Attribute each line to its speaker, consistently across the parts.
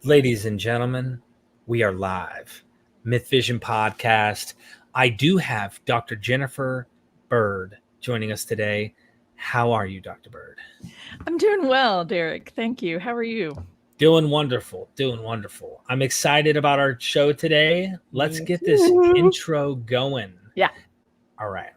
Speaker 1: Ladies and gentlemen, we are live. MythVision podcast. I do have Dr. Jennifer Bird joining us today. How are you, Dr. Bird?
Speaker 2: I'm doing well, Derek. Thank you. How are you?
Speaker 1: Doing wonderful. Doing wonderful. I'm excited about our show today. Let's get this intro going.
Speaker 2: Yeah.
Speaker 1: All right.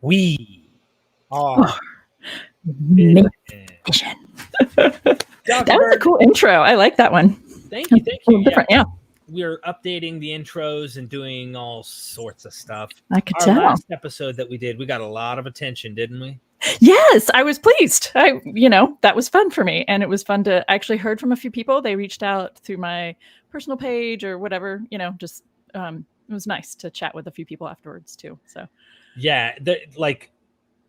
Speaker 1: We are
Speaker 2: MythVision. That was a cool intro. I like that one.
Speaker 1: Thank you. Thank you.
Speaker 2: Different, yeah.
Speaker 1: We're updating the intros and doing all sorts of stuff.
Speaker 2: I could
Speaker 1: Our
Speaker 2: tell.
Speaker 1: last episode that we did, we got a lot of attention, didn't we?
Speaker 2: Yes, I was pleased. That was fun for me. And it was fun to actually heard from a few people. They reached out through my personal page or whatever, it was nice to chat with a few people afterwards too. So
Speaker 1: yeah,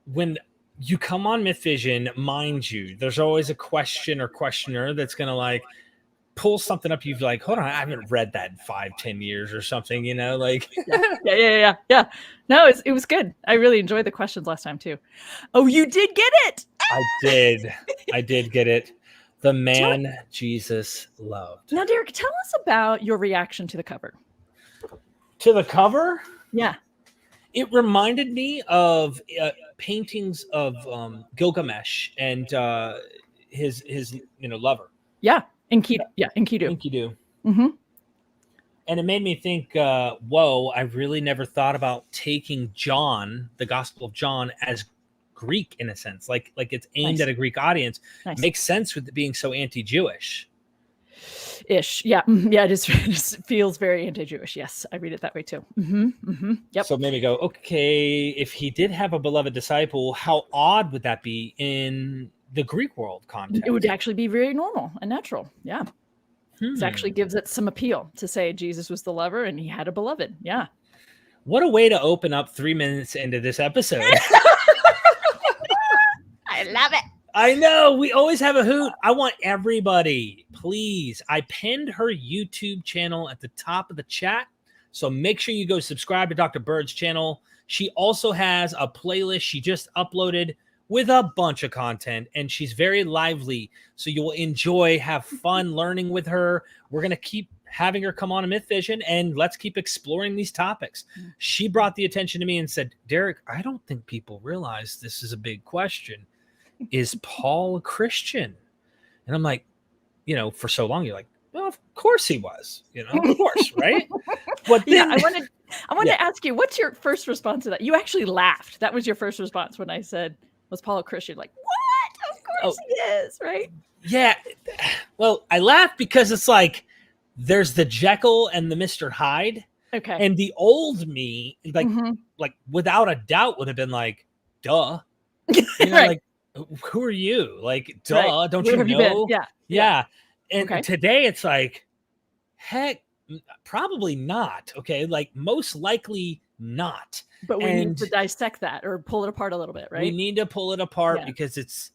Speaker 1: when you come on MythVision, mind you, there's always a question or questioner that's gonna pull something up. You've hold on, I haven't read that in 5-10 years or something,
Speaker 2: Yeah. No, it was good. I really enjoyed the questions last time too. Oh, you did get it.
Speaker 1: I did get it. The man Jesus loved.
Speaker 2: Now, Derek, tell us about your reaction to the cover.
Speaker 1: To the cover?
Speaker 2: Yeah.
Speaker 1: It reminded me of paintings of Gilgamesh and his lover.
Speaker 2: Yeah, Enkidu. Yeah, Enkidu.
Speaker 1: Mm-hmm. And it made me think, whoa, I really never thought about taking John, the Gospel of John, as Greek in a sense. Like it's aimed at a Greek audience.
Speaker 2: Nice.
Speaker 1: Makes sense with it being so anti-Jewish.
Speaker 2: Ish. Yeah. Yeah. It just feels very anti-Jewish. Yes. I read it that way too. Yep.
Speaker 1: So maybe go, okay, if he did have a beloved disciple, how odd would that be in the Greek world context?
Speaker 2: It would actually be very normal and natural. Yeah. It actually gives it some appeal to say Jesus was the lover and he had a beloved. Yeah.
Speaker 1: What a way to open up 3 minutes into this episode.
Speaker 2: I love it.
Speaker 1: I know. We always have a hoot. I want everybody, please. I pinned her YouTube channel at the top of the chat. So make sure you go subscribe to Dr. Bird's channel. She also has a playlist she just uploaded with a bunch of content, and she's very lively. So you will enjoy, have fun learning with her. We're going to keep having her come on a MythVision, and let's keep exploring these topics. She brought the attention to me and said, Derek, I don't think people realize this is a big question. Is Paul a Christian? And I'm like, for so long, you're like, well, of course he was, of course, right? But then,
Speaker 2: I wanted to ask you, what's your first response to that? You actually laughed. That was your first response when I said, was Paul a Christian? Like, what? Of course he is, right?
Speaker 1: Yeah. Well, I laughed because it's like, there's the Jekyll and the Mr. Hyde.
Speaker 2: Okay.
Speaker 1: And the old me, like without a doubt would have been like, duh.
Speaker 2: Right.
Speaker 1: Who are you? Like, duh,
Speaker 2: right.
Speaker 1: Don't
Speaker 2: Where
Speaker 1: you know?
Speaker 2: Yeah.
Speaker 1: And today it's like, heck, probably not. Okay. Like most likely not.
Speaker 2: But we need to dissect that or pull it apart a little bit, right?
Speaker 1: We need to pull it apart because it's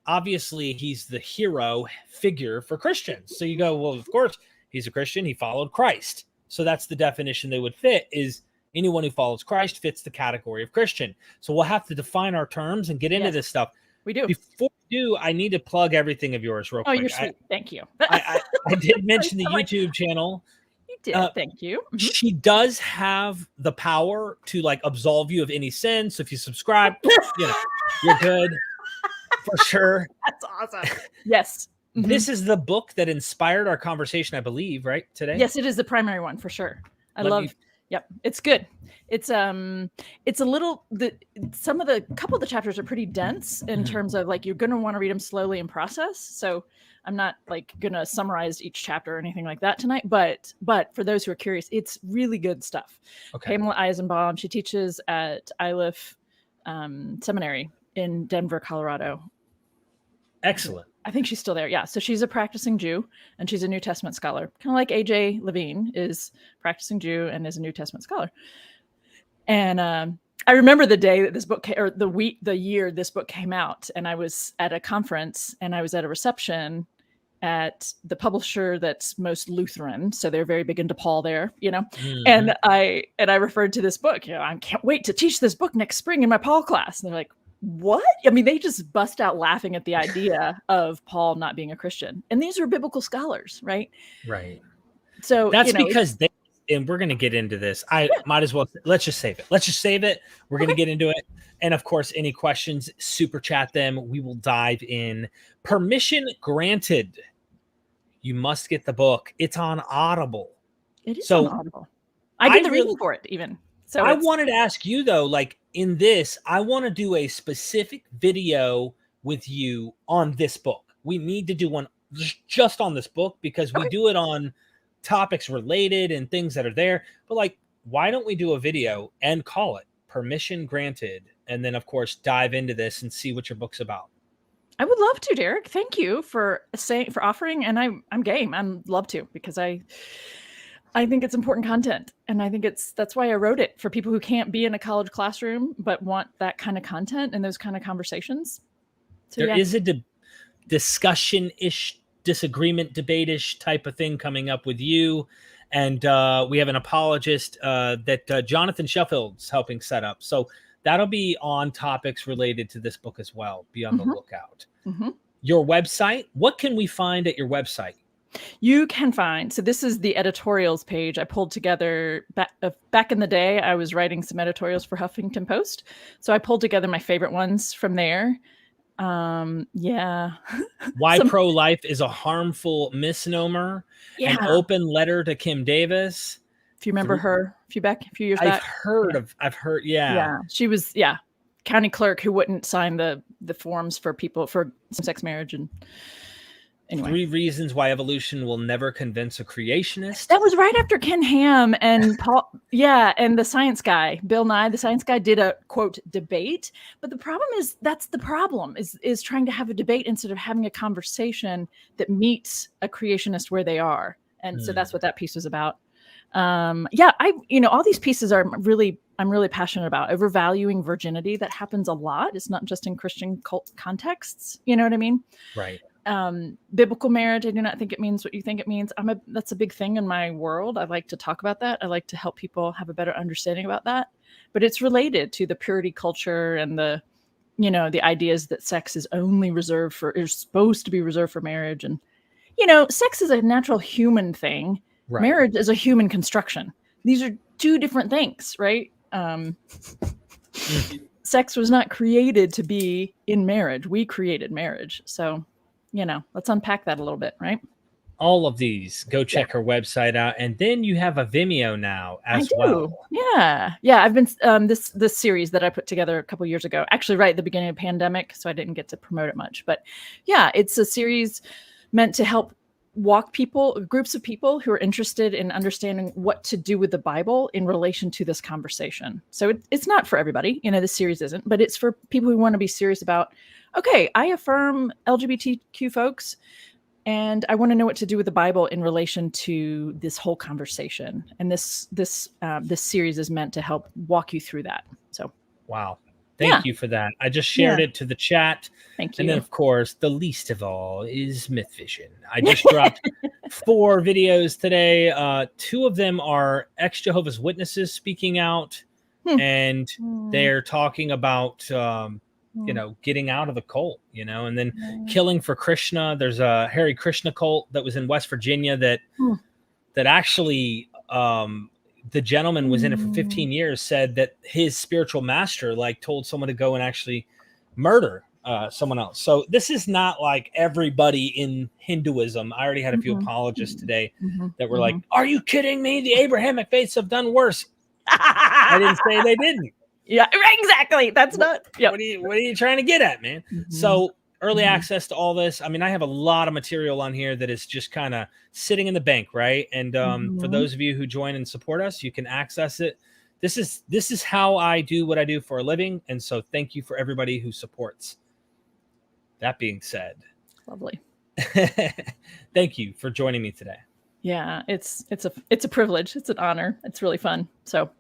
Speaker 1: obviously he's the hero figure for Christians. So you go, well, of course he's a Christian. He followed Christ. So that's the definition they would fit is anyone who follows Christ fits the category of Christian. So we'll have to define our terms and get into this stuff.
Speaker 2: We do.
Speaker 1: Before we do, I need to plug everything of yours real quick.
Speaker 2: Oh, you're sweet. Thank you.
Speaker 1: I did mention the YouTube channel.
Speaker 2: You did. Thank you.
Speaker 1: She does have the power to absolve you of any sin. So if you subscribe, you're good for sure.
Speaker 2: That's awesome. Yes.
Speaker 1: This is the book that inspired our conversation, I believe, right, today?
Speaker 2: Yes, it is the primary one for sure. Yep, it's good. It's a little, couple of the chapters are pretty dense in terms of like, you're going to want to read them slowly and process. So I'm not like going to summarize each chapter or anything like that tonight, but for those who are curious, it's really good stuff. Okay. Pamela Eisenbaum, she teaches at Iliff Seminary in Denver, Colorado.
Speaker 1: Excellent.
Speaker 2: I think she's still there. Yeah. So she's a practicing Jew and she's a New Testament scholar, kind of like AJ Levine is practicing Jew and is a New Testament scholar. And I remember the day that this book or the year this book came out, and I was at a conference and I was at a reception at the publisher that's most Lutheran. So they're very big into Paul there, you know, and I referred to this book, you know, I can't wait to teach this book next spring in my Paul class. And they're like, what? I mean, they just bust out laughing at the idea of Paul not being a Christian. And these are biblical scholars, right?
Speaker 1: Right.
Speaker 2: So
Speaker 1: that's because they, and we're going to get into this. Might as well, let's just save it. We're going to get into it. And of course, any questions, super chat them. We will dive in. Permission granted. You must get the book. It's on Audible.
Speaker 2: It is on Audible. I did the reading for it even. So
Speaker 1: I wanted to ask you though, like in this, I want to do a specific video with you on this book. We need to do one just on this book because we do it on topics related and things that are there. But like, why don't we do a video and call it Permission Granted? And then of course, dive into this and see what your book's about.
Speaker 2: I would love to, Derek. Thank you for offering. And I'm game. I'd love to, because I think it's important content. And I think that's why I wrote it, for people who can't be in a college classroom, but want that kind of content and those kind of conversations. So
Speaker 1: there is a discussion-ish, disagreement, debate-ish type of thing coming up with you. And we have an apologist that Jonathan Sheffield's helping set up. So that'll be on topics related to this book as well. Be on the lookout. Your website, what can we find at your website?
Speaker 2: You can find, so this is the editorials page I pulled together back in the day. I was writing some editorials for Huffington Post. So I pulled together my favorite ones from there. Why
Speaker 1: pro-life is a harmful misnomer. An open letter to Kim Davis.
Speaker 2: If you remember her a few years back.
Speaker 1: I've heard. Yeah.
Speaker 2: She was, county clerk who wouldn't sign the forms for people for same-sex marriage. And anyway.
Speaker 1: 3 reasons why evolution will never convince a creationist.
Speaker 2: That was right after Ken Ham and Paul. And the science guy, Bill Nye, the science guy, did a quote debate. But the problem is, that's the problem is trying to have a debate instead of having a conversation that meets a creationist where they are. And so that's what that piece was about. All these pieces I'm really passionate about. Overvaluing virginity. That happens a lot. It's not just in Christian cult contexts. You know what I mean?
Speaker 1: Right.
Speaker 2: Biblical marriage, I do not think it means what you think it means. That's a big thing in my world. I like to talk about that. I like to help people have a better understanding about that. But it's related to the purity culture and the ideas that sex is supposed to be reserved for marriage. And, sex is a natural human thing. Right. Marriage is a human construction. These are 2 different things, right? Sex was not created to be in marriage. We created marriage. So, let's unpack that a little bit, right?
Speaker 1: All of these, go check her website out. And then you have a Vimeo now as well.
Speaker 2: Yeah. I've been, this series that I put together a couple years ago, actually right at the beginning of the pandemic. So I didn't get to promote it much, but it's a series meant to help walk groups of people who are interested in understanding what to do with the Bible in relation to this conversation. So it's not for everybody, this series isn't, but it's for people who want to be serious about, okay, I affirm LGBTQ folks, and I want to know what to do with the Bible in relation to this whole conversation. And this series is meant to help walk you through that. So,
Speaker 1: wow. Thank you for that. I just shared it to the chat.
Speaker 2: Thank you.
Speaker 1: And then, of course, the least of all is MythVision. I just dropped 4 videos today. 2 of them are ex-Jehovah's Witnesses speaking out, and they're talking about, getting out of the cult, and then killing for Krishna. There's a Hare Krishna cult that was in West Virginia that actually... the gentleman was in it for 15 years, said that his spiritual master told someone to go and actually murder someone else. So this is not like everybody in Hinduism. I already had a few apologists today that were like, "Are you kidding me? The Abrahamic faiths have done worse." I didn't say they didn't.
Speaker 2: Yeah, exactly. That's not. Yep.
Speaker 1: What are you trying to get at, man? So early access to all this. I mean, I have a lot of material on here that is just kind of sitting in the bank, right? And for those of you who join and support us, you can access it. This is how I do what I do for a living, and so thank you for everybody who supports. That being said,
Speaker 2: lovely.
Speaker 1: Thank you for joining me today.
Speaker 2: Yeah, it's a privilege. It's an honor. It's really fun. So,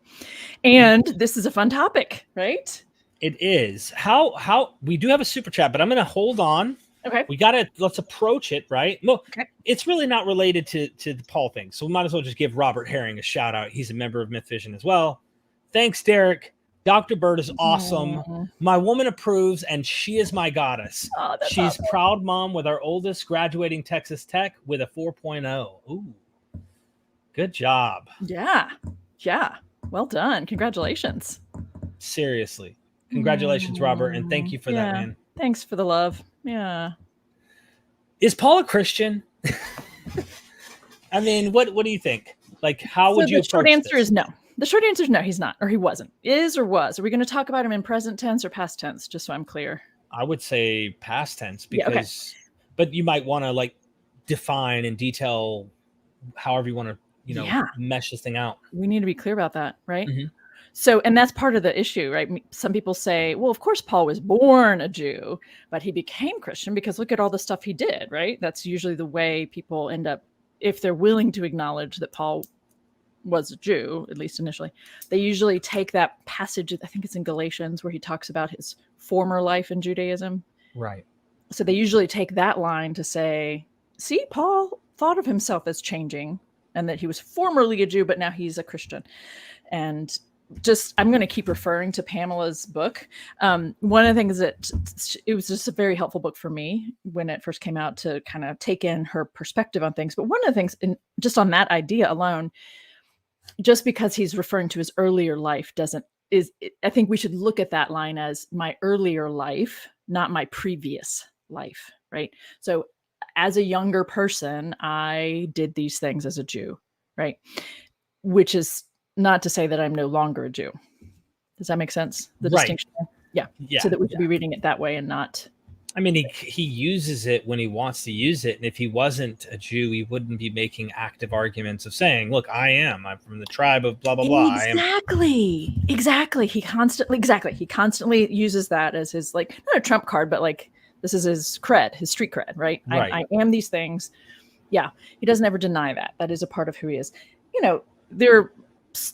Speaker 2: and this is a fun topic, right?
Speaker 1: It is. How we do have a super chat, but I'm going to hold on.
Speaker 2: Okay.
Speaker 1: Let's approach it, right? Well,
Speaker 2: okay.
Speaker 1: It's really not related to the Paul thing. So we might as well just give Robert Herring a shout out. He's a member of MythVision as well. Thanks, Derek. Dr. Bird is awesome. Aww. My woman approves, and she is my goddess.
Speaker 2: Oh,
Speaker 1: she's
Speaker 2: awesome.
Speaker 1: Proud mom with our oldest graduating Texas Tech with a 4.0. Ooh, good job.
Speaker 2: Yeah. Well done. Congratulations.
Speaker 1: Seriously. Congratulations, Robert, and thank you for that, man.
Speaker 2: Thanks for the love. Yeah.
Speaker 1: Is Paul a Christian? I mean, what do you think? Like, how would you approach this?
Speaker 2: The short answer is no. The short answer is no, he's not, or he wasn't. Is or was. Are we going to talk about him in present tense or past tense, just so I'm clear?
Speaker 1: I would say past tense because, but you might want to like define and detail however you want to, mesh this thing out.
Speaker 2: We need to be clear about that, right? So, and that's part of the issue, right? Some people say, well, of course, Paul was born a Jew, but he became Christian because look at all the stuff he did, right? That's usually the way people end up, if they're willing to acknowledge that Paul was a Jew, at least initially, they usually take that passage, I think it's in Galatians, where he talks about his former life in Judaism.
Speaker 1: Right.
Speaker 2: So they usually take that line to say, see, Paul thought of himself as changing and that he was formerly a Jew, but now he's a Christian. And just, I'm going to keep referring to Pamela's book. One of the things that it was just a very helpful book for me when it first came out to kind of take in her perspective on things. But one of the things, just on that idea alone, just because he's referring to his earlier life I think we should look at that line as my earlier life, not my previous life, right? So as a younger person, I did these things as a Jew, right? Which is not to say that I'm no longer a Jew. Does that make sense? The distinction? Yeah. So that we should be reading it that way and not.
Speaker 1: I mean, he uses it when he wants to use it. And if he wasn't a Jew, he wouldn't be making active arguments of saying, look, I'm from the tribe of blah, blah, blah.
Speaker 2: Exactly. He constantly uses that as his, like, not a trump card, but like, this is his cred, his street cred, right? I am these things. Yeah. He doesn't ever deny that. That is a part of who he is. There are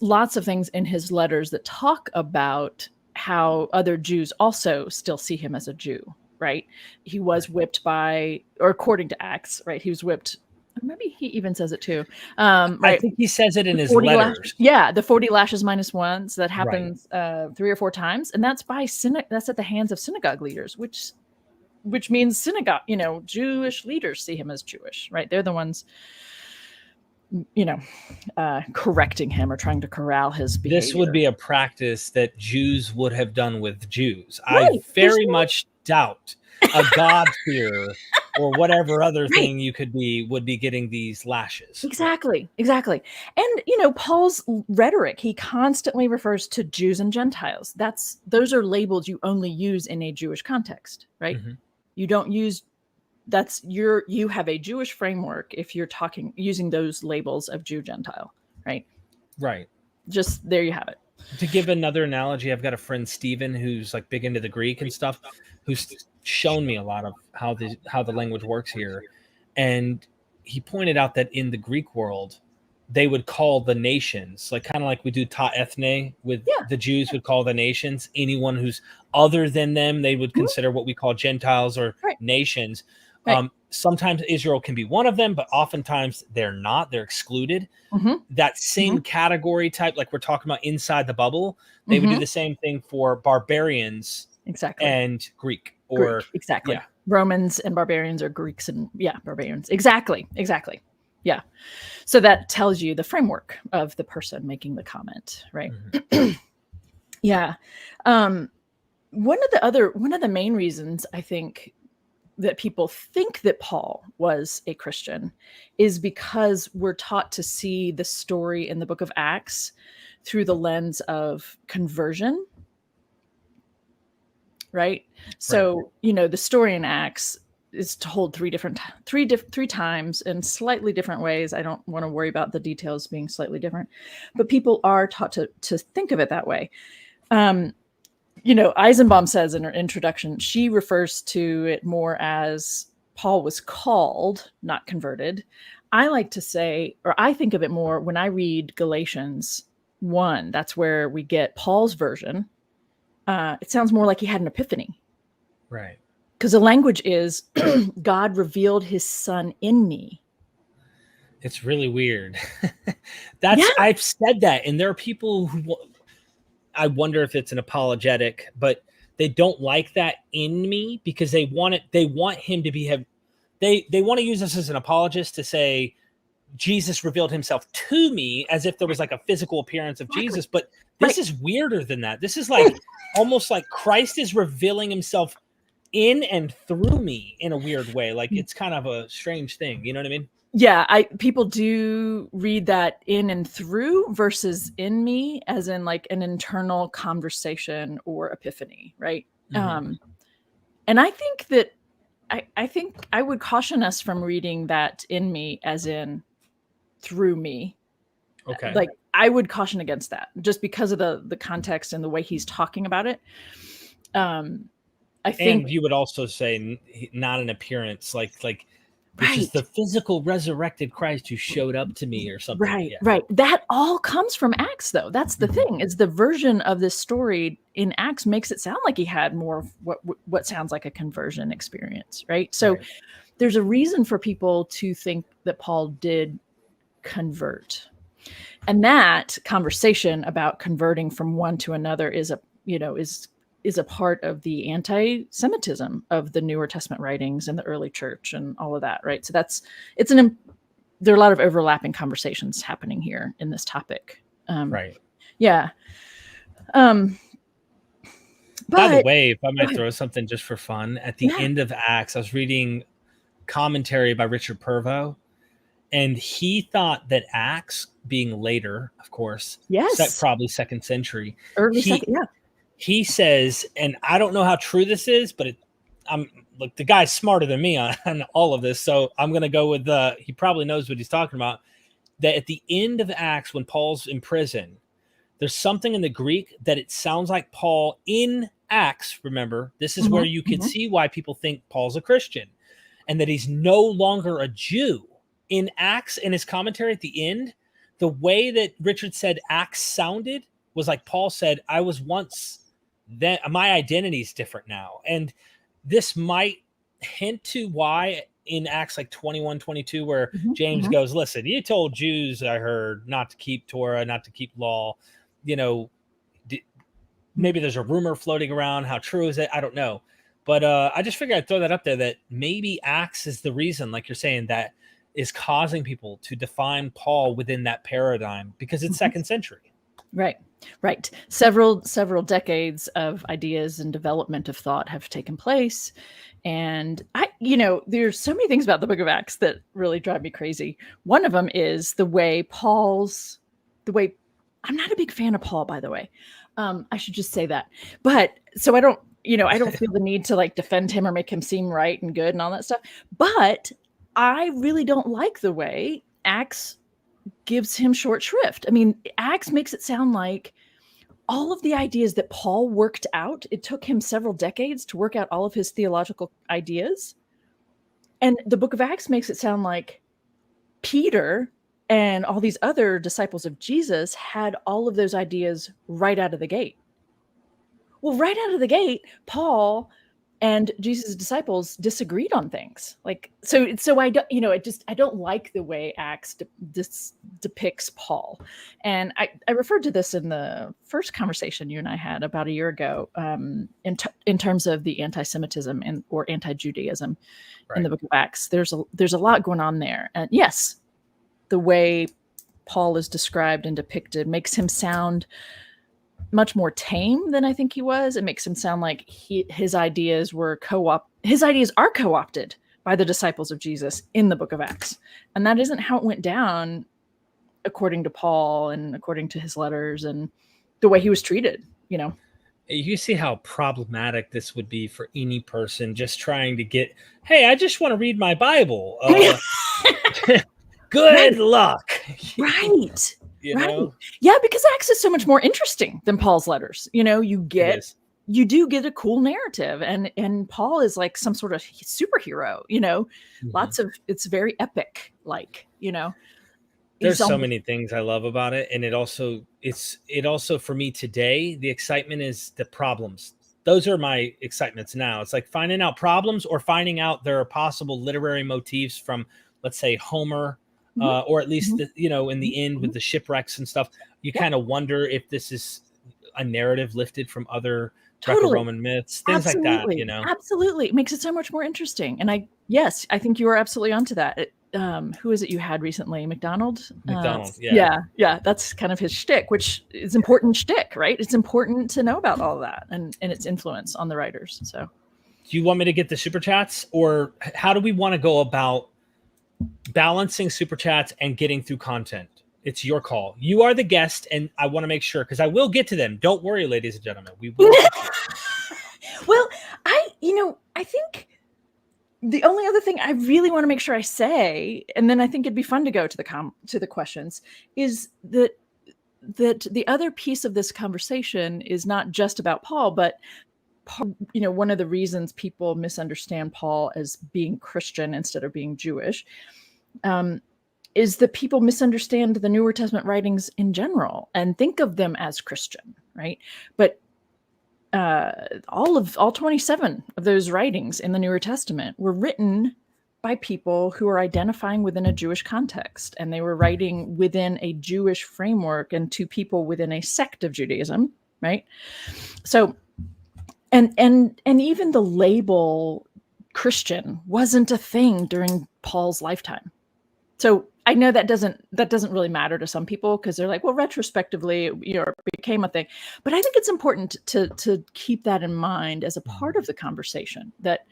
Speaker 2: lots of things in his letters that talk about how other Jews also still see him as a Jew. Right. He was whipped or according to Acts, right. He was whipped. Maybe he even says it too. Right.
Speaker 1: I think he says it in his letters.
Speaker 2: The 40 lashes minus one. So that happens 3 or 4 times. And that's that's at the hands of synagogue leaders, which means synagogue, Jewish leaders see him as Jewish, right. They're the ones, correcting him or trying to corral his behavior.
Speaker 1: This would be a practice that Jews would have done with Jews. Right. I very much doubt a God-fearer or whatever other thing you would be getting these lashes.
Speaker 2: Exactly. And, Paul's rhetoric, he constantly refers to Jews and Gentiles. Those are labels you only use in a Jewish context, right? You don't use, you have a Jewish framework if you're using those labels of Jew, Gentile, right? Right. Just there you have it.
Speaker 1: To give another analogy, I've got a friend, Steven, who's like big into the Greek and stuff, who's shown me a lot of how the language works here. And he pointed out that in the Greek world, they would call the nations, like kind of like we do ta ethne with the Jews would call the nations, anyone who's other than them, they would consider what we call Gentiles or nations. Sometimes Israel can be one of them, but oftentimes they're not. They're excluded. That same category type, like we're talking about inside the bubble, they would do the same thing for barbarians and Greek.
Speaker 2: Romans and barbarians, or Greeks and barbarians. Exactly. Yeah. So that tells you the framework of the person making the comment, right? one of the main reasons I think that people think that Paul was a Christian is because we're taught to see the story in the book of Acts through the lens of conversion. Right. So, the story in Acts is told three times in slightly different ways. I don't want to worry about the details being slightly different, but people are taught to think of it that way. Eisenbaum says in her introduction, she refers to it more as Paul was called, not converted. I like to say, or I think of it more when I read Galatians 1, that's where we get Paul's version. It sounds more like he had an epiphany.
Speaker 1: Right.
Speaker 2: Because the language is God revealed his son in me.
Speaker 1: It's really weird. I've said that. And there are people who, I wonder if it's an apologetic, but they don't like that in me because they want him to be, they want to use this as an apologist to say, Jesus revealed himself to me as if there was like a physical appearance of Jesus. But this is weirder than that. This is like almost like Christ is revealing himself in and through me in a weird way. Like it's kind of a strange thing. You know what I mean?
Speaker 2: Yeah. People do read that in and through versus in me as in like an internal conversation or epiphany. Right. Mm-hmm. And I think that I think I would caution us from reading that in me as in through me.
Speaker 1: Okay.
Speaker 2: Like I would caution against that just because of the context and the way he's talking about it. I think,
Speaker 1: and you would also say not an appearance, like which is the physical resurrected Christ who showed up to me or something.
Speaker 2: Right, right. That all comes from Acts, though. That's the thing. Is the version of this story in Acts makes it sound like he had more of what sounds like a conversion experience, right? So there's a reason for people to think that Paul did convert. And that conversation about converting from one to another is a part of the anti-Semitism of the Newer Testament writings and the early church and all of that, right? So there are a lot of overlapping conversations happening here in this topic.
Speaker 1: Right.
Speaker 2: Yeah.
Speaker 1: By the way, if I might throw something just for fun, at the end of Acts, I was reading commentary by Richard Purvo, and he thought that Acts, being later, of course, probably second century, he says, and I don't know how true this is, but the guy's smarter than me on all of this, so I'm going to go with he probably knows what he's talking about, that at the end of Acts, when Paul's in prison, there's something in the Greek that it sounds like Paul in Acts, remember, this is where you can see why people think Paul's a Christian, and that he's no longer a Jew. In Acts, in his commentary at the end, the way that Richard said Acts sounded was like Paul said, I was once, then my identity is different now. And this might hint to why in Acts like 21, 22, where James goes, listen, you told Jews, I heard, not to keep Torah, not to keep law. Maybe there's a rumor floating around. How true is it? I don't know. But I just figured I'd throw that up there, that maybe Acts is the reason, like you're saying, that is causing people to define Paul within that paradigm because it's second century.
Speaker 2: Right. Several decades of ideas and development of thought have taken place. And there's so many things about the book of Acts that really drive me crazy. One of them is the way I'm not a big fan of Paul, by the way. I should just say that. But so I don't feel the need to like defend him or make him seem right and good and all that stuff. But I really don't like the way Acts gives him short shrift. I mean, Acts makes it sound like all of the ideas that Paul worked out, it took him several decades to work out all of his theological ideas. And the book of Acts makes it sound like Peter and all these other disciples of Jesus had all of those ideas right out of the gate. Well, right out of the gate, Paul and Jesus' disciples disagreed on things. So I don't like the way Acts depicts Paul. And I referred to this in the first conversation you and I had about a year ago, in terms of the anti-Semitism or anti-Judaism in the book of Acts. There's a lot going on there. And yes, the way Paul is described and depicted makes him sound much more tame than I think he was. It makes him sound like his ideas are co-opted by the disciples of Jesus in the book of Acts. And that isn't how it went down according to Paul and according to his letters and the way he was treated, you know.
Speaker 1: You see how problematic this would be for any person just trying to get, hey, I just want to read my Bible. Good luck.
Speaker 2: Right.
Speaker 1: You know?
Speaker 2: Yeah, because Acts is so much more interesting than Paul's letters. You know, you do get a cool narrative, and Paul is like some sort of superhero, you know. It's very epic, like, you know.
Speaker 1: There's so many things I love about it. And it also for me today, the excitement is the problems. Those are my excitements now. It's like finding out problems or finding out there are possible literary motifs from, let's say, Homer, or at least, in the end with the shipwrecks and stuff. You kind of wonder if this is a narrative lifted from other Greco-Roman myths, things like that, you know.
Speaker 2: Absolutely. It makes it so much more interesting. And I think you are absolutely onto that. Who is it you had recently? McDonald? Yeah. That's kind of his shtick, which is important shtick, right? It's important to know about all of that and its influence on the writers. So
Speaker 1: do you want me to get the super chats, or how do we want to go about balancing super chats and getting through content? It's your call. You are the guest, and I want to make sure, because I will get to them. Don't worry, ladies and gentlemen. We will get to them.
Speaker 2: Well, I think the only other thing I really want to make sure I say, and then I think it'd be fun to go to the questions, is that the other piece of this conversation is not just about Paul, but one of the reasons people misunderstand Paul as being Christian instead of being Jewish, is that people misunderstand the Newer Testament writings in general and think of them as Christian, right? But all 27 of those writings in the Newer Testament were written by people who are identifying within a Jewish context, and they were writing within a Jewish framework and to people within a sect of Judaism, right? So, and even the label Christian wasn't a thing during Paul's lifetime. So I know that doesn't really matter to some people, because they're like, well, retrospectively, it became a thing. But I think it's important to keep that in mind as a part of the conversation, that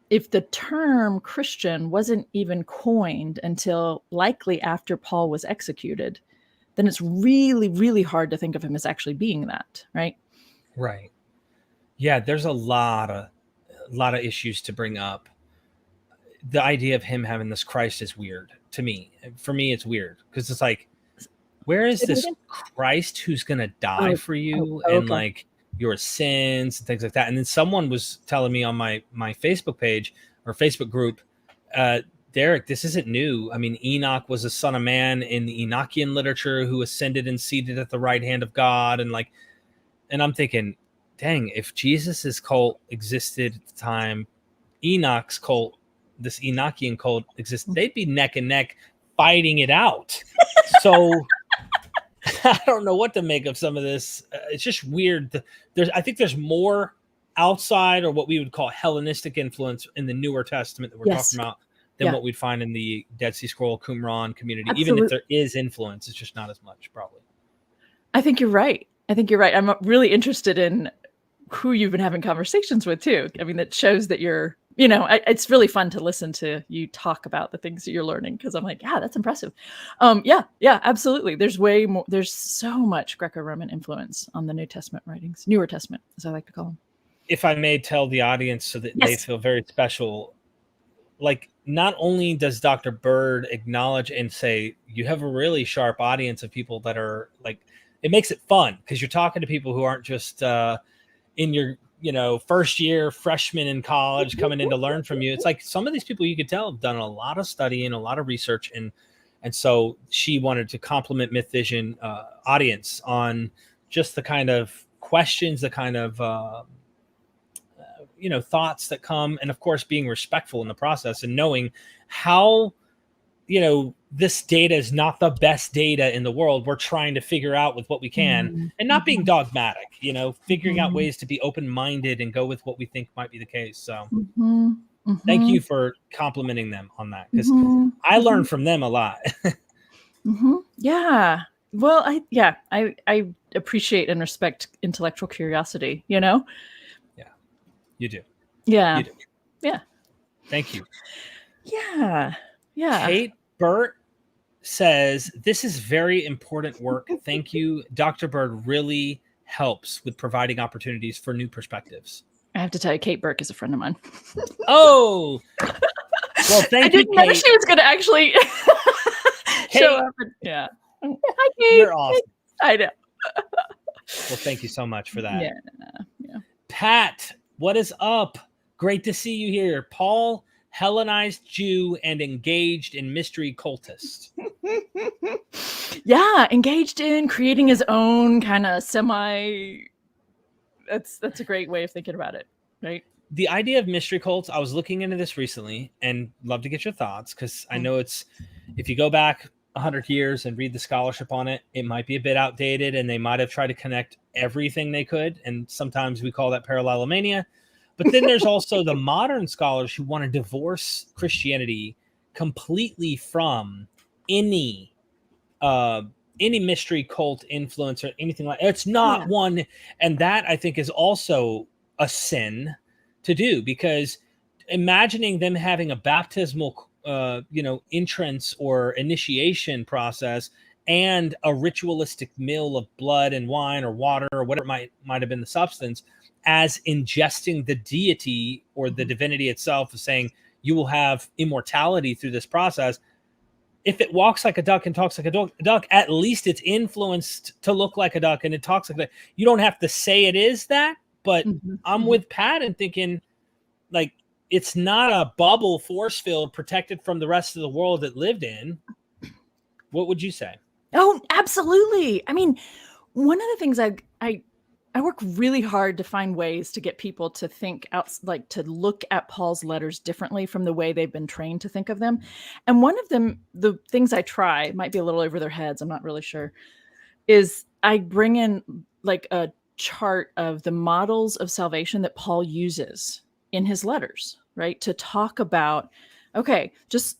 Speaker 2: if the term Christian wasn't even coined until likely after Paul was executed, then it's really, really hard to think of him as actually being that, right?
Speaker 1: Right. Yeah, there's a lot of issues to bring up. The idea of him having this Christ is weird to me. For me, it's weird, because it's like, where is this Christ who's going to die for you and like your sins and things like that? And then someone was telling me on my Facebook page or Facebook group, Derek, this isn't new. I mean, Enoch was a son of man in the Enochian literature who ascended and seated at the right hand of God. And I'm thinking, dang, if Jesus's cult existed at the time Enoch's cult, this Enochian cult existed, they'd be neck and neck fighting it out. So I don't know what to make of some of this. It's just weird. I think there's more outside, or what we would call Hellenistic influence in the Newer Testament that we're talking about than what we'd find in the Dead Sea Scroll, Qumran community. Absolutely. Even if there is influence, it's just not as much, probably.
Speaker 2: I think you're right. I'm really interested in who you've been having conversations with too. I mean, that shows that you're, it's really fun to listen to you talk about the things that you're learning, because I'm like, yeah, that's impressive. Yeah, absolutely. There's way more. There's so much Greco-Roman influence on the New Testament writings, Newer Testament, as I like to call them.
Speaker 1: If I may tell the audience so that they feel very special, like, not only does Dr. Bird acknowledge and say, you have a really sharp audience of people that are like, it makes it fun because you're talking to people who aren't just in your, first year freshmen in college coming in to learn from you. It's like some of these people you could tell have done a lot of study and a lot of research. And so she wanted to compliment MythVision audience on just the kind of questions, the kind of, thoughts that come, and of course being respectful in the process and knowing how, this data is not the best data in the world. We're trying to figure out with what we can and not being dogmatic, figuring out ways to be open-minded and go with what we think might be the case. So thank you for complimenting them on that, because I learned from them a lot.
Speaker 2: Yeah. Well, I appreciate and respect intellectual curiosity, you know?
Speaker 1: Yeah, you do.
Speaker 2: Yeah.
Speaker 1: You do.
Speaker 2: Yeah.
Speaker 1: Thank you.
Speaker 2: Yeah. Yeah.
Speaker 1: Kate Burt says, this is very important work. Thank you. Dr. Bird really helps with providing opportunities for new perspectives.
Speaker 2: I have to tell you, Kate Burke is a friend of mine.
Speaker 1: Oh, well, thank you,
Speaker 2: I didn't know
Speaker 1: Kate.
Speaker 2: she was going to actually show up. Yeah. Hi, Kate.
Speaker 1: You're awesome.
Speaker 2: I know.
Speaker 1: Well, thank you so much for that.
Speaker 2: Yeah.
Speaker 1: Pat, what is up? Great to see you here. Paul, Hellenized Jew and engaged in mystery cultist.
Speaker 2: Yeah, engaged in creating his own kind of semi. That's a great way of thinking about it, right?
Speaker 1: The idea of mystery cults, I was looking into this recently and love to get your thoughts, because I know it's, if you go back 100 years and read the scholarship on it, it might be a bit outdated, and they might have tried to connect everything they could. And sometimes we call that parallelomania. But then there's also the modern scholars who want to divorce Christianity completely from any mystery cult influence or anything like that. It's not one. And that, I think, is also a sin to do, because imagining them having a baptismal entrance or initiation process and a ritualistic meal of blood and wine or water or whatever might have been the substance, as ingesting the deity or the divinity itself, of saying you will have immortality through this process. If it walks like a duck and talks like a duck, at least it's influenced to look like a duck and it talks like that. You don't have to say it is that, but I'm with Pat and thinking, like, it's not a bubble force field protected from the rest of the world it lived in. What would you say?
Speaker 2: Oh, absolutely. I mean, one of the things I work really hard to find ways to get people to think out, like to look at Paul's letters differently from the way they've been trained to think of them. And one of them, the things I try, might be a little over their heads, I'm not really sure, is I bring in like a chart of the models of salvation that Paul uses in his letters, right? To talk about, okay, just,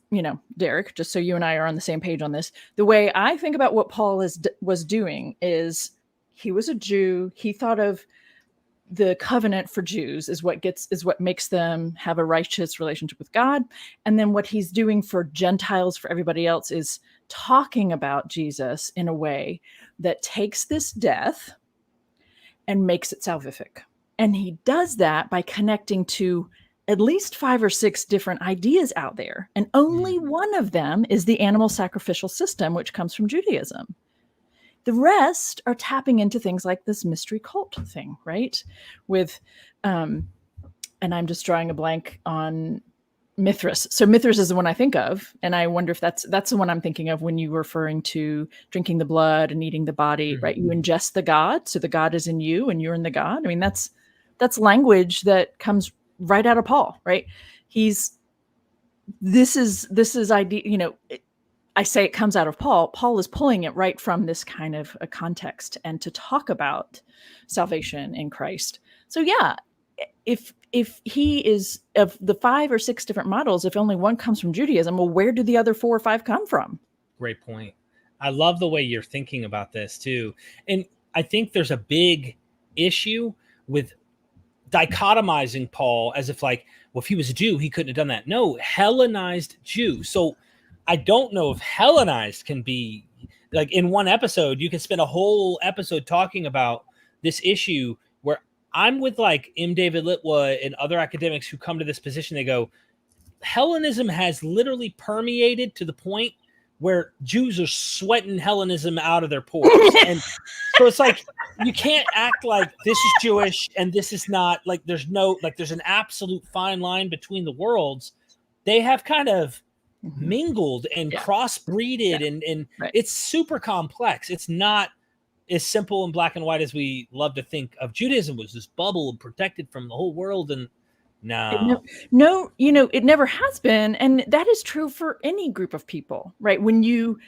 Speaker 2: Derek, just so you and I are on the same page on this, the way I think about what Paul was doing is, he was a Jew. He thought of the covenant for Jews is what makes them have a righteous relationship with God. And then what he's doing for Gentiles, for everybody else, is talking about Jesus in a way that takes this death and makes it salvific. And he does that by connecting to at least 5 or 6 different ideas out there. And only one of them is the animal sacrificial system, which comes from Judaism. The rest are tapping into things like this mystery cult thing, right? With, and I'm just drawing a blank on Mithras. So Mithras is the one I think of, and I wonder if that's the one I'm thinking of when you were referring to drinking the blood and eating the body, right? You ingest the God, so the God is in you, and you're in the God. I mean, that's language that comes right out of Paul, right? This is idea, I say it comes out of Paul. Paul is pulling it right from this kind of a context, and to talk about salvation in Christ. So yeah, if he is, of the 5 or 6 different models, if only one comes from Judaism, well, where do the other 4 or 5 come from?
Speaker 1: Great point. I love the way you're thinking about this too. And I think there's a big issue with dichotomizing Paul as if, like, well, if he was a Jew, he couldn't have done that. No, Hellenized Jew. So I don't know if Hellenized can be, like, in one episode, you can spend a whole episode talking about this issue, where I'm with like M. David Litwa and other academics who come to this position. They go, Hellenism has literally permeated to the point where Jews are sweating Hellenism out of their pores. And so it's like, you can't act like this is Jewish and this is not. Like, there's an absolute fine line between the worlds. They have kind of mingled and crossbreeded, and it's super complex. It's not as simple and black and white as we love to think of. Judaism was this bubble protected from the whole world, and no,
Speaker 2: it never has been. And that is true for any group of people, right? When you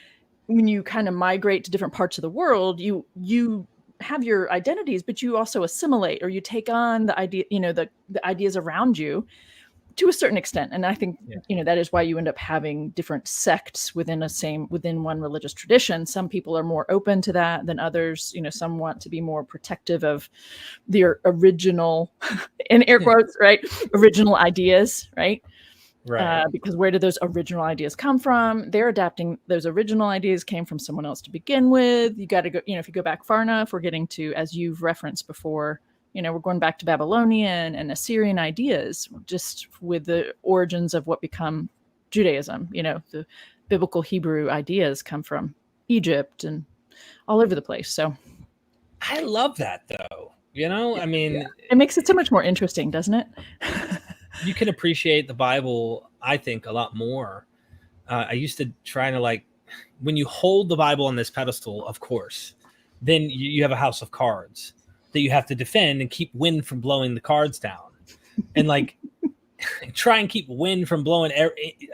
Speaker 2: kind of migrate to different parts of the world, you have your identities, but you also assimilate, or you take on the idea, the ideas around you. to a certain extent. And I think, that is why you end up having different sects within one religious tradition. Some people are more open to that than others. Some want to be more protective of their original, in air quotes, right? Original ideas, right?
Speaker 1: Right.
Speaker 2: Because where did those original ideas come from? They're adapting. Those original ideas came from someone else to begin with. You got to go, if you go back far enough, we're getting to, as you've referenced before, we're going back to Babylonian and Assyrian ideas, just with the origins of what become Judaism. The biblical Hebrew ideas come from Egypt and all over the place. So
Speaker 1: I love that, though. I mean,
Speaker 2: it makes it so much more interesting, doesn't it?
Speaker 1: You can appreciate the Bible, I think, a lot more. I used to try to when you hold the Bible on this pedestal, of course, then you have a house of cards that you have to defend and keep wind from blowing the cards down, and try and keep wind from blowing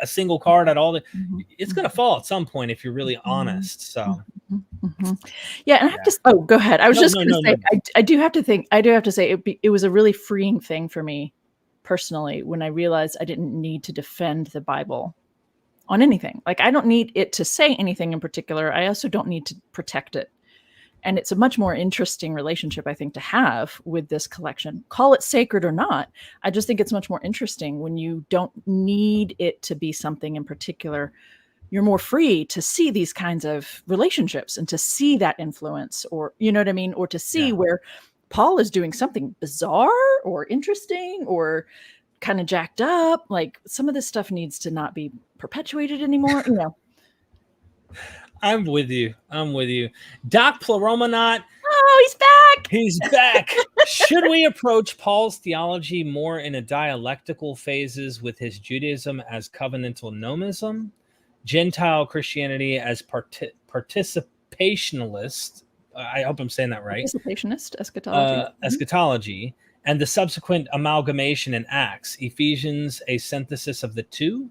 Speaker 1: a single card at all. It's going to fall at some point if you're really honest. So,
Speaker 2: yeah, and I have to. Oh, go ahead. I was just going to say, I do have to say, it was a really freeing thing for me personally when I realized I didn't need to defend the Bible on anything. I don't need it to say anything in particular. I also don't need to protect it. And it's a much more interesting relationship, I think, to have with this collection. Call it sacred or not. I just think it's much more interesting when you don't need it to be something in particular. You're more free to see these kinds of relationships and to see that influence, or, you know what I mean? Or to see where Paul is doing something bizarre or interesting or kind of jacked up. Some of this stuff needs to not be perpetuated anymore,
Speaker 1: I'm with you. Doc Ploromanot.
Speaker 2: Oh, he's back.
Speaker 1: He's back. Should we approach Paul's theology more in a dialectical phases with his Judaism as covenantal nomism, Gentile Christianity as participationalist? I hope I'm saying that right.
Speaker 2: Participationist eschatology.
Speaker 1: Eschatology, and the subsequent amalgamation in Acts, Ephesians, a synthesis of the two?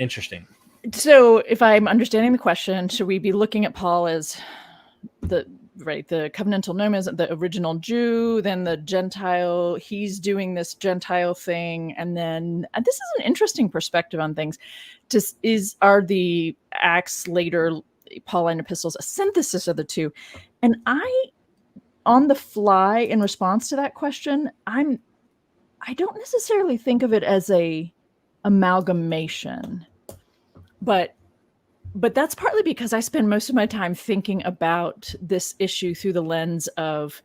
Speaker 1: Interesting.
Speaker 2: So if I'm understanding the question, should we be looking at Paul as the covenantal nomism, the original Jew, then the Gentile, he's doing this Gentile thing. And then this is an interesting perspective on things. Are the Acts later Pauline epistles a synthesis of the two? And on the fly, in response to that question, I don't necessarily think of it as a amalgamation, but that's partly because I spend most of my time thinking about this issue through the lens of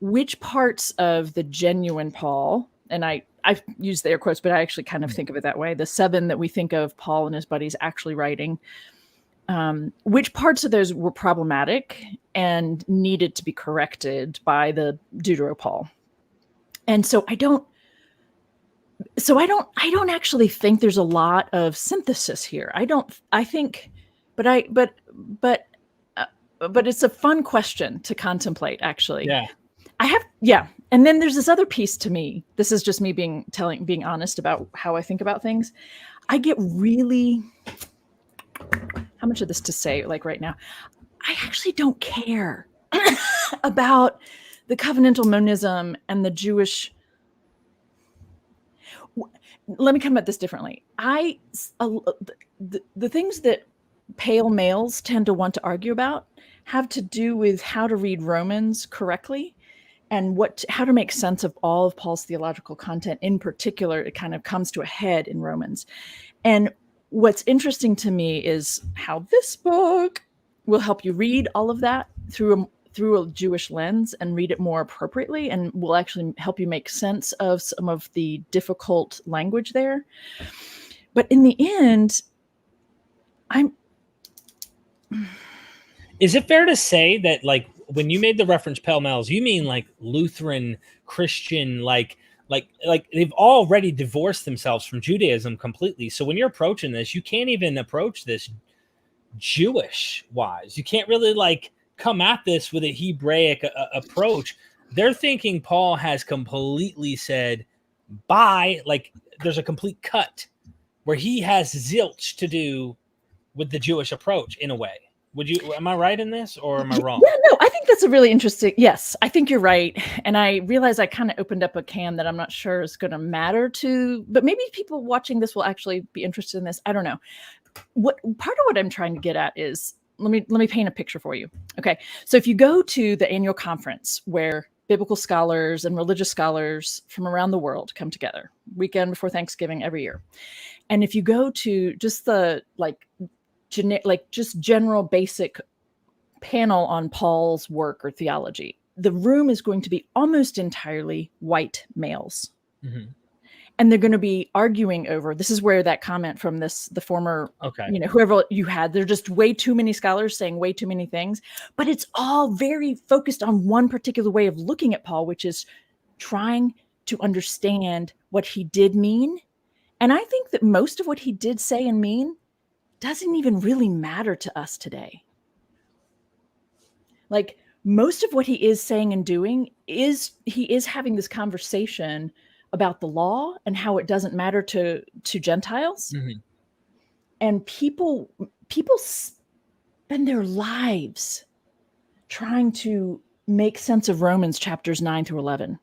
Speaker 2: which parts of the genuine Paul, and I've used the air quotes, but I actually kind of think of it that way, the 7 that we think of Paul and his buddies actually writing, which parts of those were problematic and needed to be corrected by the Deutero Paul. And so I don't actually think there's a lot of synthesis here. But it's a fun question to contemplate, actually.
Speaker 1: Yeah.
Speaker 2: And then there's this other piece to me. This is just me being honest about how I think about things. I get really, how much of this to say right now? I actually don't care about the covenantal monism and the Jewish. Let me come at this differently. The things that pale males tend to want to argue about have to do with how to read Romans correctly and how to make sense of all of Paul's theological content. In particular, it kind of comes to a head in Romans. And what's interesting to me is how this book will help you read all of that through a Jewish lens and read it more appropriately, and will actually help you make sense of some of the difficult language there. But in the end,
Speaker 1: Is it fair to say that when you made the reference pale males, you mean Lutheran Christian, they've already divorced themselves from Judaism completely. So when you're approaching this, you can't even approach this Jewish wise. You can't really come at this with a Hebraic approach. They're thinking Paul has completely said bye. There's a complete cut where he has zilch to do with the Jewish approach in a way. Am I right in this or am I wrong?
Speaker 2: Yeah, no, I think that's a really interesting. Yes, I think you're right. And I realize I kind of opened up a can that I'm not sure is going to matter to, but maybe people watching this will actually be interested in this. I don't know. What part of what I'm trying to get at is, let me paint a picture for you. Okay. So if you go to the annual conference where biblical scholars and religious scholars from around the world come together, weekend before Thanksgiving every year. And if you go to just the just general basic panel on Paul's work or theology, the room is going to be almost entirely white males. Mm-hmm. And they're going to be arguing over, this is where that comment from the former, whoever you had, there are just way too many scholars saying way too many things, but it's all very focused on one particular way of looking at Paul, which is trying to understand what he did mean. And I think that most of what he did say and mean doesn't even really matter to us today. Like, most of what he is saying and doing is he is having this conversation about the law and how it doesn't matter to Gentiles. Mm-hmm. And people spend their lives trying to make sense of Romans chapters 9 through 11.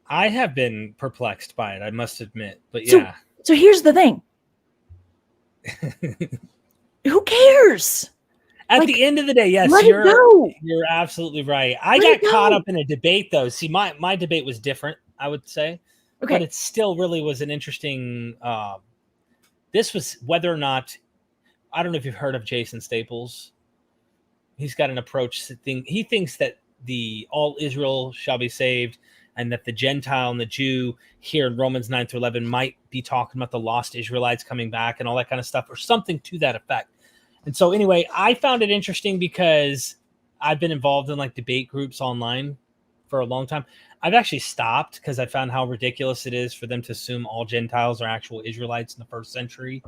Speaker 1: I have been perplexed by it, I must admit. But yeah.
Speaker 2: So here's the thing. Who cares?
Speaker 1: At the end of the day, yes, you're absolutely right. I got caught up in a debate, though. See, my debate was different, I would say. Okay. But it still really was an interesting... this was whether or not... I don't know if you've heard of Jason Staples. He's got an approach. He thinks that all Israel shall be saved, and that the Gentile and the Jew here in Romans 9 through 11 might be talking about the lost Israelites coming back and all that kind of stuff, or something to that effect. And so anyway, I found it interesting because I've been involved in like debate groups online for a long time. I've actually stopped because I found how ridiculous it is for them to assume all Gentiles are actual Israelites in the first century.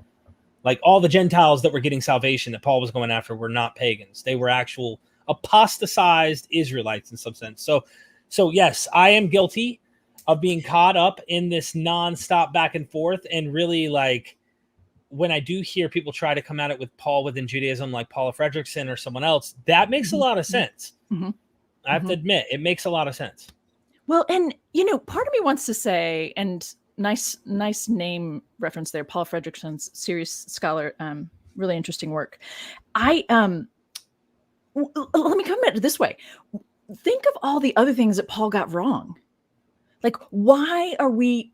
Speaker 1: Like, all the Gentiles that were getting salvation that Paul was going after were not pagans. They were actual apostatized Israelites in some sense. So yes, I am guilty of being caught up in this nonstop back and forth, and really, like, when I do hear people try to come at it with Paul within Judaism, like Paula Fredrickson or someone else, that makes a lot of sense. Mm-hmm. I have to admit, it makes a lot of sense.
Speaker 2: Well, and, part of me wants to say, and nice name reference there, Paula Fredrickson's serious scholar, really interesting work. Let me come at it this way. Think of all the other things that Paul got wrong. Like, why are we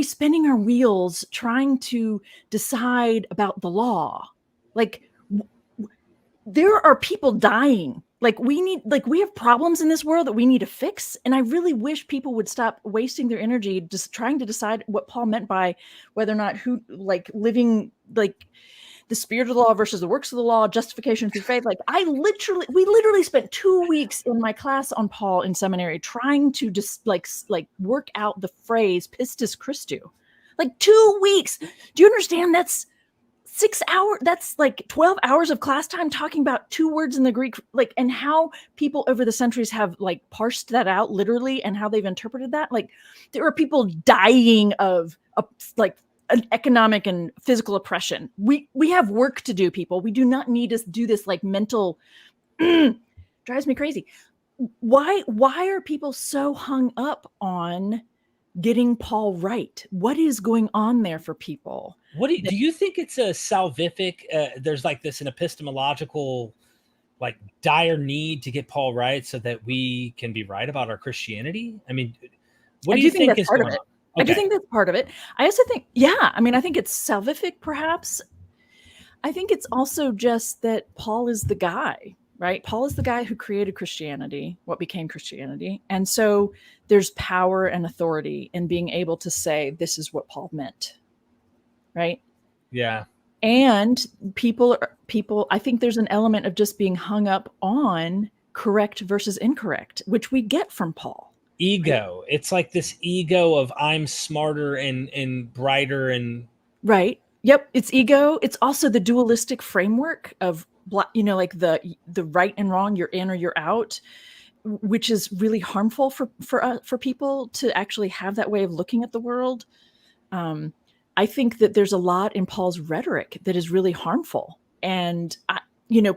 Speaker 2: spinning our wheels trying to decide about the law? Like, there are people dying. Like, we have problems in this world that we need to fix. And I really wish people would stop wasting their energy just trying to decide what Paul meant by whether or not living like the spirit of the law versus the works of the law, justification through faith. Like, we literally spent 2 weeks in my class on Paul in seminary trying to just like work out the phrase pistis Christou. Like, 2 weeks. Do you understand? That's 6 hours. That's like 12 hours of class time talking about 2 words in the Greek, like, and how people over the centuries have like parsed that out literally and how they've interpreted that. Like, there are people dying of an economic and physical oppression. We have work to do, people. We do not need to do this like mental drives me crazy. Why are people so hung up on getting Paul right? What is going on there for people?
Speaker 1: Do you think it's a salvific? There's like an epistemological, like, dire need to get Paul right so that we can be right about our Christianity? I mean, what do you think is going on?
Speaker 2: Okay. I do think that's part of it. I also think, I think it's salvific, perhaps. I think it's also just that Paul is the guy, right? Paul is the guy who created Christianity, what became Christianity. And so there's power and authority in being able to say, this is what Paul meant, right?
Speaker 1: Yeah.
Speaker 2: And people, I think there's an element of just being hung up on correct versus incorrect, which we get from Paul.
Speaker 1: Ego. It's like this ego of I'm smarter and brighter and
Speaker 2: right. Yep. It's ego. It's also the dualistic framework of, like the right and wrong, you're in or you're out, which is really harmful for people to actually have that way of looking at the world. I think that there's a lot in Paul's rhetoric that is really harmful. And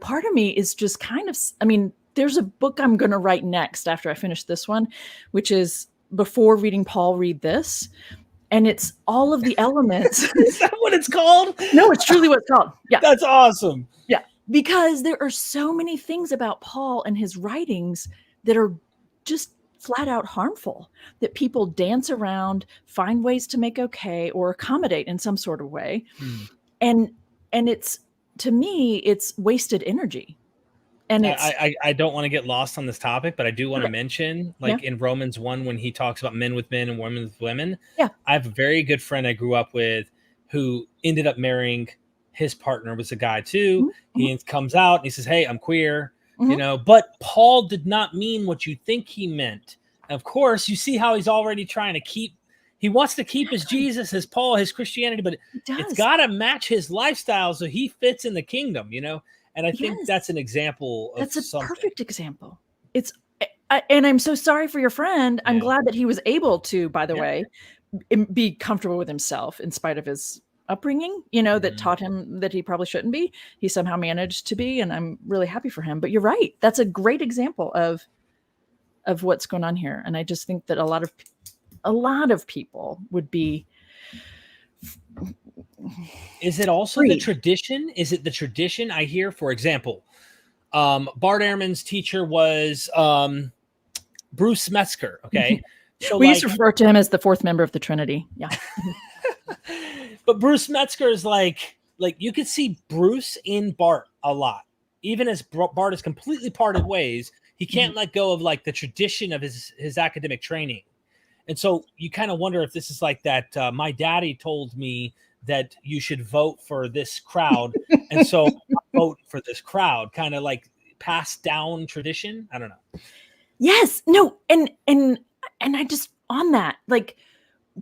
Speaker 2: part of me is just kind of, I mean, there's a book I'm going to write next after I finish this one, which is Before Reading Paul, Read This. And it's all of the elements.
Speaker 1: Is that what it's called?
Speaker 2: No, it's truly what it's called. Yeah.
Speaker 1: That's awesome.
Speaker 2: Yeah. Because there are so many things about Paul and his writings that are just flat out harmful, that people dance around, find ways to make okay or accommodate in some sort of way. And it's, to me, it's wasted energy. And it's,
Speaker 1: I don't want to get lost on this topic, but I do want to mention, like in Romans 1, when he talks about men with men and women with women.
Speaker 2: Yeah.
Speaker 1: I have a very good friend I grew up with who ended up marrying, his partner was a guy too. He comes out and he says, hey, I'm queer, but Paul did not mean what you think he meant. And of course, you see how he's already trying to he wants to keep his Jesus, his Paul, his Christianity, but it's got to match his lifestyle so he fits in the kingdom, And I think that's an example of
Speaker 2: that's a
Speaker 1: something.
Speaker 2: perfect example. And I'm so sorry for your friend. I'm glad that he was able to, by the way, be comfortable with himself in spite of his upbringing, that taught him that he probably shouldn't be. He somehow managed to be, and I'm really happy for him. But you're right. That's a great example of what's going on here. And I just think that a lot of people would be.
Speaker 1: Is it also the tradition? Is it the tradition? I hear, for example, Bart Ehrman's teacher was Bruce Metzger. Okay. So
Speaker 2: we used to refer to him as the fourth member of the Trinity. Yeah.
Speaker 1: But Bruce Metzger is like you could see Bruce in Bart a lot. Even as Bart is completely parted ways, he can't let go of like the tradition of his academic training. And so you kind of wonder if this is like that. My daddy told me that you should vote for this crowd. And so vote for this crowd, kind of like passed down tradition. I don't know.
Speaker 2: Yes. No. And I just, on that, like,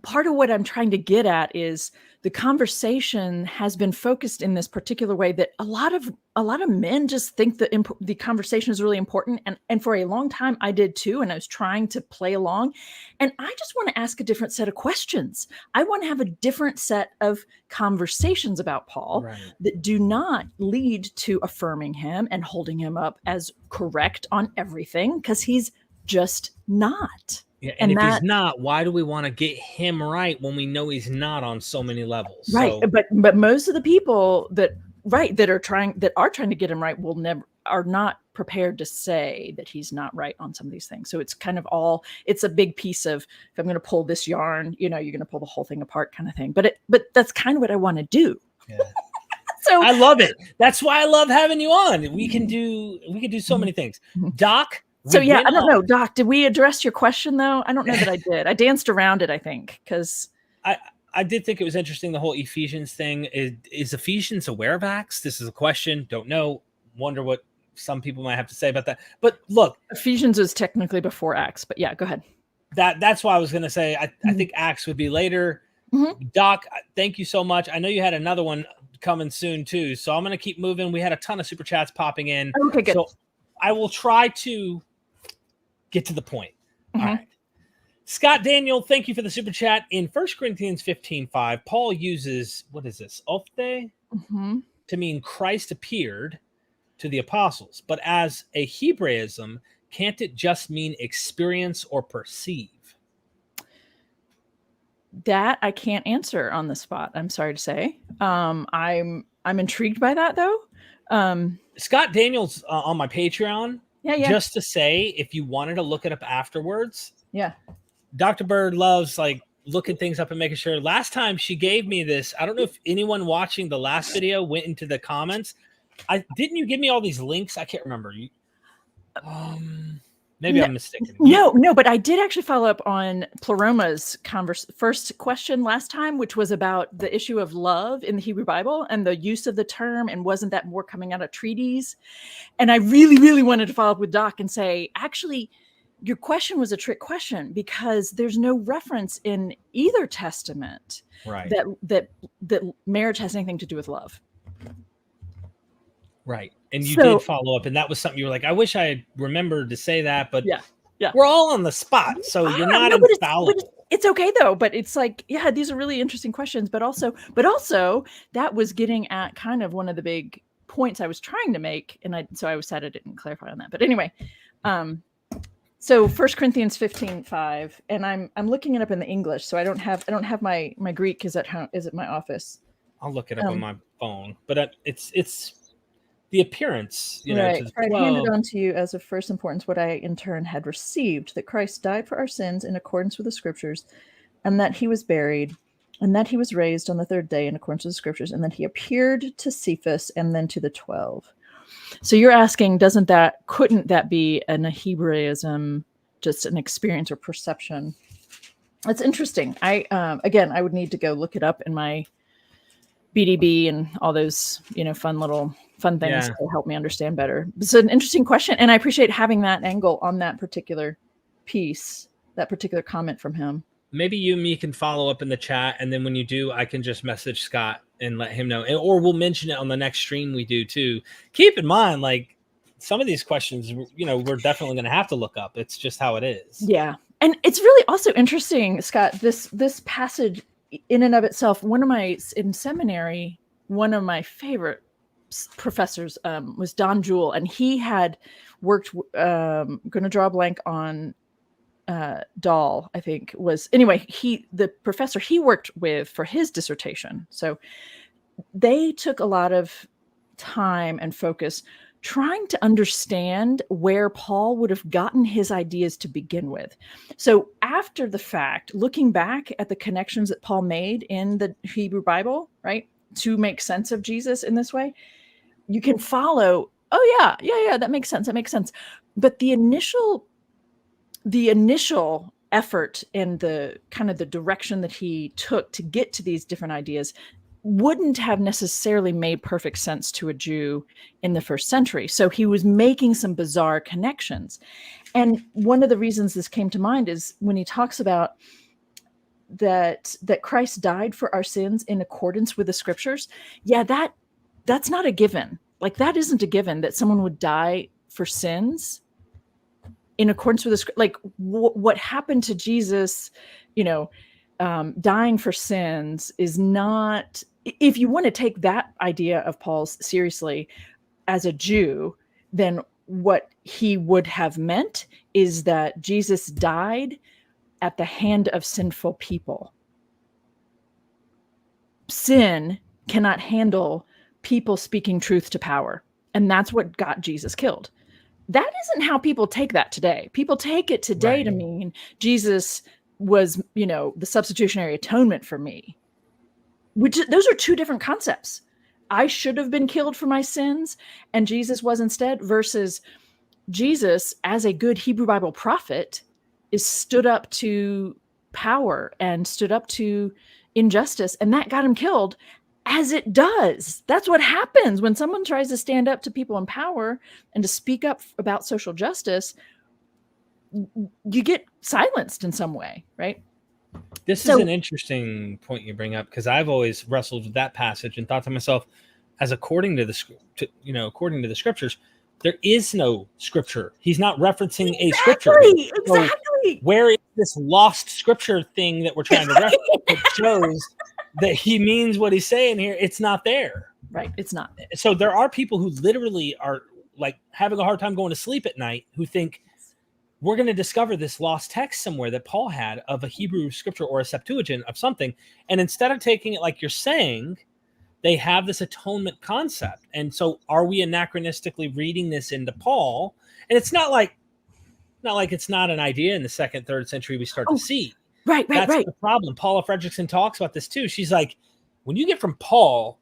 Speaker 2: part of what I'm trying to get at is the conversation has been focused in this particular way that a lot of men just think that the conversation is really important. And for a long time I did too. And I was trying to play along, and I just want to ask a different set of questions. I want to have a different set of conversations about Paul that do not lead to affirming him and holding him up as correct on everything, because he's just not.
Speaker 1: Yeah, and if he's not, why do we want to get him right when we know he's not on so many levels?
Speaker 2: Right. So, but most of the people that are trying to get him right are not prepared to say that he's not right on some of these things. So it's kind of it's a big piece of, if I'm going to pull this yarn, you're going to pull the whole thing apart kind of thing. But that's kind of what I want to do. Yeah.
Speaker 1: So I love it. That's why I love having you on. We can do so many things. Doc.
Speaker 2: So yeah, I don't know, Doc, did we address your question though? I don't know that I did. I danced around it, I think, because
Speaker 1: I did think it was interesting, the whole Ephesians thing. Is Ephesians aware of Acts? This is a question. Don't know. Wonder what some people might have to say about that. But look,
Speaker 2: Ephesians is technically before Acts, but yeah, go ahead.
Speaker 1: That's why I was going to say, I think Acts would be later. Doc, thank you so much. I know you had another one coming soon too, so I'm going to keep moving. We had a ton of super chats popping in.
Speaker 2: Okay, good. So
Speaker 1: I will try to get to the point. All right. Scott Daniel, thank you for the super chat. In 1 Corinthians 15:5, Paul uses, what is this, ophthe, to mean Christ appeared to the apostles. But as a Hebraism, can't it just mean experience or perceive?
Speaker 2: That I can't answer on the spot, I'm sorry to say. I'm intrigued by that though.
Speaker 1: Scott Daniel's on my Patreon.
Speaker 2: Yeah.
Speaker 1: Just to say, if you wanted to look it up afterwards.
Speaker 2: Yeah.
Speaker 1: Dr. Bird loves like looking things up and making sure. Last time she gave me this, I don't know if anyone watching the last video went into the comments. Didn't you give me all these links? I can't remember. Maybe I'm mistaken.
Speaker 2: No, but I did actually follow up on Pleroma's first question last time, which was about the issue of love in the Hebrew Bible and the use of the term, and wasn't that more coming out of treaties? And I really, really wanted to follow up with Doc and say, actually, your question was a trick question, because there's no reference in either testament that marriage has anything to do with love.
Speaker 1: Right. And you did follow up, and that was something you were like, I wish I had remembered to say that, but we're all on the spot. So you're not infallible.
Speaker 2: It's okay though. But it's like, these are really interesting questions, but also that was getting at kind of one of the big points I was trying to make, and so I said I didn't clarify on that. But anyway, so 1 Corinthians 15:5, and I'm looking it up in the English, so I don't have my Greek is at my office.
Speaker 1: I'll look it up on my phone, but it's the appearance,
Speaker 2: right.
Speaker 1: To
Speaker 2: I handed on to you as of first importance what I in turn had received, that Christ died for our sins in accordance with the Scriptures, and that he was buried, and that he was raised on the third day in accordance with the Scriptures, and then he appeared to Cephas and then to the 12. So you're asking, couldn't that be a Hebraism, just an experience or perception? That's interesting. I would need to go look it up in my BDB and all those, fun things to help me understand better. It's an interesting question, and I appreciate having that angle on that particular piece, that particular comment from him.
Speaker 1: Maybe you and me can follow up in the chat, and then when you do, I can just message Scott and let him know, or we'll mention it on the next stream we do too. Keep in mind, like, some of these questions, we're definitely going to have to look up. It's just how it is.
Speaker 2: Yeah, and it's really also interesting, Scott. This passage in and of itself. In seminary, one of my favorite professors was Don Jewell, and he had worked. Going to draw a blank on. Dahl, I think was, anyway, the professor he worked with for his dissertation. So they took a lot of time and focus trying to understand where Paul would have gotten his ideas to begin with. So after the fact, looking back at the connections that Paul made in the Hebrew Bible, right, to make sense of Jesus in this way, you can follow, oh yeah, that makes sense. But the initial effort and the kind of the direction that he took to get to these different ideas wouldn't have necessarily made perfect sense to a Jew in the first century. So he was making some bizarre connections. And one of the reasons this came to mind is when he talks about that Christ died for our sins in accordance with the Scriptures. Yeah, that's not a given. Like, that isn't a given that someone would die for sins in accordance with the, like, what happened to Jesus, dying for sins is not, if you want to take that idea of Paul's seriously as a Jew, then what he would have meant is that Jesus died at the hand of sinful people. Sin cannot handle people speaking truth to power. And that's what got Jesus killed. That isn't how people take that today. People take it today to mean Jesus was, the substitutionary atonement for me. Which, those are two different concepts. I should have been killed for my sins, and Jesus was instead, versus Jesus, as a good Hebrew Bible prophet, is stood up to power and stood up to injustice, and that got him killed. As it does. That's what happens when someone tries to stand up to people in power and to speak up about social justice. You get silenced in some way, right?
Speaker 1: This is an interesting point you bring up, because I've always wrestled with that passage and thought to myself, as according to the Scriptures, there is no Scripture. He's not referencing a Scripture.
Speaker 2: Exactly.
Speaker 1: So where is this lost Scripture thing that we're trying to reference that shows that he means what he's saying here? It's not there.
Speaker 2: Right. It's not.
Speaker 1: So there are people who literally are like having a hard time going to sleep at night, who think we're going to discover this lost text somewhere that Paul had of a Hebrew Scripture or a Septuagint of something. And instead of taking it like you're saying, they have this atonement concept. And so are we anachronistically reading this into Paul? And it's not like it's not an idea in the 2nd, 3rd century we start to see.
Speaker 2: Right.
Speaker 1: That's the problem. Paula Fredrickson talks about this too. She's like, when you get from Paul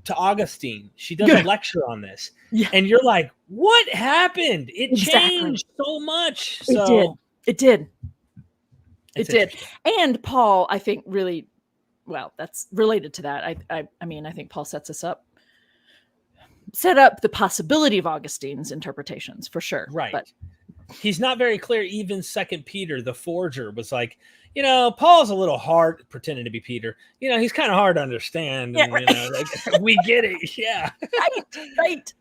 Speaker 1: to Augustine, she does a lecture on this. Yeah. And you're like, what happened? It changed so much. So
Speaker 2: It did. And Paul, I think, really, well, that's related to that. I mean, I think Paul set up the possibility of Augustine's interpretations for sure.
Speaker 1: Right.
Speaker 2: But
Speaker 1: he's not very clear. Even 2 Peter, the forger, was like, Paul's a little hard pretending to be Peter. He's kind of hard to understand.
Speaker 2: Yeah,
Speaker 1: and,
Speaker 2: right.
Speaker 1: We get it. Yeah.
Speaker 2: Right.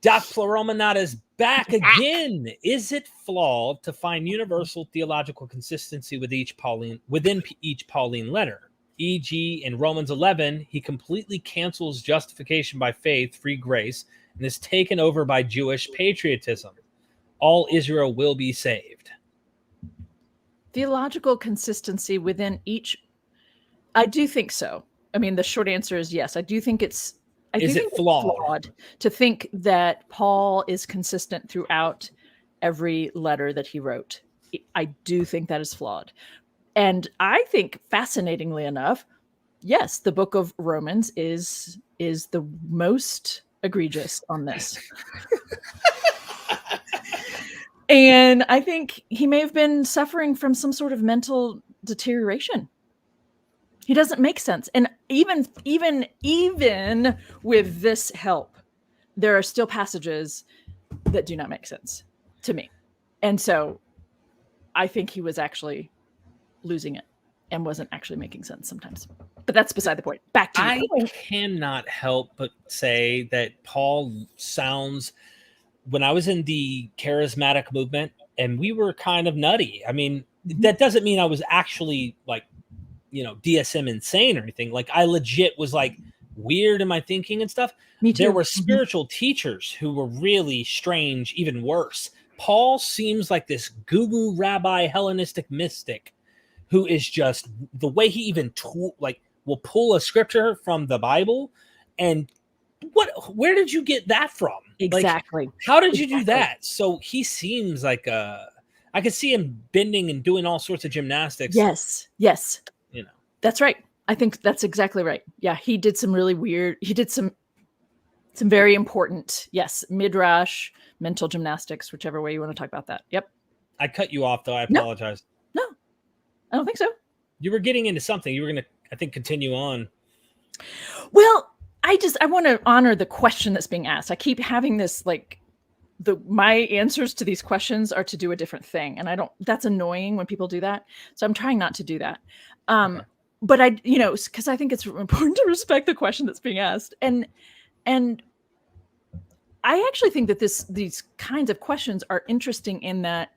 Speaker 1: Doc Pluromanatta is back again. Is it flawed to find universal theological consistency within each Pauline letter? E.g., in Romans 11, he completely cancels justification by faith, free grace, and is taken over by Jewish patriotism. All Israel will be saved.
Speaker 2: Theological consistency within each. I do think so. I mean, the short answer is yes. I do think it's.
Speaker 1: Is it flawed
Speaker 2: to think that Paul is consistent throughout every letter that he wrote? I do think that is flawed. And I think, fascinatingly enough, yes, the book of Romans is the most egregious on this. And I think he may have been suffering from some sort of mental deterioration. He doesn't make sense. And even with this help, there are still passages that do not make sense to me. And so I think he was actually losing it and wasn't actually making sense sometimes. But that's beside the point. Back to you.
Speaker 1: I cannot help but say that Paul sounds, when I was in the charismatic movement and we were kind of nutty. I mean, that doesn't mean I was actually like, DSM insane or anything. Like, I legit was like weird in my thinking and stuff.
Speaker 2: Me too.
Speaker 1: There were spiritual teachers who were really strange, even worse. Paul seems like this guru rabbi Hellenistic mystic who is just, the way he even will pull a scripture from the Bible. And where did you get that from?
Speaker 2: Exactly.
Speaker 1: Like, how did you do that? So he seems like I could see him bending and doing all sorts of gymnastics.
Speaker 2: Yes. That's right. I think that's exactly right. Yeah, he did some really weird, he did some very important, yes, midrash, mental gymnastics, whichever way you want to talk about that. Yep.
Speaker 1: I cut you off, though. I apologize.
Speaker 2: No, I don't think so.
Speaker 1: You were getting into something. You were going to, I think, continue on.
Speaker 2: Well, I want to honor the question that's being asked. I keep having this, like, my answers to these questions are to do a different thing. And that's annoying when people do that. So I'm trying not to do that. Okay. But because I think it's important to respect the question that's being asked. And I actually think that these kinds of questions are interesting in that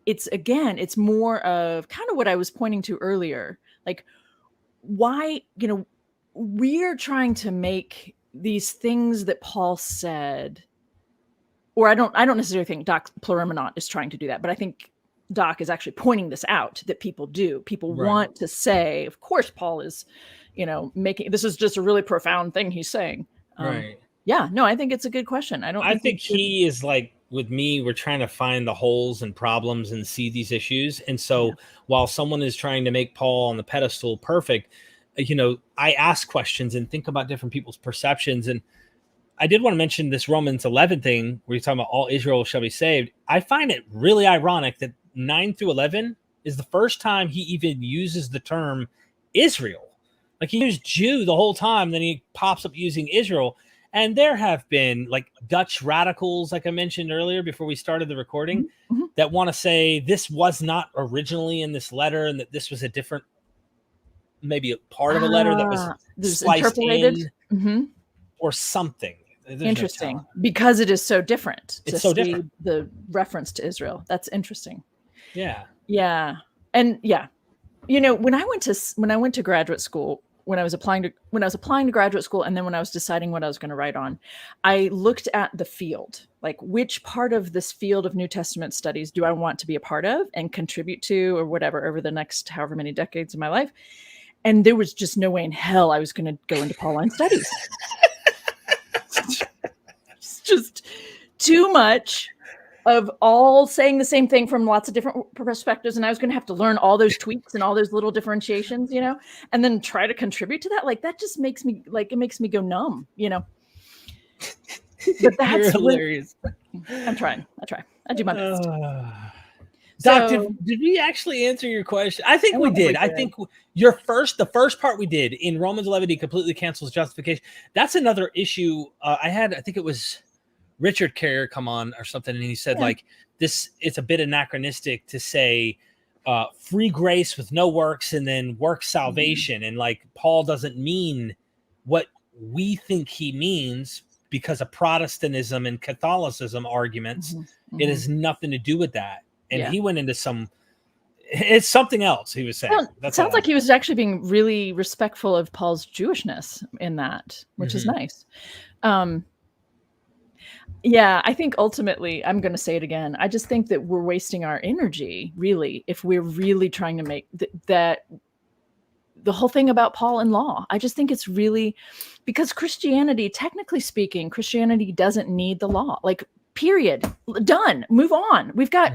Speaker 2: it's more of kind of what I was pointing to earlier. Like, why, we're trying to make these things that Paul said, or I don't necessarily think Doc Plurimonant is trying to do that, but I think Doc is actually pointing this out that people do. People want to say, of course, Paul is, making, this is just a really profound thing he's saying.
Speaker 1: Right.
Speaker 2: Yeah, no, I think it's a good question. I think
Speaker 1: he is like, with me, we're trying to find the holes and problems and see these issues. And so while someone is trying to make Paul on the pedestal perfect, I ask questions and think about different people's perceptions. And I did want to mention this Romans 11 thing where you're talking about all Israel shall be saved. I find it really ironic that 9 through 11 is the first time he even uses the term Israel. Like, he used Jew the whole time, then he pops up using Israel. And there have been, like, Dutch radicals, like I mentioned earlier before we started the recording, that want to say this was not originally in this letter and that this was a different, maybe a part of a letter that was sliced in or something. There's
Speaker 2: interesting, because it is so different.
Speaker 1: It's so different.
Speaker 2: The reference to Israel. That's interesting.
Speaker 1: Yeah.
Speaker 2: And when I went to graduate school, when I was applying to graduate school, and then when I was deciding what I was going to write on, I looked at the field, like, which part of this field of New Testament studies do I want to be a part of and contribute to, or whatever, over the next however many decades of my life. And there was just no way in hell I was going to go into Pauline studies. It's just too much of all saying the same thing from lots of different perspectives. And I was going to have to learn all those tweaks and all those little differentiations, and then try to contribute to that. Like, that just makes me, it makes me go numb, But that's
Speaker 1: hilarious.
Speaker 2: I try. I do my best.
Speaker 1: Doc, did we actually answer your question? I think we did. I think the first part we did in Romans 11, he completely cancels justification. That's another issue. I think it was Richard Carrier come on or something, and he said it's a bit anachronistic to say free grace with no works and then work salvation. And like, Paul doesn't mean what we think he means because of Protestantism and Catholicism arguments. It has nothing to do with that. And he went into some It's something else he was saying.
Speaker 2: Well, it
Speaker 1: That's
Speaker 2: sounds
Speaker 1: all
Speaker 2: like he was actually being really respectful of Paul's Jewishness in that, which is nice. Yeah, I think ultimately, I'm going to say it again. I just think that we're wasting our energy, really, if we're really trying to make that the whole thing about Paul and law. I just think it's really because Christianity, technically speaking, Christianity doesn't need the law. Like, period. Done. Move on. We've got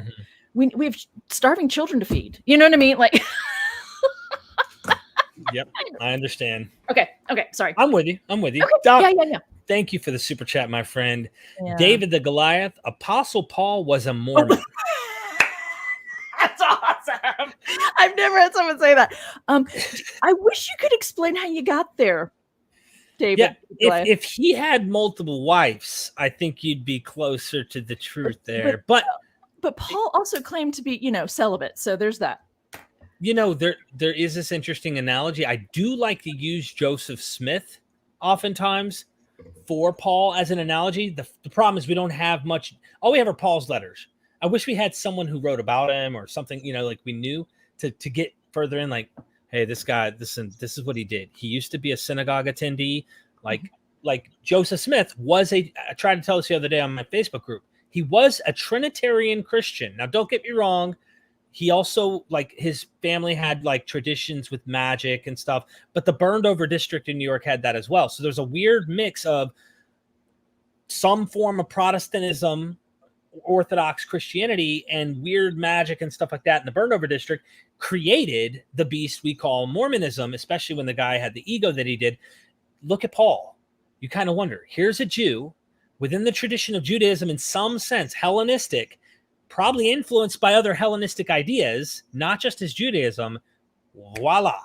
Speaker 2: we have starving children to feed. You know what I mean? Like,
Speaker 1: yep, I understand.
Speaker 2: Okay. Sorry.
Speaker 1: I'm with you.
Speaker 2: Okay.
Speaker 1: Doc,
Speaker 2: Yeah.
Speaker 1: thank you for the super chat, my friend.
Speaker 2: Yeah.
Speaker 1: David the Goliath, Apostle Paul was a Mormon.
Speaker 2: That's awesome. I've never had someone say that. I wish you could explain how you got there, David.
Speaker 1: Yeah, if he had multiple wives, I think you'd be closer to the truth there. But
Speaker 2: Paul also claimed to be, celibate. So there's that.
Speaker 1: There is this interesting analogy. I do like to use Joseph Smith oftentimes for Paul as an analogy. The problem is we don't have much. All we have are Paul's letters. I wish we had someone who wrote about him or something, like we knew to get further in, like, hey, this guy, this is what he did. He used to be a synagogue attendee. Like Joseph Smith was I tried to tell this the other day on my Facebook group. He was a Trinitarian Christian. Now, don't get me wrong. He also, his family had traditions with magic and stuff, but the burned over district in New York had that as well. So there's a weird mix of some form of Protestantism, Orthodox Christianity, and weird magic and stuff like that in the burned over district created the beast we call Mormonism, especially when the guy had the ego that he did. Look at Paul. You kind of wonder, here's a Jew within the tradition of Judaism, in some sense, Hellenistic, probably influenced by other Hellenistic ideas, not just his Judaism. Voila.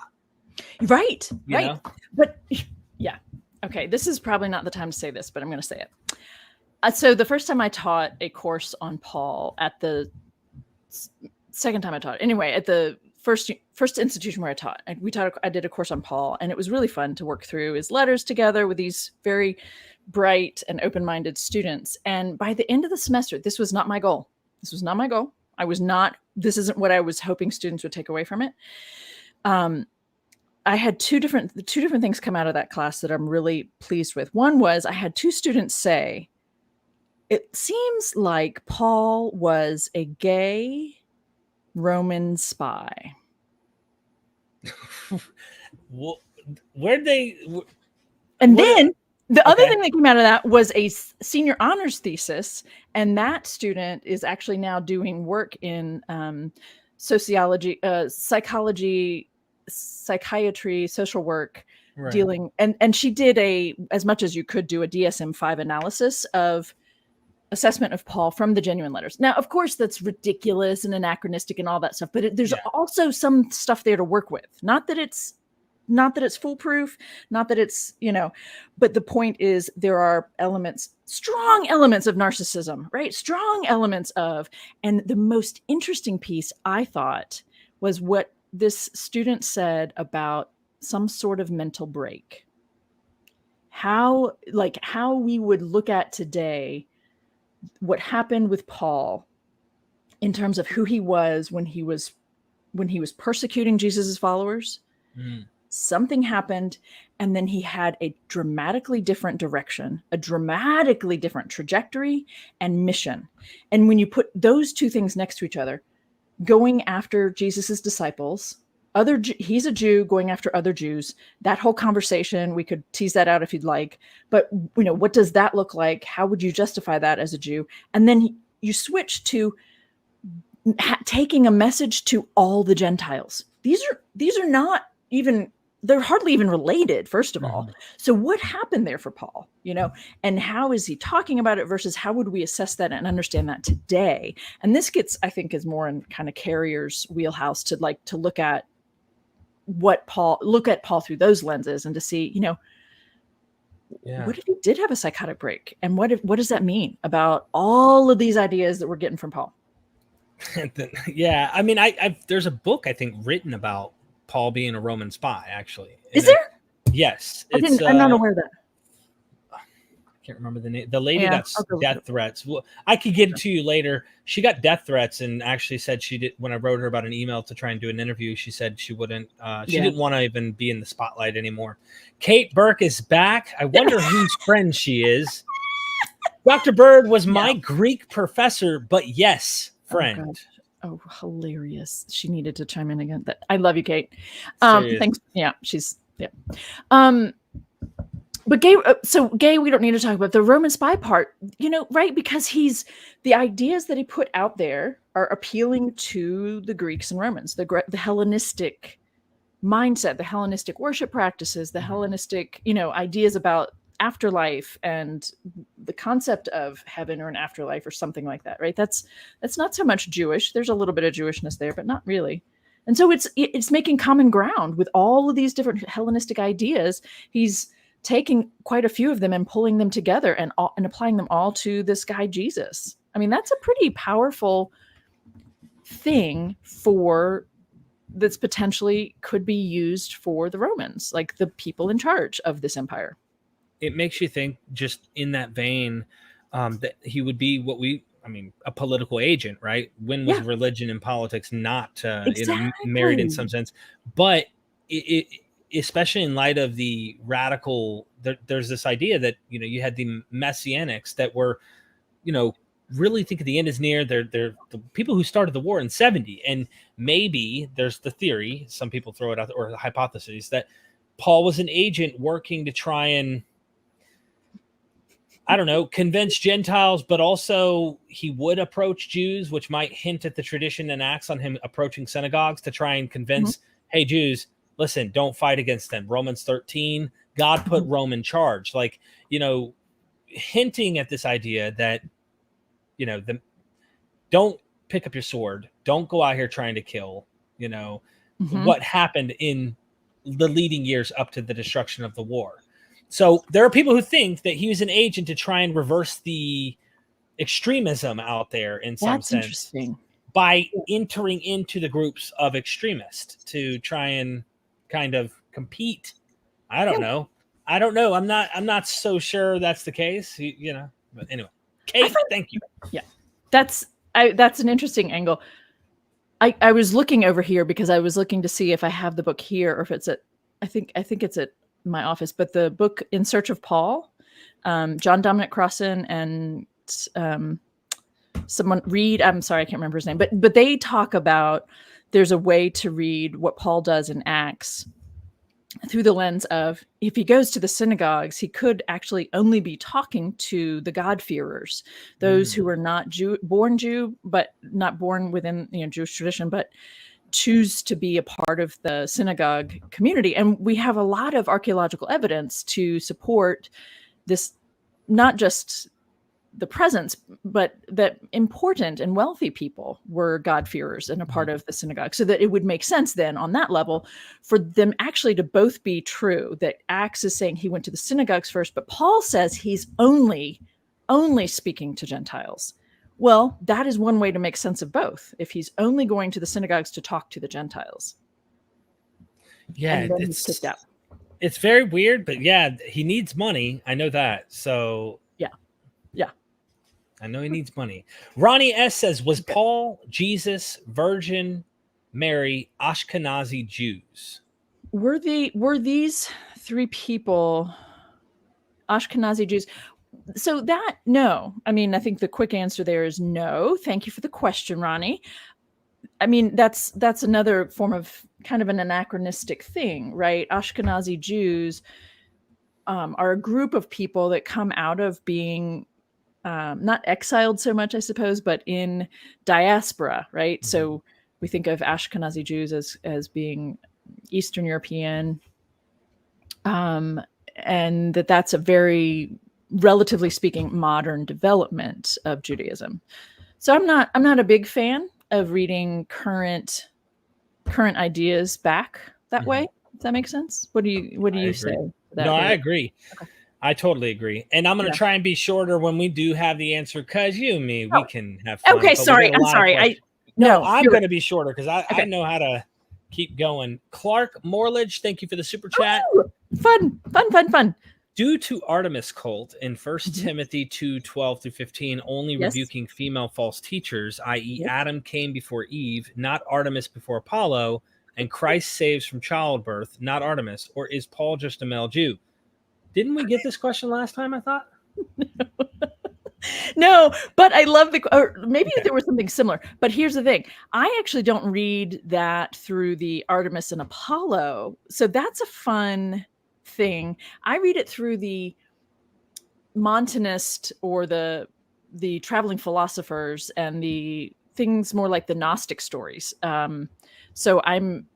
Speaker 2: Right.
Speaker 1: You know?
Speaker 2: But yeah. Okay. This is probably not the time to say this, but I'm going to say it. So the first time I taught a course on Paul, at the second time I taught, anyway, at the first institution where I taught, I did a course on Paul, and it was really fun to work through his letters together with these very bright and open-minded students. And by the end of the semester, this was not my goal. This isn't what I was hoping students would take away from it. I had two different things come out of that class that I'm really pleased with. One was I had two students say, it seems like Paul was a gay Roman spy.
Speaker 1: Well, where'd they?
Speaker 2: And then the other thing that came out of that was a senior honors thesis, and that student is actually now doing work in sociology, psychology, psychiatry, social work, dealing. And she did as much as you could do a DSM-5 analysis of assessment of Paul from the genuine letters. Now, of course, that's ridiculous and anachronistic and all that stuff, but there's also some stuff there to work with. Not that it's foolproof, not that it's, but the point is there are strong elements of narcissism, right? Strong elements of, and the most interesting piece I thought was what this student said about some sort of mental break. How we would look at today what happened with Paul in terms of who he was when he was persecuting Jesus's followers. Something happened, and then he had a dramatically different direction, a dramatically different trajectory and mission. And when you put those two things next to each other, going after Jesus's disciples, he's a Jew going after other Jews, that whole conversation, we could tease that out if you'd like, but what does that look like? How would you justify that as a Jew? And then you switch to taking a message to all the Gentiles. These are not even, they're hardly even related, first of all. So what happened there for Paul, and how is he talking about it versus how would we assess that and understand that today? And this gets, I think, is more in kind of Carrier's wheelhouse to look at Paul through those lenses and to see, what if he did have a psychotic break? And what does that mean about all of these ideas that we're getting from Paul?
Speaker 1: Yeah. I mean, there's a book, I think, written about Paul being a Roman spy, actually.
Speaker 2: Is there?
Speaker 1: Yes.
Speaker 2: I'm not aware of that.
Speaker 1: can't remember the name. The lady
Speaker 2: Yeah,
Speaker 1: got death threats. Well, I could get it to you later. She got death threats and actually said she did. When I wrote her about an email to try and do an interview, she said she wouldn't. She didn't want to even be in the spotlight anymore. Kate Burke is back. I wonder whose friend she is. Dr. Bird was my Greek professor, but yes, friend.
Speaker 2: Oh, hilarious. She needed to chime in again. I love you, Kate. Thanks. Yeah, she's, but Gay, Gay, we don't need to talk about the Roman spy part, right? Because the ideas that he put out there are appealing to the Greeks and Romans, the Hellenistic mindset, the Hellenistic worship practices, the Hellenistic, ideas about afterlife and the concept of heaven or an afterlife or something like that, right? That's not so much Jewish. There's a little bit of Jewishness there, but not really. And so it's making common ground with all of these different Hellenistic ideas. He's taking quite a few of them and pulling them together and applying them all to this guy, Jesus. I mean, that's a pretty powerful thing that's potentially could be used for the Romans, like the people in charge of this empire.
Speaker 1: It makes you think, just in that vein, that he would be a political agent, right? When was religion and politics not married in some sense? But it especially in light of the radical, there's this idea that, you had the Messianics that were, really think the end is near. They're the people who started the war in 70. And maybe there's the theory, some people throw it out, or the hypothesis, that Paul was an agent working to try and, convince Gentiles, but also he would approach Jews, which might hint at the tradition and Acts on him approaching synagogues to try and convince, hey, Jews, listen, don't fight against them. Romans 13, God put Rome in charge. Like, hinting at this idea that, don't pick up your sword. Don't go out here trying to kill, what happened in the leading years up to the destruction of the war. So there are people who think that he was an agent to try and reverse the extremism out there in some sense by entering into the groups of extremists to try and kind of compete. I don't know. I'm not so sure that's the case, but anyway, Kate, thank you.
Speaker 2: Yeah. That's an interesting angle. I was looking over here because I was looking to see if I have the book here or if it's I think it's at my office, but the book In Search of Paul, John Dominic Crossan and someone read, I'm sorry, I can't remember his name, but they talk about there's a way to read what Paul does in Acts through the lens of, if he goes to the synagogues, he could actually only be talking to the God-fearers, those who are not born Jew, but not born within Jewish tradition, but choose to be a part of the synagogue community. And we have a lot of archaeological evidence to support this, not just the presence, but that important and wealthy people were God-fearers and a part of the synagogue. So that it would make sense then on that level for them actually to both be true, that Acts is saying he went to the synagogues first, but Paul says he's only speaking to Gentiles. Well, that is one way to make sense of both. If he's only going to the synagogues to talk to the Gentiles.
Speaker 1: Yeah, it's very weird, but he needs money. I know that. So
Speaker 2: yeah.
Speaker 1: I know he needs money. Ronnie S says, was Paul, Jesus, Virgin Mary, Ashkenazi Jews?
Speaker 2: Were these three people Ashkenazi Jews? So no. I mean, I think the quick answer there is no. Thank you for the question, Ronnie. I mean, that's another form of kind of an anachronistic thing, right? Ashkenazi Jews are a group of people that come out of being not exiled so much, I suppose, but in diaspora, right? So we think of Ashkenazi Jews as being Eastern European, and that's a very, relatively speaking, modern development of Judaism. So I'm not a big fan of reading current ideas back that way. Does that make sense? What do you say?
Speaker 1: I agree. Okay. I totally agree. And I'm going to try and be shorter when we do have the answer, because you and me, we can have fun.
Speaker 2: Okay, sorry. I'm sorry.
Speaker 1: I'm going to be shorter because I know how to keep going. Clark Morledge, thank you for the super chat.
Speaker 2: Ooh, fun.
Speaker 1: Due to Artemis cult in 1 Timothy 2:12-15, only
Speaker 2: Yes.
Speaker 1: rebuking female false teachers, i.e.
Speaker 2: Yep.
Speaker 1: Adam came before Eve, not Artemis before Apollo, and Christ saves from childbirth, not Artemis, or is Paul just a male Jew? Didn't we get this question last time, I thought?
Speaker 2: No, but I love or maybe there was something similar. But here's the thing. I actually don't read that through the Artemis and Apollo. So that's a fun thing. I read it through the Montanist or the traveling philosophers and the things more like the Gnostic stories. So I'm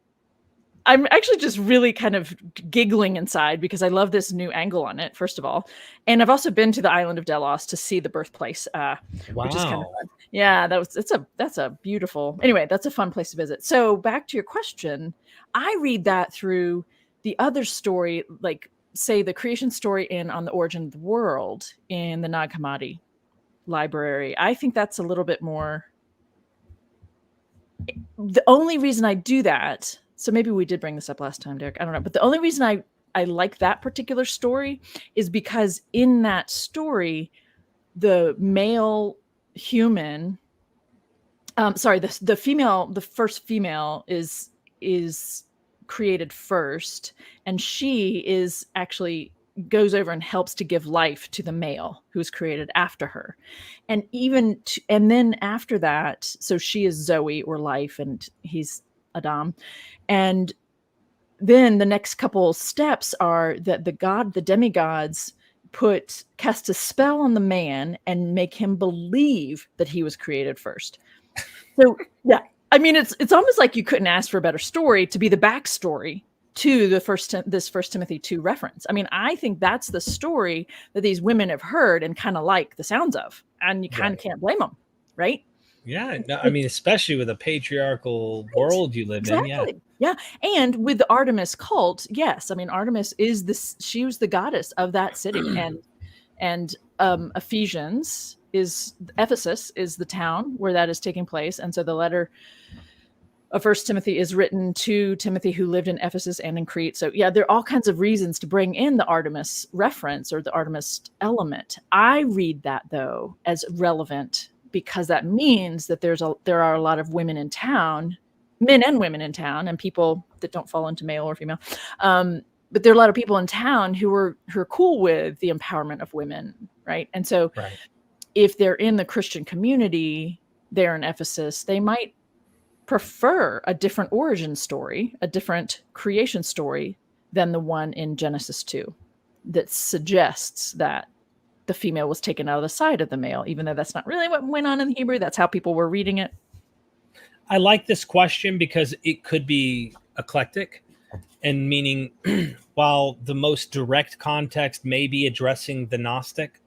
Speaker 2: actually just really kind of giggling inside because I love this new angle on it, first of all. And I've also been to the island of Delos to see the birthplace, which is kind of fun. Yeah, that's a beautiful, anyway, that's a fun place to visit. So back to your question, I read that through the other story, like say the creation story in On the Origin of the World in the Nag Hammadi library. I think that's a little bit more. The only reason I do that, so maybe we did bring this up last time, Derek, I don't know, but the only reason I like that particular story is because in that story, the male human, the first female is created first, and she is actually goes over and helps to give life to the male who's created after her. And and then after that, so she is Zoe or life and he's Adam. And then the next couple steps are that the demigods cast a spell on the man and make him believe that he was created first. So yeah, I mean, it's almost like you couldn't ask for a better story to be the backstory to this 1 Timothy 2 reference. I mean, I think that's the story that these women have heard and kind of like the sounds of, and you kind of can't blame them, right?
Speaker 1: Yeah, no, I mean, especially with a patriarchal world you live in.
Speaker 2: Yeah. And with the Artemis cult, yes, I mean, Artemis she was the goddess of that city, and Ephesus is the town where that is taking place, and so the letter of 1 Timothy is written to Timothy, who lived in Ephesus and in Crete. So yeah, there are all kinds of reasons to bring in the Artemis reference or the Artemis element. I read that though as relevant because that means that there are a lot of women in town, men and women in town, and people that don't fall into male or female. But there are a lot of people in town who are cool with the empowerment of women, right? And so if they're in the Christian community there in Ephesus, they might prefer a different origin story, a different creation story than the one in Genesis 2 that suggests that the female was taken out of the side of the male, even though that's not really what went on in the Hebrew. That's how people were reading it.
Speaker 1: I like this question because it could be eclectic, and meaning while the most direct context may be addressing the Gnostic,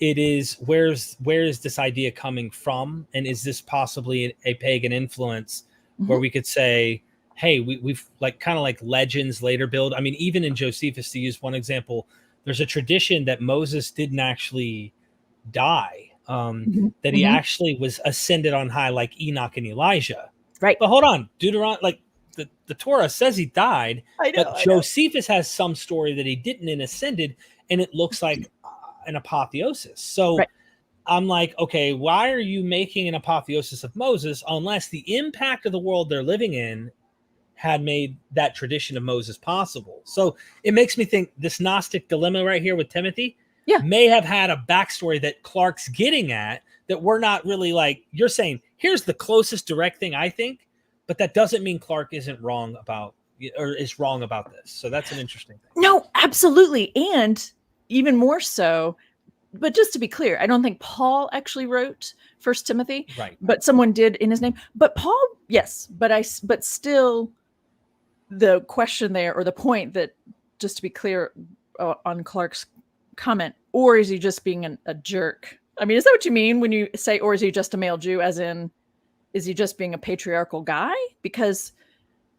Speaker 1: it is where's this idea coming from, and is this possibly a pagan influence where we could say, hey, we've like kind of like legends later build. I mean, even in Josephus, to use one example, there's a tradition that Moses didn't actually die, that he actually was ascended on high like Enoch and Elijah.
Speaker 2: Right.
Speaker 1: But hold on, Deuteronomy, like the Torah says he died, but Josephus has some story that he didn't and ascended, and it looks like an apotheosis. So I'm like, okay, why are you making an apotheosis of Moses unless the impact of the world they're living in had made that tradition of Moses possible? So it makes me think this Gnostic dilemma right here with Timothy may have had a backstory that Clark's getting at that we're not really like. You're saying, here's the closest direct thing I think, but that doesn't mean Clark isn't wrong about, or is wrong about this. So that's an interesting thing.
Speaker 2: No, absolutely. And even more so, but just to be clear, I don't think Paul actually wrote 1 Timothy, but someone did in his name. But Paul, yes, but still, the question there, or the point that, just to be clear on Clark's comment, or is he just being a jerk? I mean, is that what you mean when you say, or is he just a male Jew, as in, is he just being a patriarchal guy? Because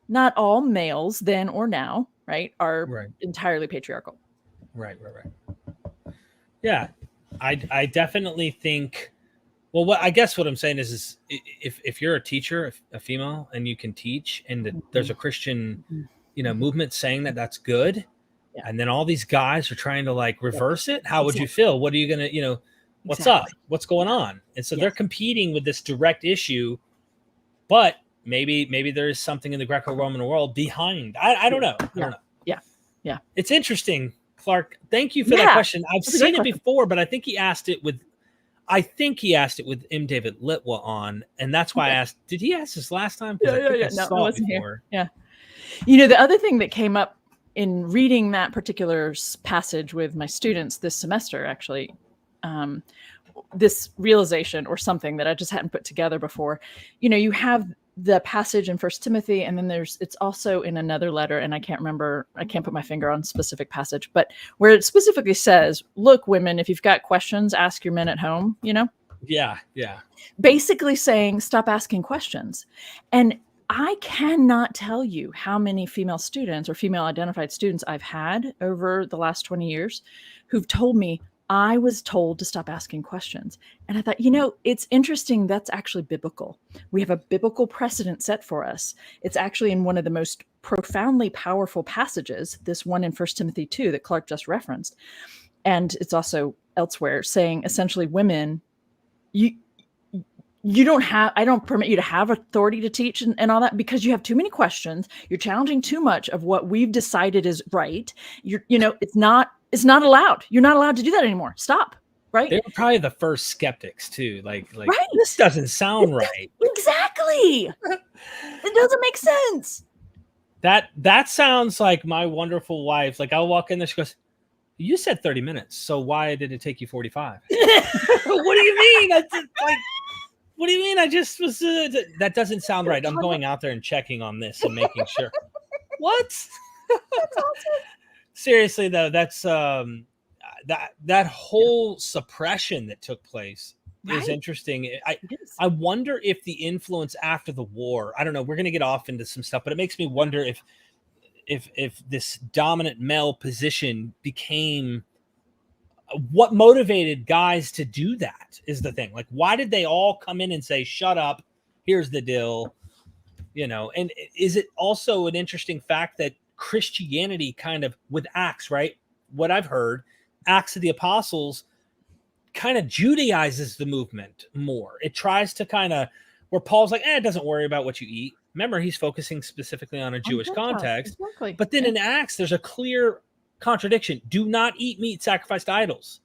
Speaker 2: not all males then or now, are entirely patriarchal.
Speaker 1: Right. Yeah, I definitely think. Well, I guess what I'm saying is if you're a teacher, a female, and you can teach, and there's a Christian, movement saying that that's good, And then all these guys are trying to like reverse it. How would you
Speaker 2: Exactly.
Speaker 1: feel? What are you going to, what's up? What's going on? And so they're competing with this direct issue, but maybe there is something in the Greco-Roman world behind. I don't know. I don't know.
Speaker 2: Yeah.
Speaker 1: It's interesting, Clark. Thank you for that question. I've seen it before, but I think he asked it with M. David Litwa on, and that's why I asked, did he ask this last time?
Speaker 2: Yeah. No, I wasn't here. Yeah. The other thing that came up in reading that particular passage with my students this semester, actually, this realization or something that I just hadn't put together before, you have the passage in First Timothy, and then it's also in another letter, and I can't put my finger on specific passage, but where it specifically says, look, women, if you've got questions, ask your men at home,
Speaker 1: Yeah.
Speaker 2: Basically saying, stop asking questions. And I cannot tell you how many female students or female identified students I've had over the last 20 years who've told me, I was told to stop asking questions. And I thought, it's interesting. That's actually biblical. We have a biblical precedent set for us. It's actually in one of the most profoundly powerful passages, this one in 1 Timothy 2 that Clark just referenced. And it's also elsewhere saying essentially, women, I don't permit you to have authority to teach and all that because you have too many questions. You're challenging too much of what we've decided is right. It's not allowed. You're not allowed to do that anymore. Stop. Right.
Speaker 1: They were probably the first skeptics too. Like
Speaker 2: right?
Speaker 1: This doesn't sound right.
Speaker 2: Exactly. It doesn't make sense.
Speaker 1: That sounds like my wonderful wife. Like I'll walk in there, she goes, you said 30 minutes. So why did it take you 45? What do you mean? What do you mean? I just was, that doesn't sound right. I'm going out there and checking on this and making sure. What?
Speaker 2: That's awesome.
Speaker 1: Seriously though, that's, that whole suppression that took place is interesting. I wonder if the influence after the war, I don't know, we're going to get off into some stuff, but it makes me wonder if this dominant male position became what motivated guys to do that is the thing. Like, why did they all come in and say, shut up, here's the deal, and is it also an interesting fact that Christianity kind of with Acts, right? What I've heard, Acts of the Apostles kind of Judaizes the movement more. It tries to kind of where Paul's like, doesn't worry about what you eat. Remember, he's focusing specifically on a Jewish context. Exactly. But then in Acts, there's a clear contradiction. Do not eat meat sacrificed to idols.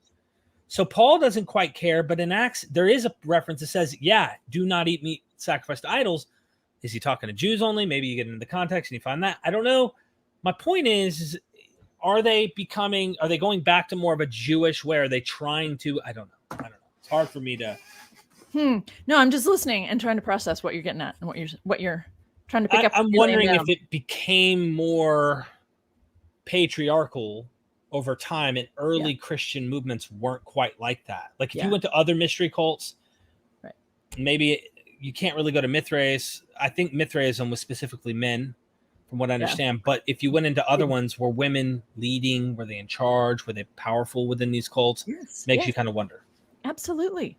Speaker 1: So Paul doesn't quite care, but in Acts, there is a reference that says, do not eat meat sacrificed to idols. Is he talking to Jews only? Maybe you get into the context and you find that. I don't know. My point is are they going back to more of a Jewish way? Are they trying to, I don't know. It's hard for me to.
Speaker 2: No, I'm just listening and trying to process what you're getting at and what you're trying to pick up.
Speaker 1: I'm wondering if it became more patriarchal over time, and early Christian movements weren't quite like that. Like if you went to other mystery cults,
Speaker 2: right?
Speaker 1: Maybe you can't really go to Mithraism. I think Mithraism was specifically men, from what I understand. But if you went into other ones, were women leading? Were they in charge? Were they powerful within these cults? Makes you kind of wonder.
Speaker 2: Absolutely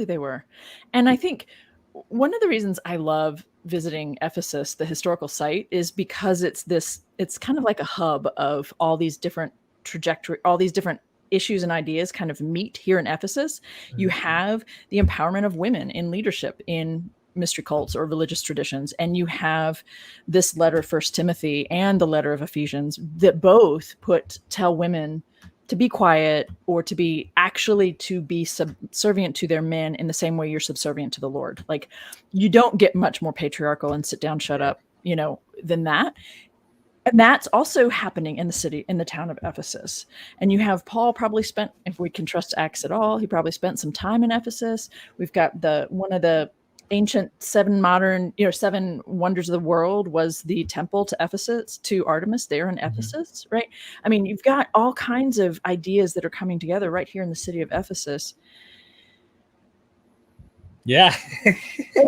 Speaker 2: they were. And I think one of the reasons I love visiting Ephesus, the historical site, is because it's kind of like a hub of all these different all these different issues and ideas kind of meet here in Ephesus. Mm-hmm. You have the empowerment of women in leadership in mystery cults or religious traditions, and you have this letter, 1 Timothy, and the letter of Ephesians, that both tell women to be quiet or to be subservient to their men in the same way you're subservient to the Lord. Like, you don't get much more patriarchal and sit down, shut up, than that. And that's also happening in the town of Ephesus. And you have Paul probably spent, if we can trust Acts at all, he probably spent some time in Ephesus. We've got one of the ancient seven wonders of the world was the temple to Ephesus, to Artemis there in Ephesus, right? I mean, you've got all kinds of ideas that are coming together right here in the city of Ephesus.
Speaker 1: Yeah.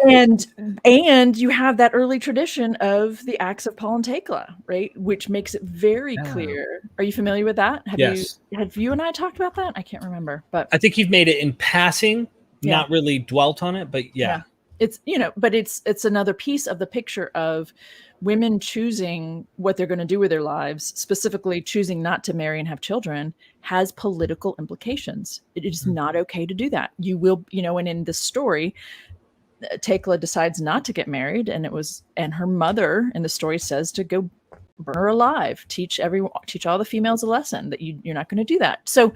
Speaker 2: and you have that early tradition of the Acts of Paul and Thecla, right? Which makes it very clear. Are you familiar with that? Have you and I talked about that? I can't remember, but
Speaker 1: I think you've made it in passing, not really dwelt on it, but yeah.
Speaker 2: It's, but it's another piece of the picture of women choosing what they're going to do with their lives, specifically choosing not to marry and have children, has political implications. It is not okay to do that. You will, and in this story, Tekla decides not to get married, and her mother in the story says to go burn her alive, teach all the females a lesson that you're not going to do that. So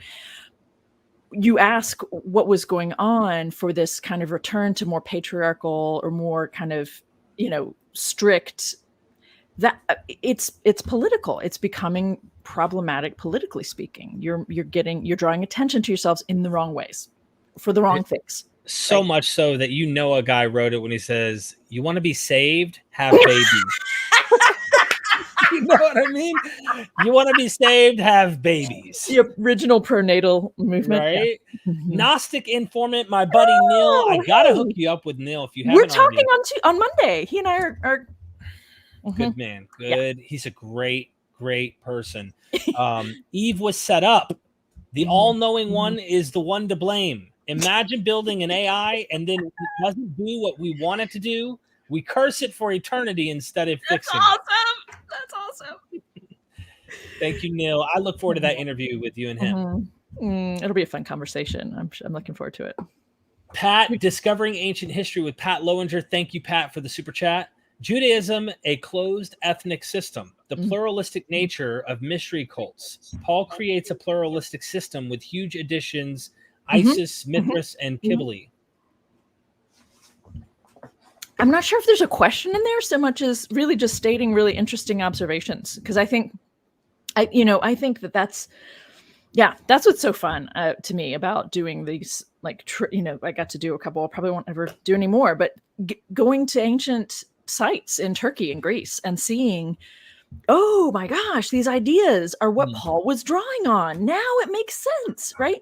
Speaker 2: you ask what was going on for this kind of return to more patriarchal or more kind of, strict. That it's political. It's becoming problematic politically speaking. You're drawing attention to yourselves in the wrong ways for the wrong things.
Speaker 1: So right? Much so that a guy wrote it when he says, "You want to be saved? Have babies." You know what I mean? You want to be saved? Have babies.
Speaker 2: The original pronatal movement,
Speaker 1: right? Yeah. Gnostic informant, my buddy Neil. I gotta hook you up with Neil if you haven't.
Speaker 2: We're talking on Monday. He and I are
Speaker 1: good man. Good. Yeah. He's a great person. Eve was set up. The all-knowing one is the one to blame. Imagine building an AI and then it doesn't do what we want it to do. We curse it for eternity instead of fixing it.
Speaker 2: That's awesome.
Speaker 1: Thank you, Neil. I look forward to that interview with you and him.
Speaker 2: It'll be a fun conversation. I'm looking forward to it.
Speaker 1: Pat, Discovering Ancient History with Pat Lowinger. Thank you, Pat, for the super chat. Judaism, a closed ethnic system. The pluralistic nature of mystery cults. Paul creates a pluralistic system with huge additions, Isis, Mithras, and Kibble.
Speaker 2: I'm not sure if there's a question in there so much as really just stating really interesting observations. Because I think that's what's so fun to me about doing these, I got to do a couple, I probably won't ever do any more, but going to ancient sites in Turkey and Greece and seeing, oh my gosh, these ideas are what Paul was drawing on. Now it makes sense, right?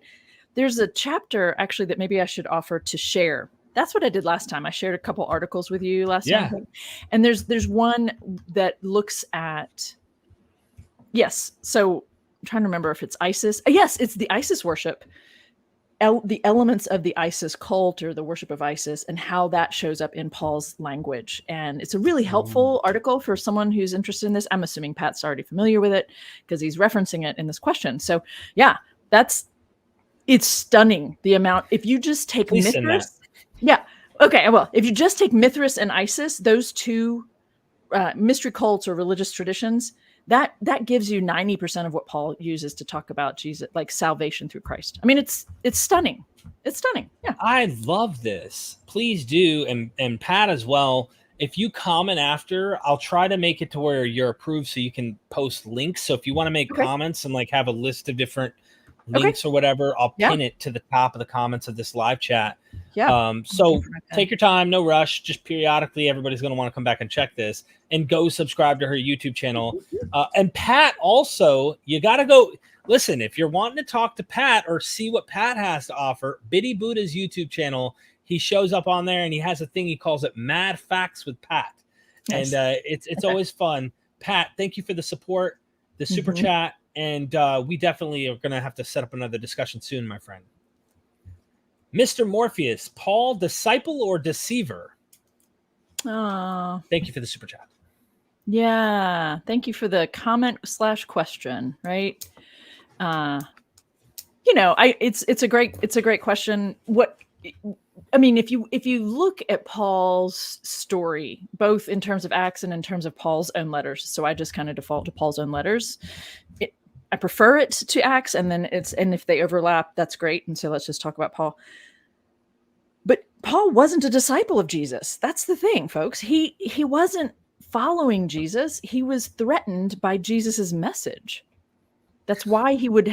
Speaker 2: There's a chapter actually that maybe I should offer to share. That's what I did last time. I shared a couple articles with you last time. And there's one that looks at, so I'm trying to remember if it's Isis. Yes, it's the Isis worship, the elements of the Isis cult or the worship of Isis and how that shows up in Paul's language. And it's a really helpful article for someone who's interested in this. I'm assuming Pat's already familiar with it because he's referencing it in this question. So yeah, it's stunning the amount. If you just take Mithras. Yeah. Okay. Well, if you just take Mithras and Isis, those two mystery cults or religious traditions, that gives you 90% of what Paul uses to talk about Jesus, like salvation through Christ. I mean, it's stunning. It's stunning. Yeah.
Speaker 1: I love this. Please do. And Pat as well. If you comment after, I'll try to make it to where you're approved so you can post links. So if you want to make comments and have a list of different links or whatever, I'll pin it to the top of the comments of this live chat.
Speaker 2: Yeah.
Speaker 1: So take your time, no rush. Just periodically, everybody's going to want to come back and check this and go subscribe to her YouTube channel. And Pat, also, you got to go listen. If you're wanting to talk to Pat or see what Pat has to offer, Biddy Buddha's YouTube channel, he shows up on there and he has a thing he calls it Mad Facts with Pat. Nice. And it's always fun. Pat, thank you for the support, the super chat. And we definitely are going to have to set up another discussion soon, my friend. Mr. Morpheus, Paul, disciple or deceiver? Thank you for the super chat.
Speaker 2: Yeah. Thank you for the comment / question, right? It's a great question. If you look at Paul's story, both in terms of Acts and in terms of Paul's own letters, so I just kind of default to Paul's own letters. I prefer it to Acts, and if they overlap, that's great. And so let's just talk about Paul. But Paul wasn't a disciple of Jesus. That's the thing, folks. He wasn't following Jesus. He was threatened by Jesus's message. That's why he would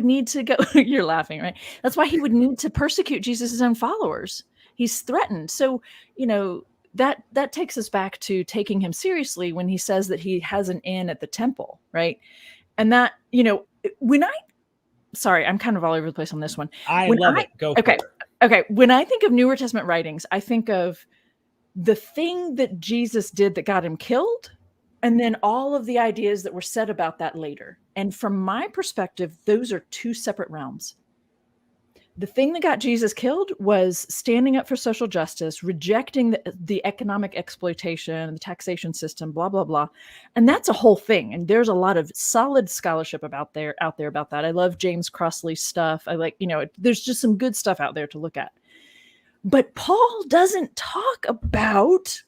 Speaker 2: need to go. You're laughing, right? That's why he would need to persecute Jesus' own followers. He's threatened. So, that takes us back to taking him seriously when he says that he has an inn at the temple, right? And that, sorry, I'm kind of all over the place on this one.
Speaker 1: I love it. Go for it.
Speaker 2: Okay. When I think of Newer Testament writings, I think of the thing that Jesus did that got him killed, and then all of the ideas that were said about that later. And from my perspective, those are two separate realms. The thing that got Jesus killed was standing up for social justice, rejecting the economic exploitation, the taxation system, blah, blah, blah. And that's a whole thing. And there's a lot of solid scholarship out there about that. I love James Crossley's stuff. I like, there's just some good stuff out there to look at. But Paul doesn't talk about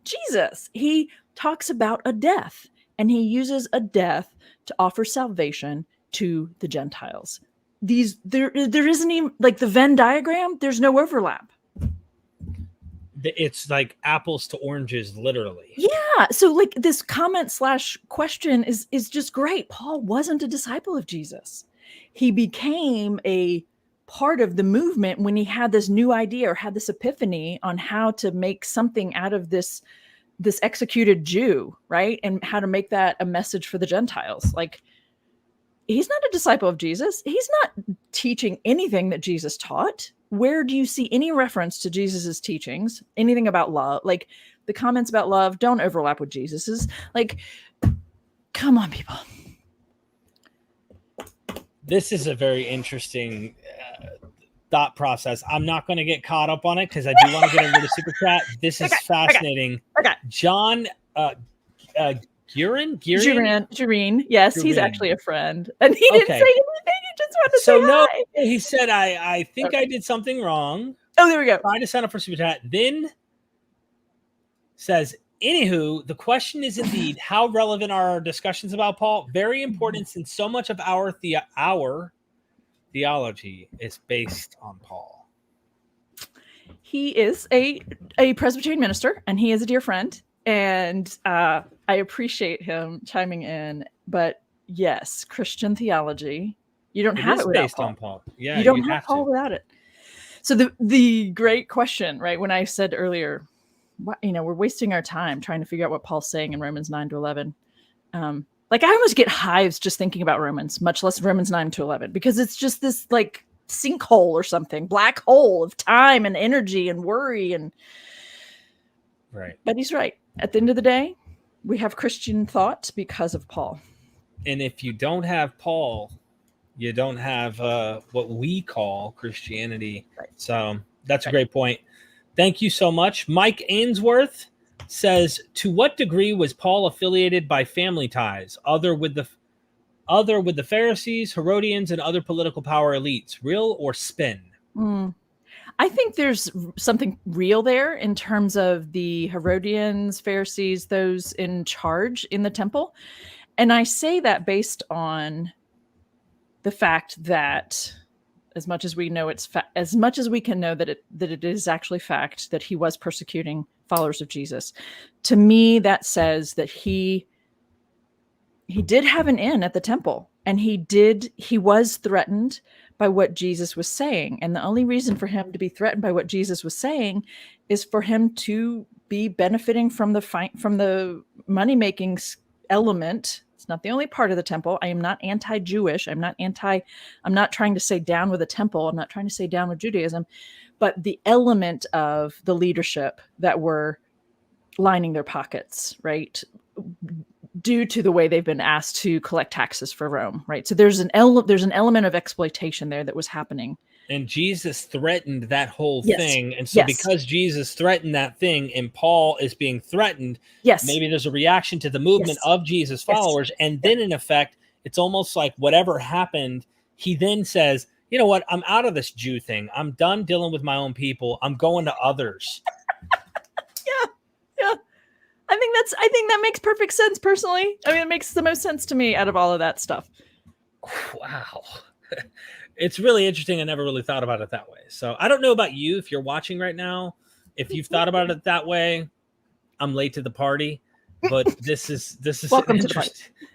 Speaker 2: Jesus. He talks about a death, and he uses a death to offer salvation to the Gentiles. There isn't even, like, the Venn diagram, there's no overlap.
Speaker 1: It's like apples to oranges, literally.
Speaker 2: Yeah. So, like, this comment / question is just great. Paul wasn't a disciple of Jesus. He became a part of the movement when he had this new idea or had this epiphany on how to make something out of this executed Jew, right? And how to make that a message for the Gentiles. Like, he's not a disciple of Jesus. He's not teaching anything that Jesus taught. Where do you see any reference to Jesus's teachings? Anything about love? Like, the comments about love don't overlap with Jesus's. Like, come on, people.
Speaker 1: This is a very interesting thought process. I'm not going to get caught up on it because I do want to get into the super chat. This is fascinating.
Speaker 2: Okay.
Speaker 1: John Gurin?
Speaker 2: Yes, he's actually a friend. And he didn't say anything. He just wanted to say hi.
Speaker 1: He said, I think I did something wrong.
Speaker 2: Oh, there we go.
Speaker 1: Try to sign up for super chat. Then says, anywho, the question is indeed, how relevant are our discussions about Paul? Very important, since so much of our theology is based on Paul.
Speaker 2: He is a Presbyterian minister, and he is a dear friend. And I appreciate him chiming in. But yes, Christian theology, you don't have it without Paul.
Speaker 1: On Paul. Yeah,
Speaker 2: you don't have Paul without it. So the great question, right? When I said earlier, we're wasting our time trying to figure out what Paul's saying in Romans 9-11. Like, I almost get hives just thinking about Romans, much less Romans 9-11, because it's just this, like, sinkhole or something, black hole of time and energy and worry. And
Speaker 1: right.
Speaker 2: But he's right. At the end of the day, we have Christian thought because of Paul.
Speaker 1: And if you don't have Paul, you don't have what we call Christianity. Right. So that's a great point. Thank you so much. Mike Ainsworth says, to what degree was Paul affiliated by family ties, other with the Pharisees, Herodians, and other political power elites? Real or spin?
Speaker 2: I think there's something real there in terms of the Herodians, Pharisees, those in charge in the temple. And I say that based on the fact that, as much as we know as much as we can know that it is actually fact that he was persecuting followers of Jesus, to me that says that he did have an in at the temple, and he was threatened by what Jesus was saying. And the only reason for him to be threatened by what Jesus was saying is for him to be benefiting from the money-making element. It's not the only part of the temple. I am not anti-Jewish. I'm not trying to say down with the temple. I'm not trying to say down with Judaism, but the element of the leadership that were lining their pockets, right? Due to the way they've been asked to collect taxes for Rome, right? So there's an element of exploitation there that was happening.
Speaker 1: And Jesus threatened that whole thing. And so because Jesus threatened that thing and Paul is being threatened, maybe there's a reaction to the movement of Jesus' followers. And then in effect, it's almost like whatever happened, he then says, you know what? I'm out of this Jew thing. I'm done dealing with my own people. I'm going to others.
Speaker 2: Yeah. I think that makes perfect sense personally. I mean, it makes the most sense to me out of all of that stuff.
Speaker 1: Wow. It's really interesting. I never really thought about it that way. So I don't know about you, if you're watching right now, if you've thought about it that way. I'm late to the party, but this is
Speaker 2: welcome to the party.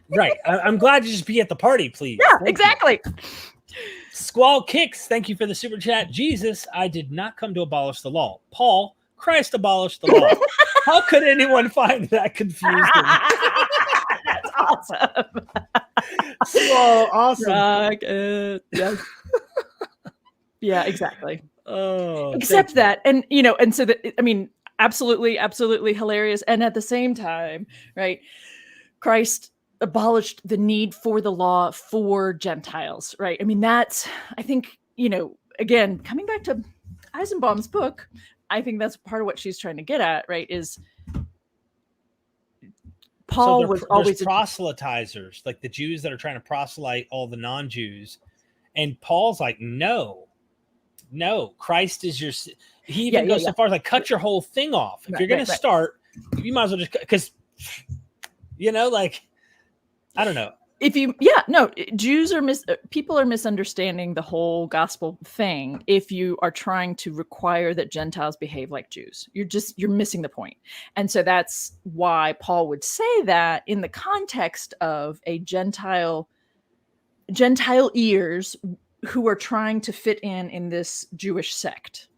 Speaker 1: Right. I'm glad to just be at the party, please.
Speaker 2: Yeah, exactly.
Speaker 1: Squall Kicks, thank you for the super chat. Jesus, I did not come to abolish the law. Paul, Christ abolished the law. How could anyone find that confusing?
Speaker 2: That's awesome.
Speaker 1: So awesome.
Speaker 2: Yes. Yeah, exactly.
Speaker 1: Oh,
Speaker 2: except that, and so that, I mean, absolutely hilarious. And at the same time, right, Christ abolished the need for the law for Gentiles, right? I mean, I think, again, coming back to Eisenbaum's book, I think that's part of what she's trying to get at, right? Is Paul was always
Speaker 1: proselytizers, like the Jews that are trying to proselyte all the non-Jews, and Paul's like, no, Christ is your. He even goes so far as like, cut your whole thing off. If you're going to start, you might as well just, because, like, I don't know.
Speaker 2: Jews are people are misunderstanding the whole gospel thing. If you are trying to require that Gentiles behave like Jews, you're missing the point. And so that's why Paul would say that in the context of a Gentile ears who are trying to fit in this Jewish sect.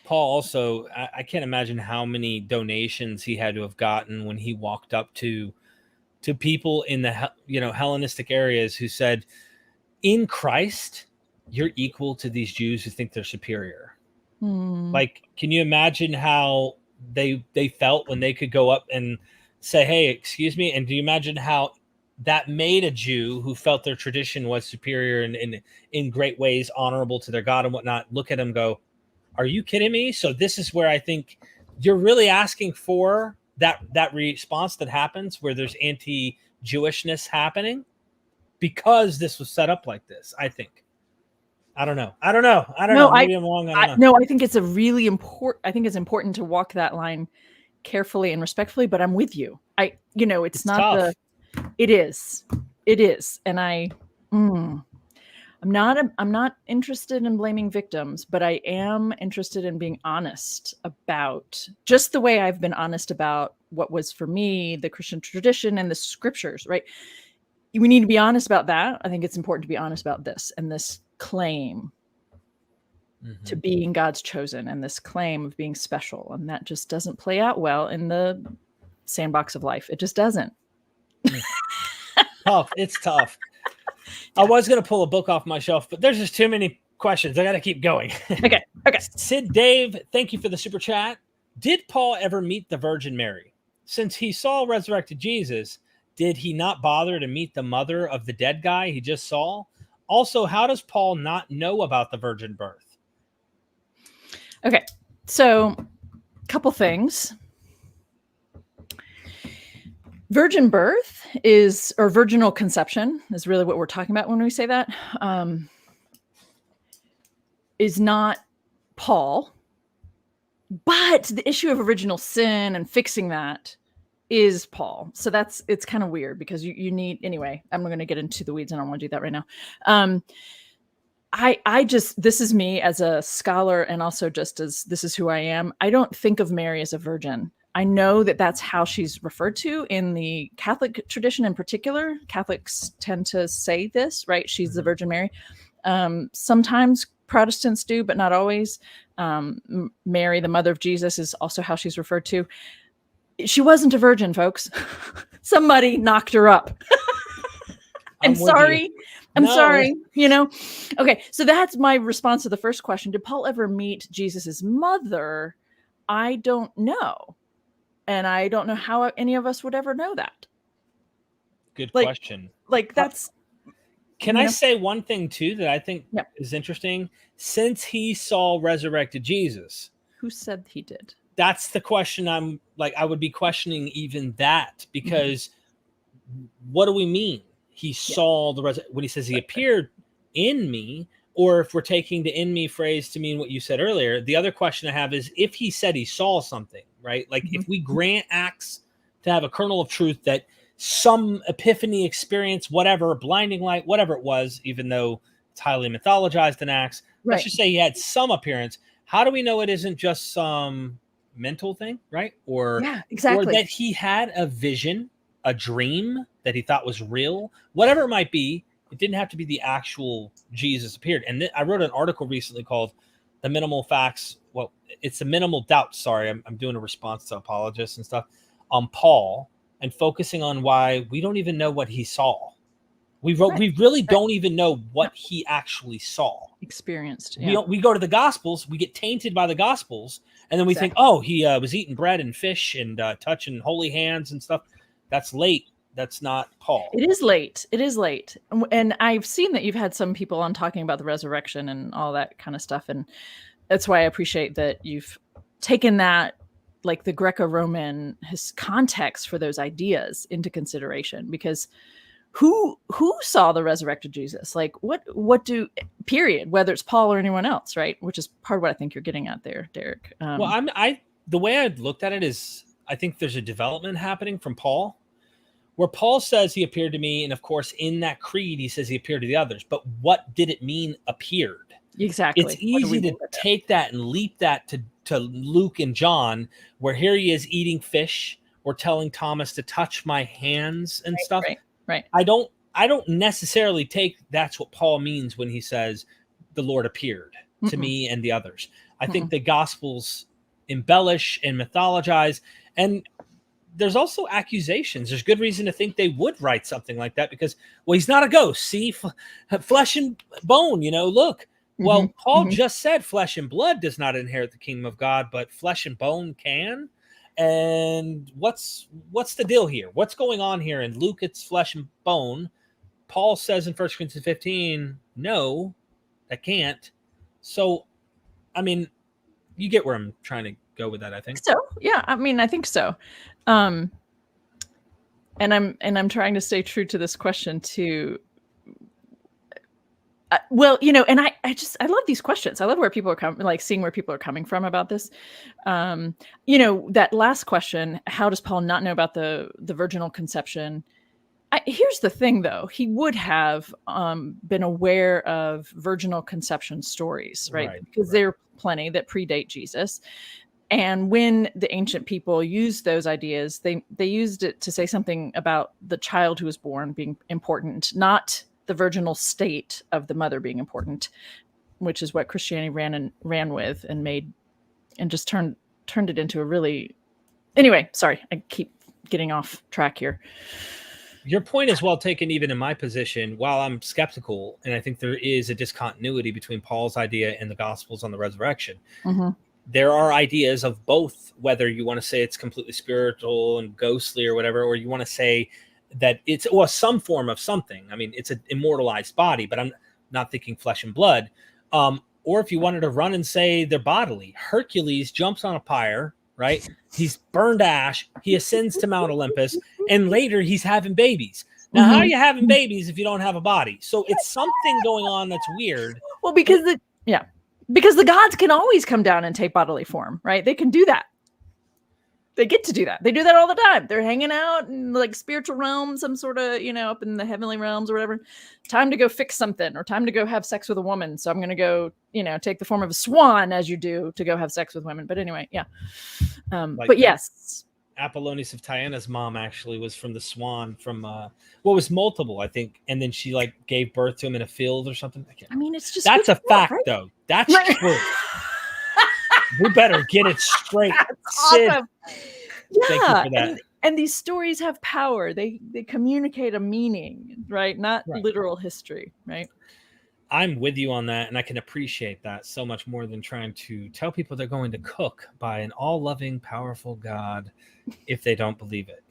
Speaker 1: Paul also, I can't imagine how many donations he had to have gotten when he walked up to people in the Hellenistic areas who said, in Christ, you're equal to these Jews who think they're superior. Like, can you imagine how they felt when they could go up and say, hey, excuse me? And do you imagine how that made a Jew who felt their tradition was superior and in great ways honorable to their God and whatnot, look at him, go, are you kidding me? So this is where I think you're really asking for that response that happens where there's anti-Jewishness happening because this was set up like this. I think. I don't know. Maybe I'm wrong.
Speaker 2: I think it's really important. I think it's important to walk that line carefully and respectfully. But I'm with you. It's not tough. It is. And I'm not interested in blaming victims, but I am interested in being honest about just the way I've been honest about what was for me, the Christian tradition and the scriptures, right? We need to be honest about that. I think it's important to be honest about this and this claim to being God's chosen and this claim of being special. And that just doesn't play out well in the sandbox of life. It just doesn't.
Speaker 1: Tough. It's tough. I was going to pull a book off my shelf, but there's just too many questions. I got to keep going.
Speaker 2: Okay.
Speaker 1: Sid Dave, thank you for the super chat. Did Paul ever meet the Virgin Mary? Since he saw resurrected Jesus, did he not bother to meet the mother of the dead guy he just saw? Also, how does Paul not know about the virgin birth?
Speaker 2: Okay. So, a couple things. Virgin birth or virginal conception is really what we're talking about when we say that, is not Paul, but the issue of original sin and fixing that is Paul. So it's kind of weird because you need, anyway, I'm going to get into the weeds and I don't want to do that right now. This is me as a scholar and also just as this is who I am. I don't think of Mary as a virgin. I know that that's how she's referred to in the Catholic tradition in particular. Catholics tend to say this, right? She's the Virgin Mary. Sometimes Protestants do, but not always. Mary, the mother of Jesus, is also how she's referred to. She wasn't a virgin, folks. Somebody knocked her up. I'm sorry. I'm sorry. Okay. So that's my response to the first question. Did Paul ever meet Jesus's mother? I don't know. And I don't know how any of us would ever know that.
Speaker 1: Good question. Can I say one thing too that I think is interesting? Since he saw resurrected Jesus.
Speaker 2: Who said he did?
Speaker 1: That's the question I would be questioning even that, because what do we mean? He saw when he says he appeared in me, or if we're taking the in me phrase to mean what you said earlier, the other question I have is if he said he saw something, right? Like if we grant Acts to have a kernel of truth that some epiphany experience, whatever, blinding light, whatever it was, even though it's highly mythologized in Acts, let's just say he had some appearance. How do we know it isn't just some mental thing, right? Or that he had a vision, a dream that he thought was real, whatever it might be. It didn't have to be the actual Jesus appeared. And I wrote an article recently called The Minimal Facts. Well, it's the Minimal Doubt. Sorry, I'm doing a response to apologists and stuff on Paul and focusing on why we don't even know what he saw. We really don't even know what he actually saw.
Speaker 2: Experienced.
Speaker 1: We go to the Gospels, we get tainted by the Gospels, and then we think, oh, he was eating bread and fish and touching holy hands and stuff. That's late. That's not Paul.
Speaker 2: It is late. It is late. And I've seen that you've had some people on talking about the resurrection and all that kind of stuff. And that's why I appreciate that you've taken that, like the Greco-Roman context for those ideas into consideration, because who saw the resurrected Jesus? Like what period, whether it's Paul or anyone else, right? Which is part of what I think you're getting at there, Derek.
Speaker 1: Well, the way I looked at it is, I think there's a development happening from Paul, where Paul says he appeared to me. And of course, in that creed, he says he appeared to the others. But what did it mean appeared?
Speaker 2: Exactly.
Speaker 1: It's easy to take that and leap that to Luke and John, where here he is eating fish or telling Thomas to touch my hands and stuff.
Speaker 2: Right.
Speaker 1: I don't necessarily take that's what Paul means when he says the Lord appeared to me and the others. I think the Gospels embellish and mythologize, and there's also accusations. There's good reason to think they would write something like that because, well, he's not a ghost. See, flesh and bone, look. Well, Paul just said flesh and blood does not inherit the kingdom of God, but flesh and bone can. And what's the deal here? What's going on here? In Luke, it's flesh and bone. Paul says in 1 Corinthians 15, no, that can't. So, I mean, you get where I'm trying to go with that, I think.
Speaker 2: So, yeah, I mean, I think so. And I'm trying to stay true to this question too. Well, and I love these questions. I love where people are coming, like seeing where people are coming from about this. That last question, how does Paul not know about the virginal conception? Here's the thing, though. He would have been aware of virginal conception stories, right? Because there are plenty that predate Jesus. And when the ancient people used those ideas, they used it to say something about the child who was born being important, not the virginal state of the mother being important, which is what Christianity ran with and made, and just turned it into a really. Anyway, sorry, I keep getting off track here.
Speaker 1: Your point is well taken, even in my position. While I'm skeptical, and I think there is a discontinuity between Paul's idea and the Gospels on the resurrection, there are ideas of both, whether you want to say it's completely spiritual and ghostly or whatever, or you want to say that it's some form of something. I mean, it's an immortalized body, but I'm not thinking flesh and blood. Or if you wanted to run and say they're bodily, Hercules jumps on a pyre, right? He's burned ash. He ascends to Mount Olympus, and later he's having babies. Now, how are you having babies if you don't have a body? So it's something going on that's weird.
Speaker 2: Well, because the gods can always come down and take bodily form, right? They can do that. They get to do that. They do that all the time. They're hanging out in like spiritual realms, some sort of, up in the heavenly realms or whatever. Time to go fix something, or time to go have sex with a woman. So I'm going to go, take the form of a swan, as you do, to go have sex with women. But anyway, yeah. But yes.
Speaker 1: Apollonius of Tyana's mom actually was from the swan from, was multiple, I think. And then she gave birth to him in a field or something.
Speaker 2: I mean, it's just.
Speaker 1: That's a fact, right? Though. That's true. We better get it straight. Sid.
Speaker 2: Awesome. Yeah, thank you for that. And these stories have power. They communicate a meaning, right? Not literal history, right?
Speaker 1: I'm with you on that, and I can appreciate that so much more than trying to tell people they're going to cook by an all-loving, powerful God if they don't believe it.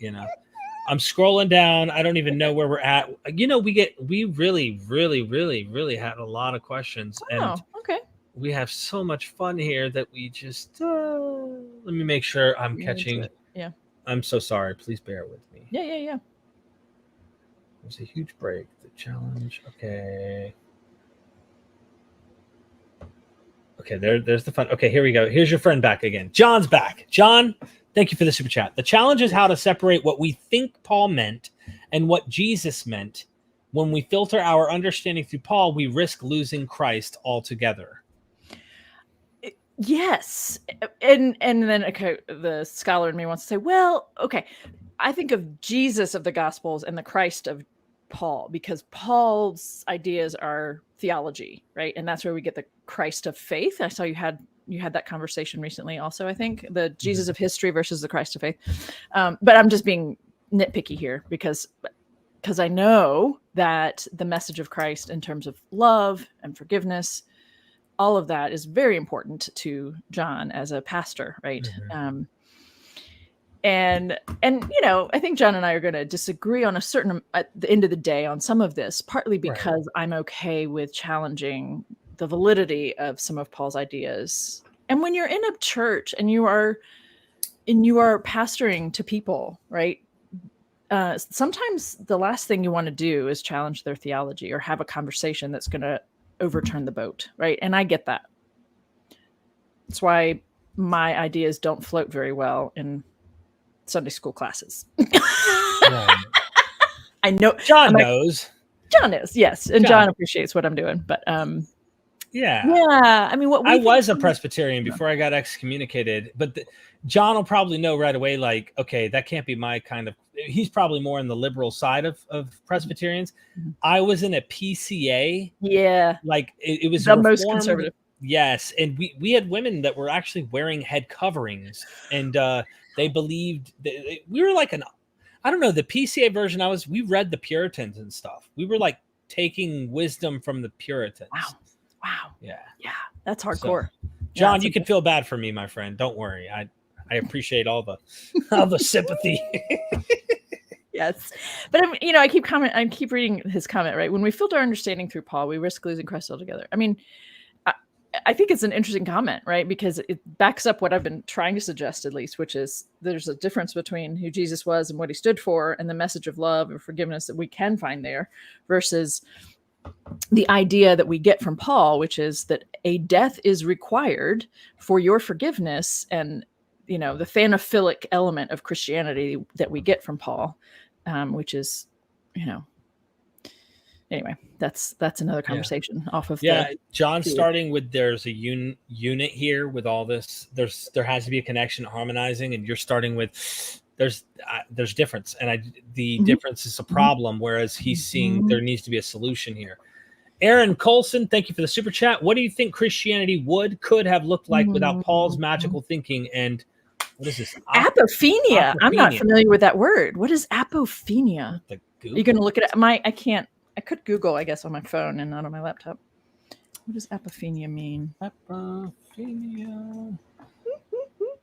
Speaker 1: I'm scrolling down. I don't even know where we're at. We really, really, really, really had a lot of questions.
Speaker 2: Oh, okay.
Speaker 1: We have so much fun here that we just let me make sure I'm catching.
Speaker 2: Yeah.
Speaker 1: I'm so sorry. Please bear with me.
Speaker 2: Yeah.
Speaker 1: There's a huge break. The challenge. Okay. Okay, there's the fun. Okay, here we go. Here's your friend back again. John's back. John, thank you for the super chat. The challenge is how to separate what we think Paul meant and what Jesus meant. When we filter our understanding through Paul, we risk losing Christ altogether.
Speaker 2: Yes. And then, okay, the scholar in me wants to say, well, okay, I think of Jesus of the Gospels and the Christ of Paul, because Paul's ideas are theology, right? And that's where we get the Christ of faith. I saw you had that conversation recently also, I think, the Jesus of history versus the Christ of faith. But I'm just being nitpicky here because I know that the message of Christ in terms of love and forgiveness, all of that is very important to John as a pastor, right? And I think John and I are going to disagree on at the end of the day on some of this, partly because I'm okay with challenging the validity of some of Paul's ideas. And when you're in a church and you are pastoring to people, right? Sometimes the last thing you want to do is challenge their theology or have a conversation that's going to overturn the boat, right? And I get that. That's why my ideas don't float very well in Sunday school classes.
Speaker 1: Right.
Speaker 2: I know
Speaker 1: John knows.
Speaker 2: John is, yes, and John appreciates what I'm doing. But yeah. I mean, what
Speaker 1: I was a Presbyterian before I got excommunicated, but John will probably know right away. Like, okay, that can't be my kind of. He's probably more on the liberal side of Presbyterians. Mm-hmm. I was in a PCA.
Speaker 2: Yeah,
Speaker 1: like it was
Speaker 2: the most conservative.
Speaker 1: Yes, and we had women that were actually wearing head coverings, and they believed we were like I don't know, the PCA version. We read the Puritans and stuff. We were like taking wisdom from the Puritans.
Speaker 2: Wow.
Speaker 1: Yeah,
Speaker 2: that's hardcore.
Speaker 1: So, John, you can feel bad for me, my friend. Don't worry. I appreciate all the sympathy.
Speaker 2: Yes, but I keep reading his comment. Right, when we filter our understanding through Paul, we risk losing Christ altogether. I mean, I think it's an interesting comment, right? Because it backs up what I've been trying to suggest, at least, which is there's a difference between who Jesus was and what he stood for and the message of love and forgiveness that we can find there versus the idea that we get from Paul, which is that a death is required for your forgiveness and, the thanaphilic element of Christianity that we get from Paul, which is, anyway, that's another conversation off of
Speaker 1: John starting with there's a unit here with all this. There has to be a connection, harmonizing, and you're starting with there's difference, and the difference is a problem, whereas he's seeing there needs to be a solution here. Aaron Colson, thank you for the super chat. What do you think Christianity could have looked like without Paul's magical thinking? And what is this?
Speaker 2: Apophenia. I'm not familiar with that word. What is apophenia? Are you going to look at it? I can't. I could Google, I guess, on my phone and not on my laptop. What does apophenia mean?
Speaker 1: Apophenia.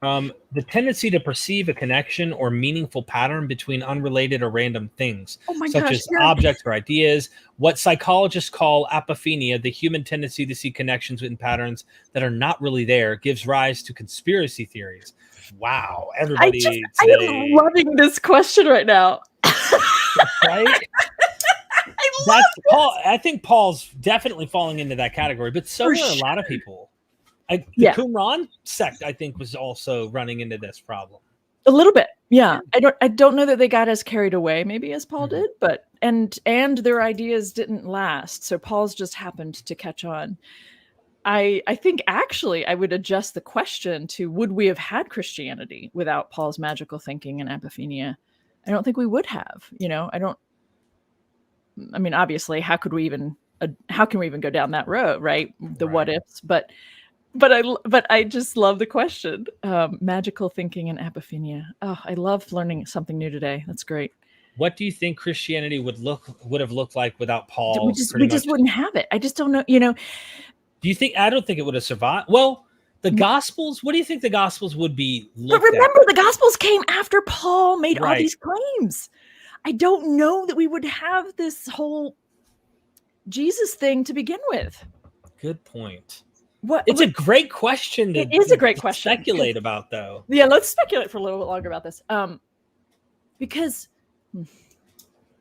Speaker 1: The tendency to perceive a connection or meaningful pattern between unrelated or random things, such as objects or ideas. What psychologists call apophenia, the human tendency to see connections and patterns that are not really there, gives rise to conspiracy theories. Wow, everybody!
Speaker 2: I am loving this question right now.
Speaker 1: Right? That's Paul. I think Paul's definitely falling into that category, but so are a lot of people. The Qumran sect, I think, was also running into this problem
Speaker 2: a little bit. Yeah, I don't know that they got as carried away, maybe as Paul did, but and their ideas didn't last. So Paul's just happened to catch on. I think actually I would adjust the question to: would we have had Christianity without Paul's magical thinking and apophenia? I don't think we would have. I mean, obviously, how can we even go down that road, right? What ifs, but I just love the question. Magical thinking and apophenia. Oh, I love learning something new today. That's great.
Speaker 1: What do you think Christianity would have looked like without Paul?
Speaker 2: We just wouldn't have it. I just don't know.
Speaker 1: Do you think? I don't think it would have survived. Well, the Gospels. What do you think the Gospels would be?
Speaker 2: But remember, the Gospels came after Paul made all these claims. I don't know that we would have this whole Jesus thing to begin with.
Speaker 1: Good point. It's a great question.
Speaker 2: It is a great question.
Speaker 1: Speculate about, though.
Speaker 2: Yeah, let's speculate for a little bit longer about this. Because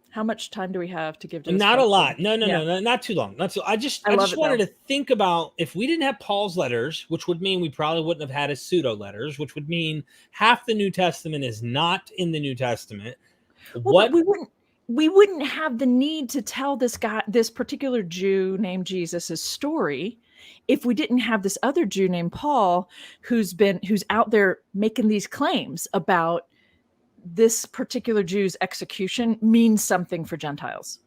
Speaker 2: how much time do we have to give to this
Speaker 1: Not
Speaker 2: question?
Speaker 1: A lot. No, not too long. I just wanted to think about if we didn't have Paul's letters, which would mean we probably wouldn't have had his pseudo letters, which would mean half the New Testament is not in the New Testament.
Speaker 2: Well, we wouldn't have the need to tell this particular Jew named Jesus' story if we didn't have this other Jew named Paul who's out there making these claims about this particular Jew's execution means something for Gentiles.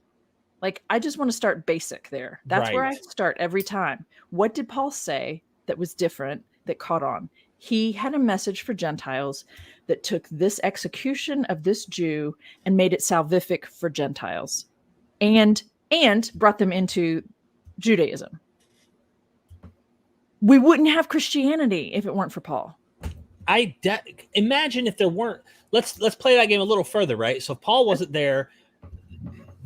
Speaker 2: Like, I just want to start basic there. That's where I start every time. What did Paul say that was different, that caught on? He had a message for Gentiles that took this execution of this Jew and made it salvific for Gentiles and brought them into Judaism. We wouldn't have Christianity if it weren't for Paul.
Speaker 1: Imagine if there weren't. Let's play that game a little further, right? So if Paul wasn't there,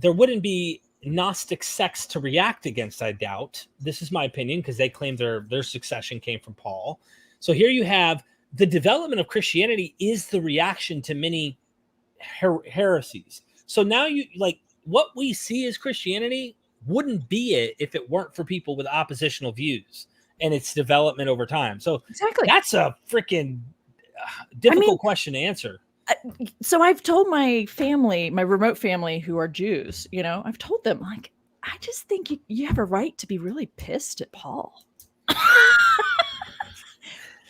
Speaker 1: there wouldn't be Gnostic sects to react against, I doubt. This is my opinion, because they claim their succession came from Paul. So here you have the development of Christianity is the reaction to many heresies. So now you like what we see as Christianity wouldn't be it if it weren't for people with oppositional views and its development over time. So
Speaker 2: Exactly.
Speaker 1: that's a freaking difficult question to answer.
Speaker 2: So I've told my family, my remote family who are Jews, you know, I've told them, like, I just think you have a right to be really pissed at Paul.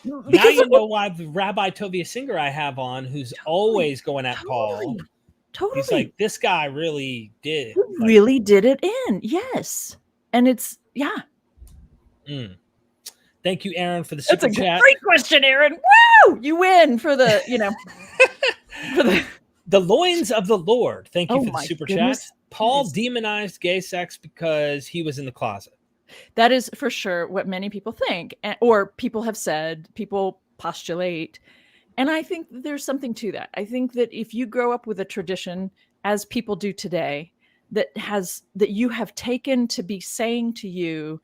Speaker 1: Now you know why the Rabbi Tovia Singer I have on, who's always going at Paul.
Speaker 2: Totally.
Speaker 1: He's like, this guy really did.
Speaker 2: He really did it in. Yes. And it's, yeah.
Speaker 1: Thank you, Aaron, for the super chat.
Speaker 2: That's a great question, Aaron. Woo! You win for the, you know, for
Speaker 1: the loins of the Lord. Thank you for the super chat. Paul demonized gay sex because he was in the closet.
Speaker 2: That is for sure what many people think, or people have said, people postulate. And I think there's something to that. I think that if you grow up with a tradition, as people do today, that you have taken to be saying to you,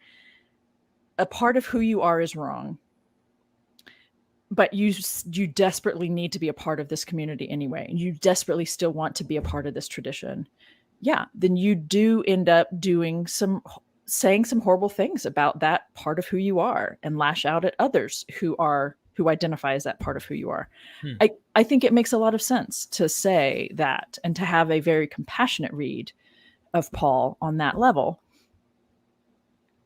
Speaker 2: a part of who you are is wrong, but you desperately need to be a part of this community anyway, and you desperately still want to be a part of this tradition, yeah, then you do end up saying some horrible things about that part of who you are and lash out at others who identify as that part of who you are. I think it makes a lot of sense to say that and to have a very compassionate read of Paul on that level.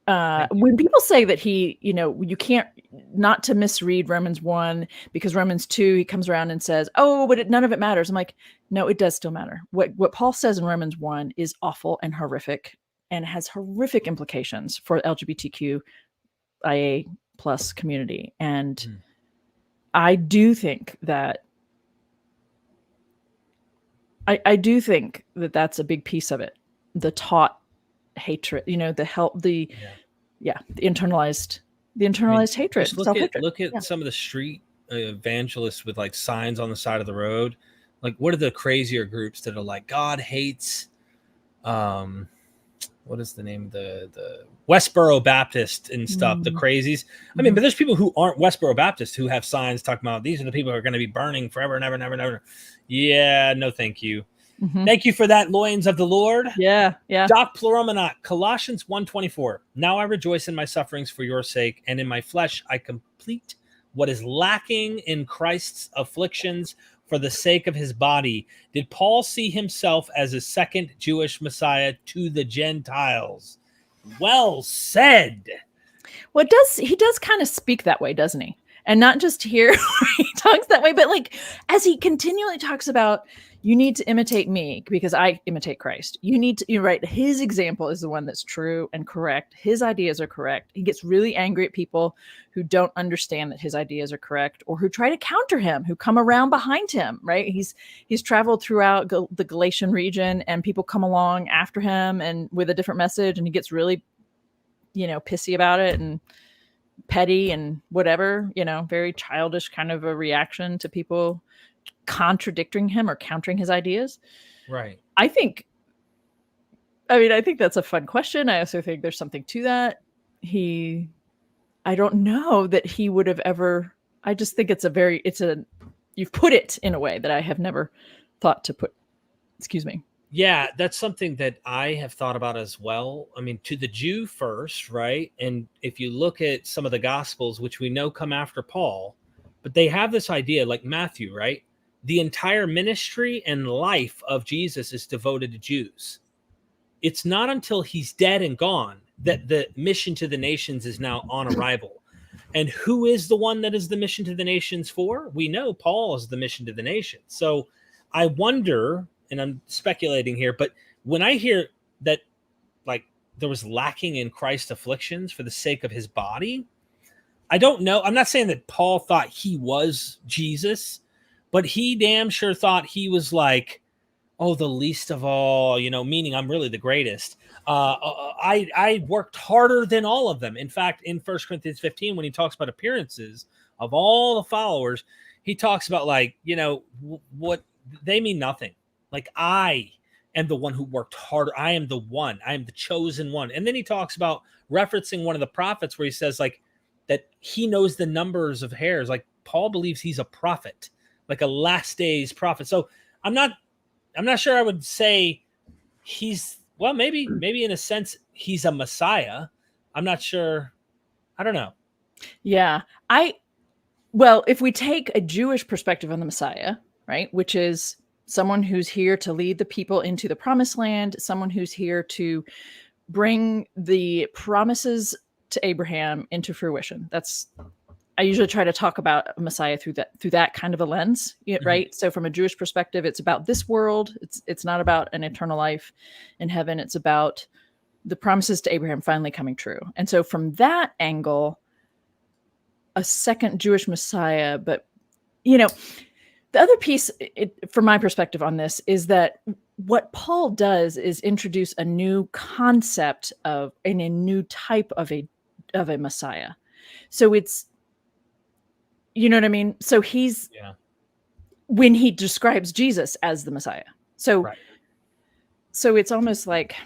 Speaker 2: When people say that he, you know, you can't not to misread Romans 1 because Romans 2, he comes around and says, oh, but none of it matters. I'm like, no, it does still matter. What Paul says in Romans 1 is awful and horrific and has horrific implications for LGBTQIA plus community. And I do think that that's a big piece of it. The taught hatred, you know, the internalized hatred.
Speaker 1: Look at some of the street evangelists with like signs on the side of the road. Like, what are the crazier groups that are like, God hates, what is the name of the Westboro Baptist and stuff, the crazies. I mean, but there's people who aren't Westboro Baptist who have signs talking about these are the people who are going to be burning forever and ever and ever and ever. Yeah, no, thank you. Thank you for that, loins of the Lord.
Speaker 2: Yeah.
Speaker 1: Doc Pluromanac, Colossians 1:24. Now I rejoice in my sufferings for your sake, and in my flesh I complete what is lacking in Christ's afflictions for the sake of his body. Did Paul see himself as a second Jewish Messiah to the Gentiles? Well said.
Speaker 2: Well, he does kind of speak that way, doesn't he? And not just here where he talks that way, but like as he continually talks about, you need to imitate me because I imitate Christ. You're right. His example is the one that's true and correct. His ideas are correct. He gets really angry at people who don't understand that his ideas are correct or who try to counter him, who come around behind him, right? He's traveled throughout the Galatian region and people come along after him and with a different message, and he gets really, you know, pissy about it and petty and whatever, you know, very childish kind of a reaction to people contradicting him or countering his ideas.
Speaker 1: Right.
Speaker 2: I think that's a fun question. I also think there's something to that. I don't know that he would have ever, I just think you've put it in a way that I have never thought to put, excuse me.
Speaker 1: Yeah, that's something that I have thought about as well. I mean, to the Jew first, right? And if you look at some of the Gospels, which we know come after Paul, but they have this idea like Matthew, right? The entire ministry and life of Jesus is devoted to Jews. It's not until he's dead and gone that the mission to the nations is now on arrival. And who is the one that is the mission to the nations for? We know Paul is the mission to the nations. So I wonder, and I'm speculating here, but when I hear that like there was lacking in Christ's afflictions for the sake of his body, I don't know. I'm not saying that Paul thought he was Jesus, but he damn sure thought he was like, oh, the least of all, you know, meaning I'm really the greatest. I worked harder than all of them. In fact, in 1 Corinthians 15, when he talks about appearances, of all the followers, he talks about like, you know, what they mean nothing. Like, I am the one who worked harder. I am the one. I am the chosen one. And then he talks about referencing one of the prophets where he says like that he knows the numbers of hairs. Like Paul believes he's a prophet, like a last days prophet. So I'm not sure I would say he's, well, maybe in a sense he's a Messiah. I'm not sure. I don't know.
Speaker 2: Yeah. Well, if we take a Jewish perspective on the Messiah, right, which is someone who's here to lead the people into the promised land, someone who's here to bring the promises to Abraham into fruition. I usually try to talk about Messiah through that kind of a lens, right? So from a Jewish perspective, it's about this world. It's not about an eternal life in heaven. It's about the promises to Abraham finally coming true. And so from that angle, a second Jewish Messiah, but the other piece, from my perspective on this, is that what Paul does is introduce a new concept and a new type of a Messiah. So it's, you know what I mean? So when he describes Jesus as the Messiah. So, so it's almost like,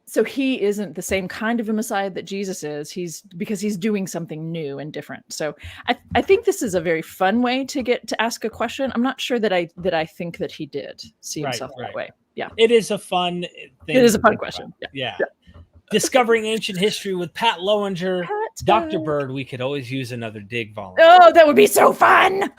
Speaker 2: so he isn't the same kind of a Messiah that Jesus is. Because he's doing something new and different. So I think this is a very fun way to ask a question. I'm not sure that I think that he did see himself that way. Yeah.
Speaker 1: It is a fun thing.
Speaker 2: It is a fun question.
Speaker 1: Yeah. Discovering Ancient History with Pat Lowinger. Dr. Bird, we could always use another dig volunteer.
Speaker 2: Oh, that would be so fun.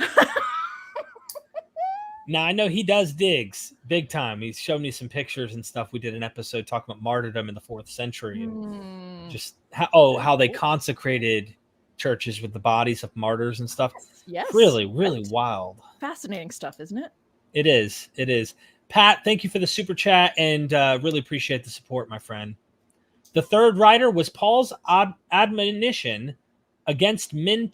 Speaker 1: Now, I know he does digs big time. He's shown me some pictures and stuff. We did an episode talking about martyrdom in the 4th century and just how they consecrated churches with the bodies of martyrs and stuff.
Speaker 2: Yes.
Speaker 1: Really, really wild.
Speaker 2: Fascinating stuff, isn't it?
Speaker 1: It is. It is. Pat, thank you for the super chat and really appreciate the support, my friend. The third writer was Paul's admonition against men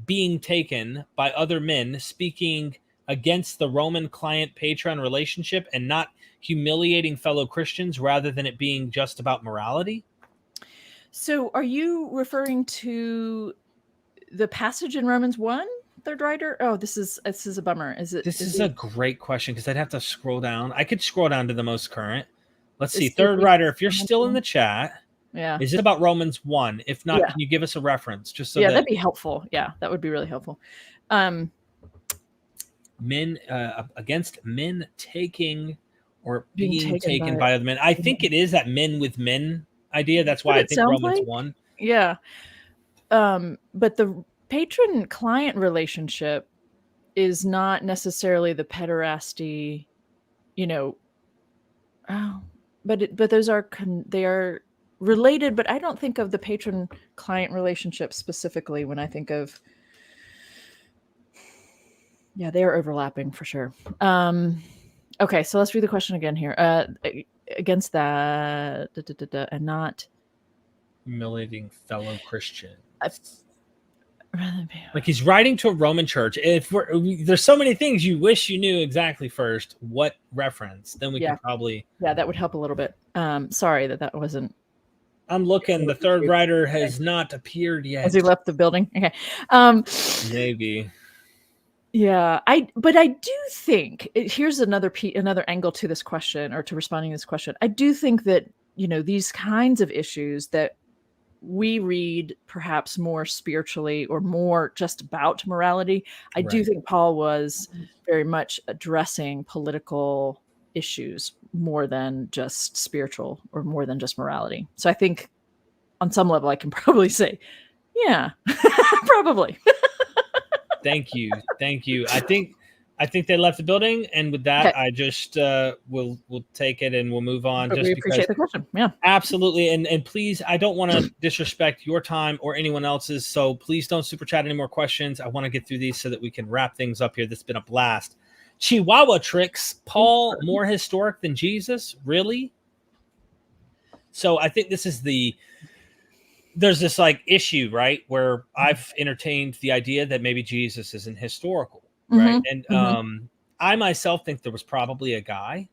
Speaker 1: being taken by other men, speaking against the Roman client-patron relationship and not humiliating fellow Christians rather than it being just about morality?
Speaker 2: So are you referring to the passage in Romans 1, third writer? Oh, this is a bummer. This is a
Speaker 1: great question because I'd have to scroll down. I could scroll down to the most current. Let's see. Third writer, if you're still in the chat, is it about Romans 1? If not, can you give us a reference? Just so
Speaker 2: that'd be helpful. Yeah, that would be really helpful.
Speaker 1: Men against men taking or being taken by other men. I think it is that men with men idea. That's why I think Romans 1.
Speaker 2: Yeah. But the patron-client relationship is not necessarily the pederasty, but those they are related, but I don't think of the patron-client relationship specifically when I think of. Yeah, they are overlapping for sure. Okay, so let's read the question again here. Against that, and not
Speaker 1: humiliating fellow Christians. Like he's writing to a Roman church. There's so many things you wish you knew exactly first. What reference? Then we can probably.
Speaker 2: Yeah, that would help a little bit. Sorry that wasn't.
Speaker 1: I'm looking. The third writer has not appeared yet.
Speaker 2: Has he left the building? Okay.
Speaker 1: Maybe.
Speaker 2: Yeah, but I do think here's another angle to this question, or to responding to this question. I do think that these kinds of issues that we read perhaps more spiritually or more just about morality. I do think Paul was very much addressing political issues more than just spiritual or more than just morality. So I think on some level I can probably say, yeah, probably.
Speaker 1: Thank you. I think they left the building, and with that, I just we'll take it and we'll move on.
Speaker 2: But we appreciate the question. Yeah,
Speaker 1: absolutely. And please, I don't want to disrespect your time or anyone else's, so please don't super chat any more questions. I want to get through these so that we can wrap things up here. This has been a blast. Chihuahua Tricks, Paul more historic than Jesus? Really? So I think this is there's this issue, right, where I've entertained the idea that maybe Jesus isn't historical, right? And I myself think there was probably a guy,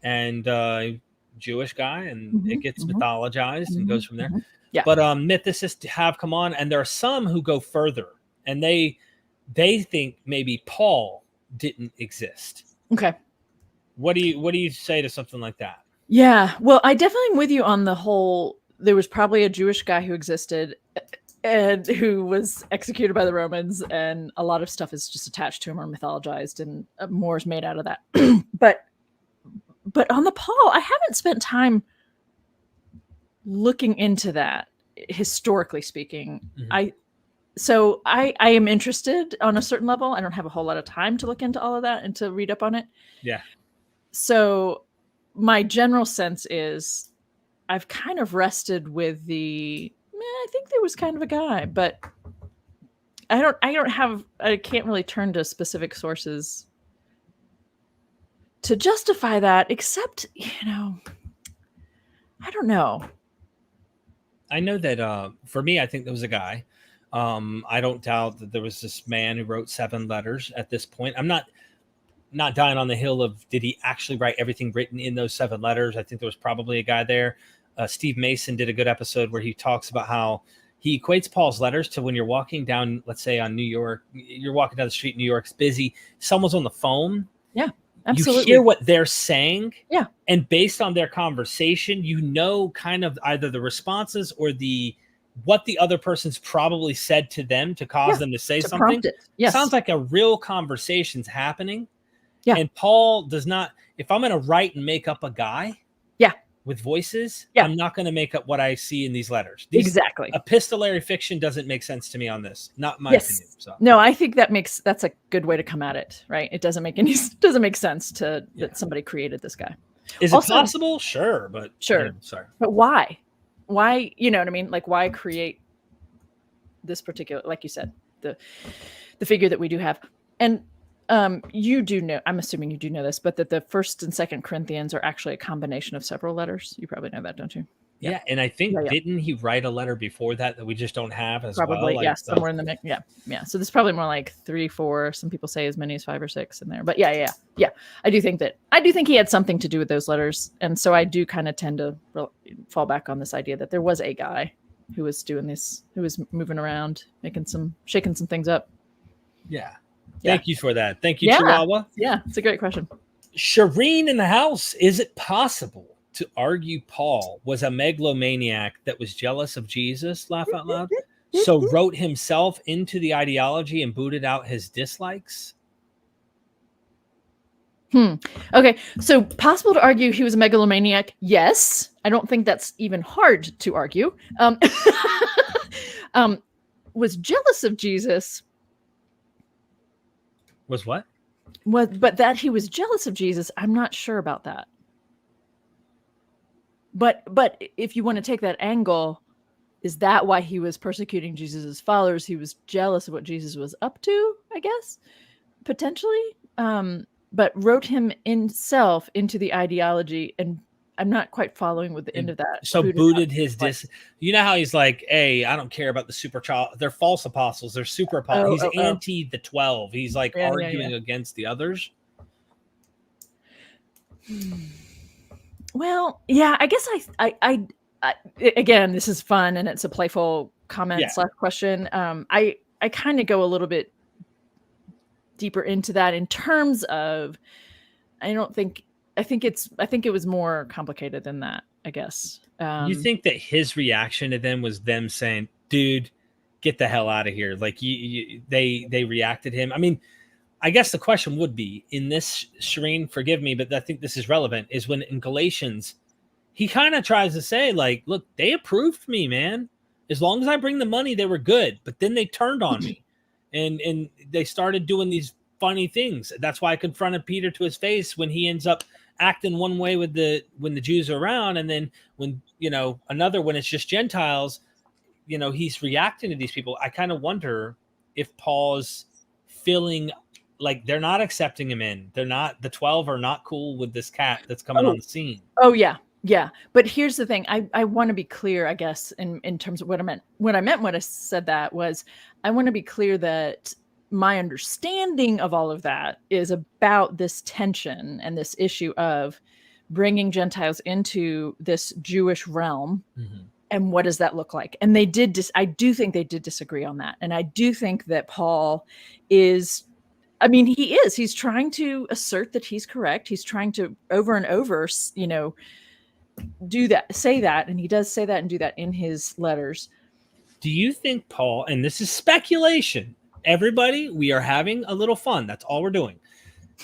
Speaker 1: and Jewish guy, and it gets mythologized and goes from there.
Speaker 2: Yeah.
Speaker 1: But mythicists have come on, and there are some who go further, and they think maybe Paul didn't exist.
Speaker 2: Okay.
Speaker 1: What do you say to something like that?
Speaker 2: Yeah. Well, I definitely am with you on the whole. There was probably a Jewish guy who existed and who was executed by the Romans, and a lot of stuff is just attached to him or mythologized, and more is made out of that. But on the Paul, I haven't spent time looking into that, historically speaking. I am interested on a certain level. I don't have a whole lot of time to look into all of that and to read up on it.
Speaker 1: Yeah.
Speaker 2: So my general sense is I've kind of rested with I think there was kind of a guy, but I can't really turn to specific sources to justify that, except, I don't know.
Speaker 1: I know that for me, I think there was a guy. I don't doubt that there was this man who wrote 7 letters at this point. I'm not dying on the hill of did he actually write everything written in those 7 letters. I think there was probably a guy there. Steve Mason did a good episode where he talks about how he equates Paul's letters to when you're walking down, let's say on New York, you're walking down the street, New York's busy, someone's on the phone.
Speaker 2: Yeah, absolutely.
Speaker 1: You hear what they're saying.
Speaker 2: Yeah.
Speaker 1: And based on their conversation, kind of either the responses or what the other person's probably said to them to cause them to say something.
Speaker 2: Yes.
Speaker 1: Sounds like a real conversation's happening.
Speaker 2: Yeah.
Speaker 1: And Paul does not, if I'm going to write and make up a guy with voices, I'm not going to make up what I see in these letters.
Speaker 2: Exactly.
Speaker 1: Epistolary fiction doesn't make sense to me on this. Not my opinion. So.
Speaker 2: No, I think that's a good way to come at it, right? It doesn't make sense that somebody created this guy.
Speaker 1: Is it possible? Sure, but
Speaker 2: sorry. But why? Why, you know what I mean? Like, why create this particular, like you said, the figure that we do have? And you do know, I'm assuming you do know this, but that the 1st and 2nd Corinthians are actually a combination of several letters. You probably know that, don't you?
Speaker 1: Yeah. And I think, didn't he write a letter before that we just don't have as
Speaker 2: probably,
Speaker 1: well?
Speaker 2: Yeah, somewhere in the mix. Yeah. Yeah. So there's probably more like 3, 4, some people say as many as 5 or 6 in there. But yeah. I do think he had something to do with those letters. And so I do kind of tend to fall back on this idea that there was a guy who was doing this, who was moving around, shaking some things up.
Speaker 1: Yeah. Thank you for that. Thank you, Chihuahua.
Speaker 2: Yeah, it's a great question.
Speaker 1: Shireen in the house. Is it possible to argue Paul was a megalomaniac that was jealous of Jesus, laugh out loud, so wrote himself into the ideology and booted out his dislikes?
Speaker 2: Okay, so possible to argue he was a megalomaniac? Yes. I don't think that's even hard to argue. Was jealous of Jesus.
Speaker 1: Was what?
Speaker 2: But that he was jealous of Jesus, I'm not sure about that. But if you want to take that angle, is that why he was persecuting Jesus's followers? He was jealous of what Jesus was up to, I guess, potentially. But wrote himself into the ideology, and I'm not quite following with the end of that.
Speaker 1: So booted his you know how he's like, hey, I don't care about the super child. They're false apostles. They're super apostles. He's anti the 12. He's like arguing against the others.
Speaker 2: Well, yeah, I guess I again, this is fun and it's a playful comment / question. I kind of go a little bit deeper into that in terms of, I think it was more complicated than that, I guess.
Speaker 1: You think that his reaction to them was them saying, dude, get the hell out of here? Like they reacted him. I mean, I guess the question would be in this, Shireen, forgive me, but I think this is relevant, is when in Galatians, he kind of tries to say like, look, they approved me, man. As long as I bring the money, they were good. But then they turned on me and they started doing these funny things. That's why I confronted Peter to his face when he ends up acting one way when the Jews are around. And then when, another, when it's just Gentiles, he's reacting to these people. I kind of wonder if Paul's feeling like they're not accepting him in. They're not, the 12 are not cool with this cat that's coming on the scene.
Speaker 2: Oh yeah. Yeah. But here's the thing. I want to be clear, I guess, in terms of what I meant. What I meant when I said that was, I want to be clear that my understanding of all of that is about this tension and this issue of bringing Gentiles into this Jewish realm.
Speaker 1: Mhm.
Speaker 2: And what does that look like? And they did. I do think they did disagree on that. And I do think that Paul is, I mean, he's trying to assert that he's correct. He's trying to over and over, do that, say that. And he does say that and do that in his letters.
Speaker 1: Do you think Paul, and this is speculation, everybody, we are having a little fun. That's all we're doing.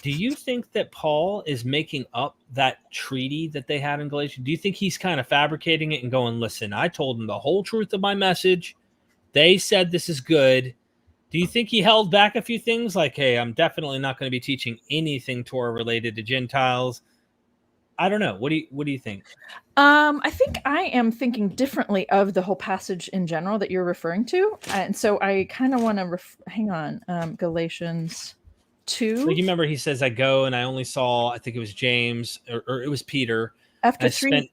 Speaker 1: Do you think that Paul is making up that treaty that they had in Galatians? Do you think he's kind of fabricating it and going, listen, I told them the whole truth of my message. They said this is good. Do you think he held back a few things like, hey, I'm definitely not going to be teaching anything Torah related to Gentiles? I don't know. What do you think?
Speaker 2: I think I am thinking differently of the whole passage in general that you're referring to. And so I kind of want to hang on. Galatians 2.
Speaker 1: Like, you remember he says, I go and I only saw, I think it was James or it was Peter.
Speaker 2: After 3.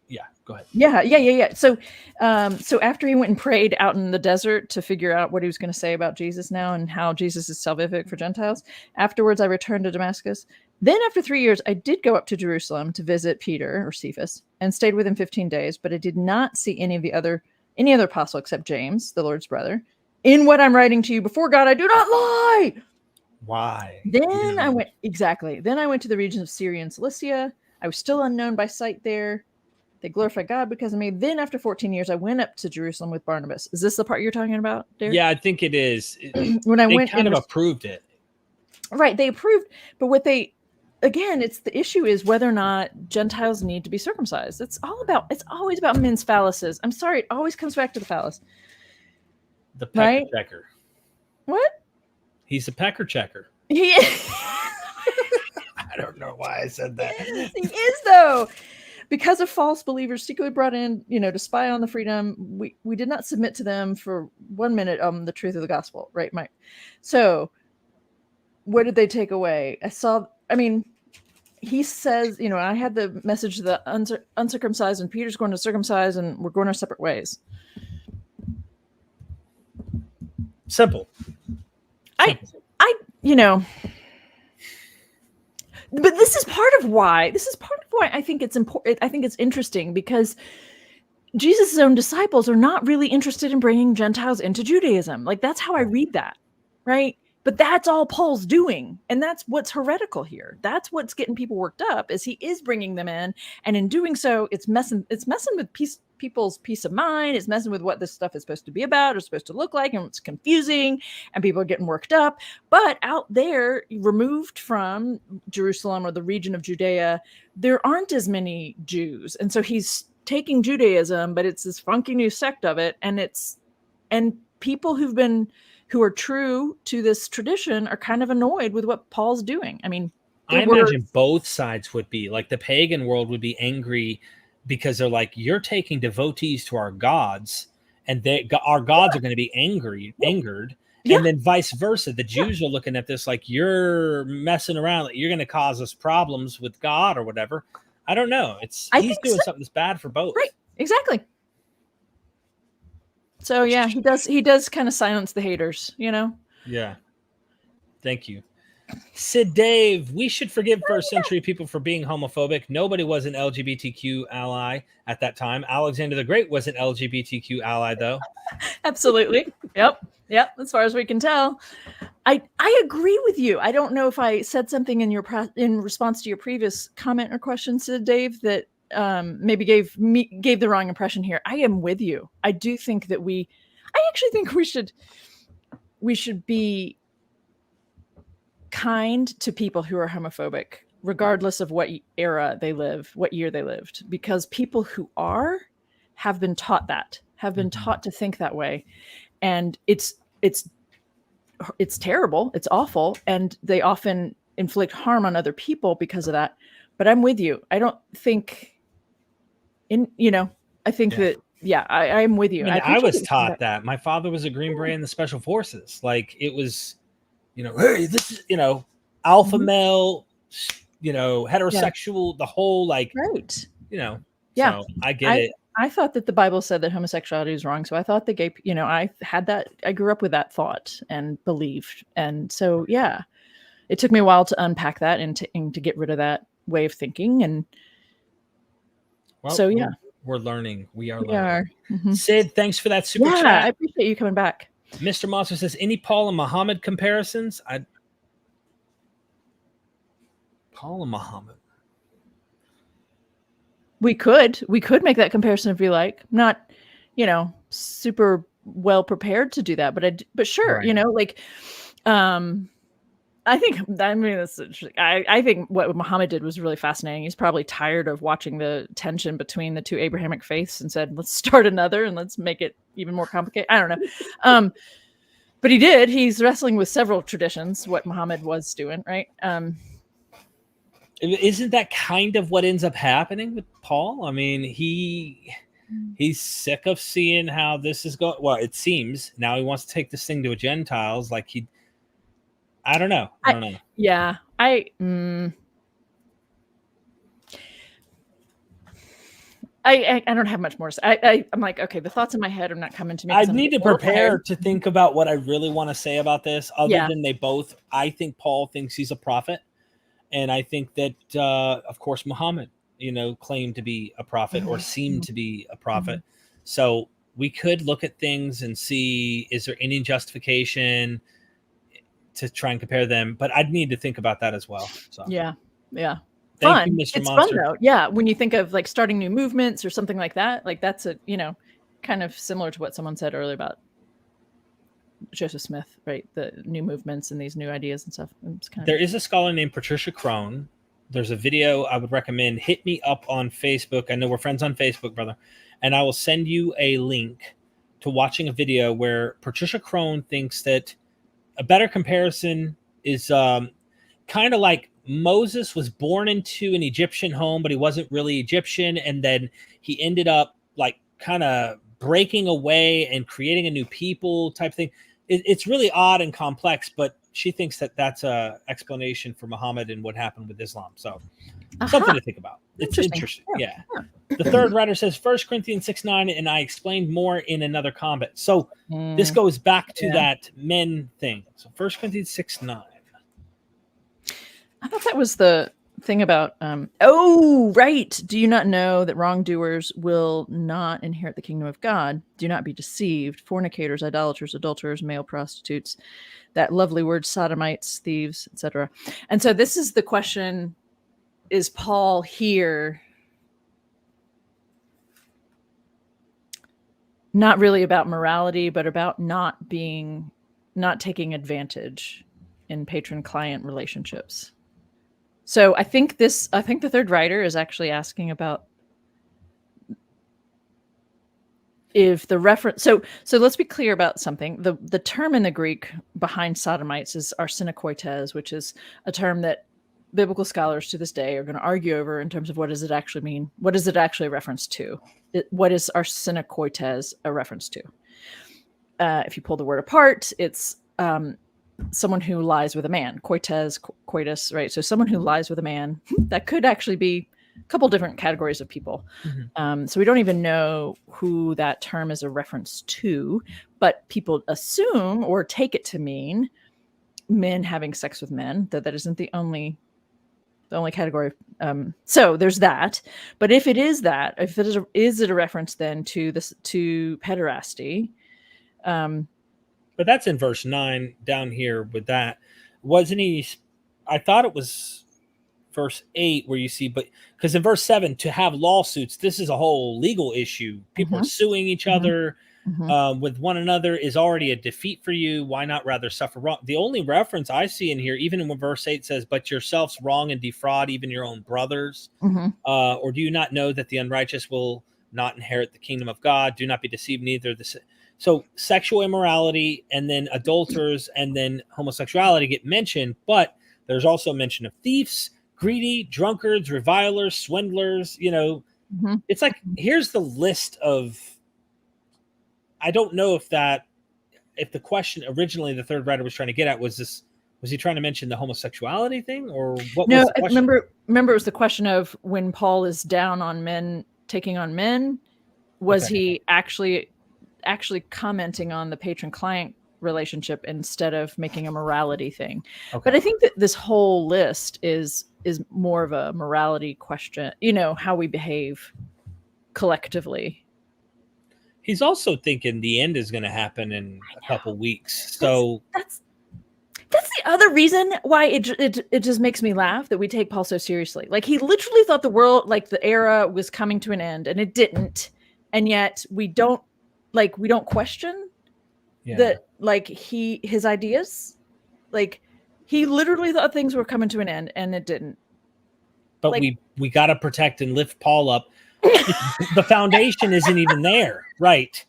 Speaker 1: Yeah, go ahead.
Speaker 2: Yeah. So after he went and prayed out in the desert to figure out what he was going to say about Jesus now and how Jesus is salvific for Gentiles, afterwards I returned to Damascus. Then after 3 years, I did go up to Jerusalem to visit Peter or Cephas and stayed with him 15 days, but I did not see any other apostle except James, the Lord's brother. In what I'm writing to you before God, I do not lie.
Speaker 1: Why?
Speaker 2: Then I went to the regions of Syria and Cilicia. I was still unknown by sight there. They glorified God because of me. Then after 14 years, I went up to Jerusalem with Barnabas. Is this the part you're talking about, Derek?
Speaker 1: Yeah, I think it is.
Speaker 2: When I went,
Speaker 1: kind of approved it.
Speaker 2: Right. They approved. But the issue is whether or not Gentiles need to be circumcised. It's always about men's phalluses. I'm sorry. It always comes back to the phallus.
Speaker 1: The pecker checker.
Speaker 2: What?
Speaker 1: He's a pecker checker.
Speaker 2: He is.
Speaker 1: I don't know why I said that.
Speaker 2: He is, though. Because of false believers secretly brought in, to spy on the freedom, we did not submit to them for 1 minute the truth of the gospel, right, Mike? So what did they take away? He says, I had the message to the uncircumcised and Peter's going to circumcise and we're going our separate ways.
Speaker 1: Simple.
Speaker 2: But this is part of why I think it's important. I think it's interesting because Jesus' own disciples are not really interested in bringing Gentiles into Judaism. Like, that's how I read that, right? But that's all Paul's doing. And that's what's heretical here. That's what's getting people worked up, is he is bringing them in. And in doing so, it's messing with people's peace of mind. It's messing with what this stuff is supposed to be about or supposed to look like. And it's confusing and people are getting worked up. But out there, removed from Jerusalem or the region of Judea, there aren't as many Jews. And so he's taking Judaism, but it's this funky new sect of it. And people who are true to this tradition are kind of annoyed with what Paul's doing. I mean,
Speaker 1: I imagine both sides would be like, the pagan world would be angry because they're like, you're taking devotees to our gods and our gods are going to be angered.
Speaker 2: Yeah.
Speaker 1: And then vice versa. The Jews are looking at this like, you're messing around. Like, you're going to cause us problems with God or whatever. I don't know. He's doing something that's bad for both.
Speaker 2: Right. Exactly. So yeah, he does kind of silence the haters,
Speaker 1: Yeah. Thank you. Sid Dave, we should forgive first century people for being homophobic. Nobody was an LGBTQ ally at that time. Alexander the Great was an LGBTQ ally, though.
Speaker 2: Absolutely. Yep. As far as we can tell. I agree with you. I don't know if I said something in response to your previous comment or question, Sid Dave, that maybe gave the wrong impression here. I am with you. I do think that I actually think we should be kind to people who are homophobic, regardless of what era they live, what year they lived, because people who have been taught taught to think that way. And it's terrible. It's awful. And they often inflict harm on other people because of that. But I'm with you. I don't think I think that, I'm with you.
Speaker 1: I was taught that. My father was a Green Beret in the Special Forces. Like, it was, hey, this is, alpha male, heterosexual, the whole, like,
Speaker 2: right.
Speaker 1: Yeah. So I get it.
Speaker 2: I thought that the Bible said that homosexuality is wrong. So I thought the gay, I grew up with that thought and believed. And so, yeah, it took me a while to unpack that and to get rid of that way of thinking. And
Speaker 1: Well,
Speaker 2: So yeah,
Speaker 1: we're learning. We are
Speaker 2: we
Speaker 1: learning.
Speaker 2: are. Mhm.
Speaker 1: Sid, thanks for that super
Speaker 2: Yeah,
Speaker 1: chat.
Speaker 2: I appreciate you coming back.
Speaker 1: Mr. Monster says, any Paul and Muhammad comparisons? Paul and Muhammad.
Speaker 2: We could make that comparison if you like. Not, super well prepared to do that, but sure,
Speaker 1: Right.
Speaker 2: like, I mean, that's interesting. I think what Muhammad did was really fascinating. He's probably tired of watching the tension between the two Abrahamic faiths and said, let's start another and let's make it even more complicated. I don't know. But he did. He's wrestling with several traditions, what Muhammad was doing, right?
Speaker 1: Isn't that kind of what ends up happening with Paul? I mean, he's sick of seeing how this is going. Well, it seems now he wants to take this thing to a Gentiles. Like I don't know.
Speaker 2: Yeah. I don't have much more to say. I'm like, okay, the thoughts in my head are not coming to me.
Speaker 1: I need to prepare to think about what I really want to say about this, other than I think Paul thinks he's a prophet. And I think that, of course, Muhammad, claimed to be a prophet or seemed to be a prophet. So we could look at things and see, is there any justification to try and compare them? But I'd need to think about that as well. So
Speaker 2: yeah.
Speaker 1: Thank you, Mr.
Speaker 2: It's
Speaker 1: Monster.
Speaker 2: fun though. Yeah. When you think of like starting new movements or something like that, like that's kind of similar to what someone said earlier about Joseph Smith, right? The new movements and these new ideas and stuff.
Speaker 1: There is a scholar named Patricia Crone. There's a video I would recommend. Hit me up on Facebook. I know we're friends on Facebook, brother. And I will send you a link to watching a video where Patricia Crone thinks that a better comparison is kind of like Moses was born into an Egyptian home, but he wasn't really Egyptian. And then he ended up like kind of breaking away and creating a new people type thing. It's really odd and complex, but she thinks that that's a explanation for Muhammad and what happened with Islam. So something to think about. It's interesting. Yeah. The third writer says 1 Corinthians 6:9, and I explained more in another comment. So this goes back to that men thing. So 1 Corinthians 6:9.
Speaker 2: I thought that was the thing about, oh, right. Do you not know that wrongdoers will not inherit the kingdom of God? Do not be deceived. Fornicators, idolaters, adulterers, male prostitutes, that lovely word, sodomites, thieves, etc. And so this is the question, is Paul here not really about morality, but about not taking advantage in patron-client relationships? So I think the third writer is actually asking about if the reference. So let's be clear about something. The term in the Greek behind sodomites is arsenokoites, which is a term that biblical scholars to this day are going to argue over in terms of what does it actually mean? What is it actually a reference to? What is arsenokoites a reference to? If you pull the word apart, it's someone who lies with a man, coitus, right? So someone who lies with a man, that could actually be a couple different categories of people. So we don't even know who that term is a reference to, but people assume or take it to mean men having sex with men, that isn't the only category. So there's that. But if it is that, is it a reference then to pederasty?
Speaker 1: But that's in verse 9 down here with that. Wasn't he? I thought it was verse 8 where you see, but because in verse 7, to have lawsuits, this is a whole legal issue. People are suing each other with one another is already a defeat for you. Why not rather suffer wrong? The only reference I see in here, even when verse 8 says, but yourselves wrong and defraud even your own brothers. Or do you not know that the unrighteous will not inherit the kingdom of God? Do not be deceived, neither So sexual immorality and then adulterers and then homosexuality get mentioned, but there's also mention of thieves, greedy, drunkards, revilers, swindlers. It's like, here's the list of, I don't know if the question originally the third writer was trying to get at was he trying to mention the homosexuality thing, or what?
Speaker 2: No,
Speaker 1: was the question?
Speaker 2: remember it was the question of when Paul is down on men taking on men, was he actually commenting on the patron-client relationship instead of making a morality thing? But I think that this whole list is more of a morality question, how we behave collectively.
Speaker 1: He's also thinking the end is going to happen in a couple weeks. So
Speaker 2: that's the other reason why it just makes me laugh that we take Paul so seriously. Like, he literally thought the world, like the era, was coming to an end, and it didn't. And yet we don't question that, like, his ideas, like, he literally thought things were coming to an end, and it didn't.
Speaker 1: But like, we got to protect and lift Paul up. The foundation isn't even there. Right.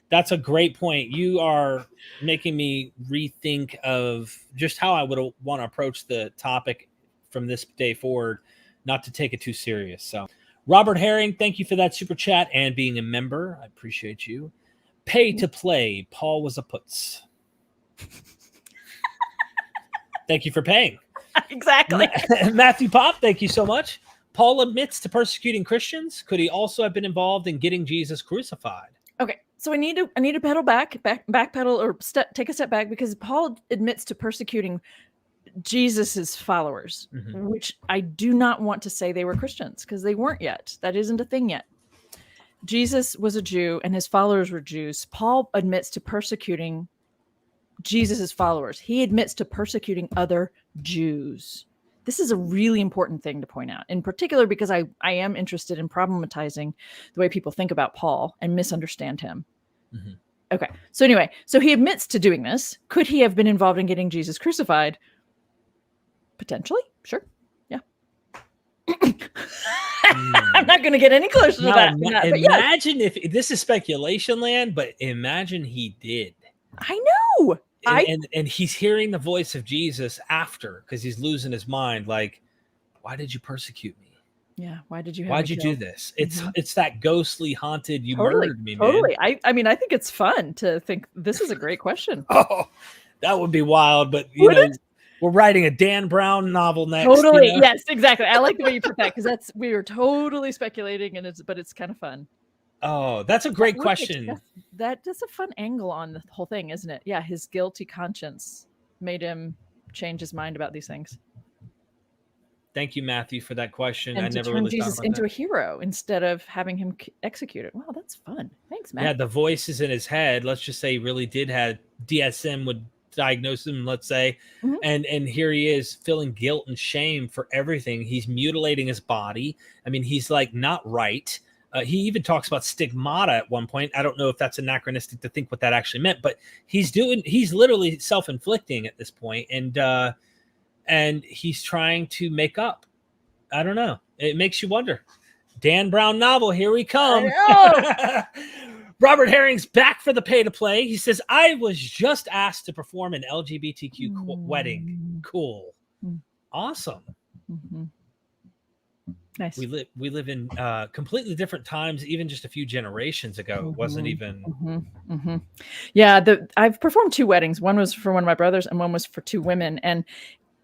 Speaker 1: That's a great point. You are making me rethink of just how I would want to approach the topic from this day forward, not to take it too serious. So, Robert Herring, thank you for that super chat and being a member. I appreciate you. Pay to play. Paul was a putz. Thank you for paying.
Speaker 2: Exactly.
Speaker 1: Matthew Pop, thank you so much. Paul admits to persecuting Christians. Could he also have been involved in getting Jesus crucified?
Speaker 2: Okay, so I need to pedal backpedal or take a step back, because Paul admits to persecuting Jesus's followers, which I do not want to say they were Christians, because they weren't yet. That isn't a thing yet. Jesus was a Jew and his followers were Jews. Paul admits to persecuting Jesus's followers. He admits to persecuting other Jews. This is a really important thing to point out, in particular because I am interested in problematizing the way people think about Paul and misunderstand him. Okay. So anyway, so he admits to doing this. Could he have been involved in getting Jesus crucified? Potentially. Sure. Yeah. I'm not going to get any closer to that.
Speaker 1: Imagine if this is speculation land, but imagine he did.
Speaker 2: I know.
Speaker 1: And he's hearing the voice of Jesus after, because he's losing his mind. Like, why did you persecute me?
Speaker 2: Yeah. Why'd you
Speaker 1: do this? It's that ghostly, haunted, you murdered me, man.
Speaker 2: Totally. I mean, I think it's fun to think this is a great question.
Speaker 1: Oh, that would be wild. But, we're writing a Dan Brown novel next.
Speaker 2: Totally. Yes, exactly. I like the way you put that, because we were totally speculating, but it's kind of fun.
Speaker 1: Oh, that's a great question.
Speaker 2: That's a fun angle on the whole thing, isn't it? Yeah, his guilty conscience made him change his mind about these things.
Speaker 1: Thank you, Matthew, for that question.
Speaker 2: And
Speaker 1: I never
Speaker 2: turn
Speaker 1: really
Speaker 2: Jesus
Speaker 1: thought about
Speaker 2: into
Speaker 1: that.
Speaker 2: a hero instead of having him executed. Wow, that's fun. Thanks, Matt.
Speaker 1: Yeah, the voices in his head. Let's just say he really did have DSM would diagnose him, let's say, and here he is feeling guilt and shame for everything. He's mutilating his body. I mean, he's like not right. He even talks about stigmata at one point. I don't know if that's anachronistic to think what that actually meant, but he's literally self-inflicting at this point, and he's trying to make up. I don't know. It makes you wonder. Dan Brown novel, here we come. Robert Herring's back for the pay to play. He says, I was just asked to perform an LGBTQ wedding. Cool. Awesome.
Speaker 2: Nice.
Speaker 1: We live in completely different times. Even just a few generations ago, it wasn't even.
Speaker 2: Yeah, I've performed 2 weddings. One was for one of my brothers, and one was for 2 women. And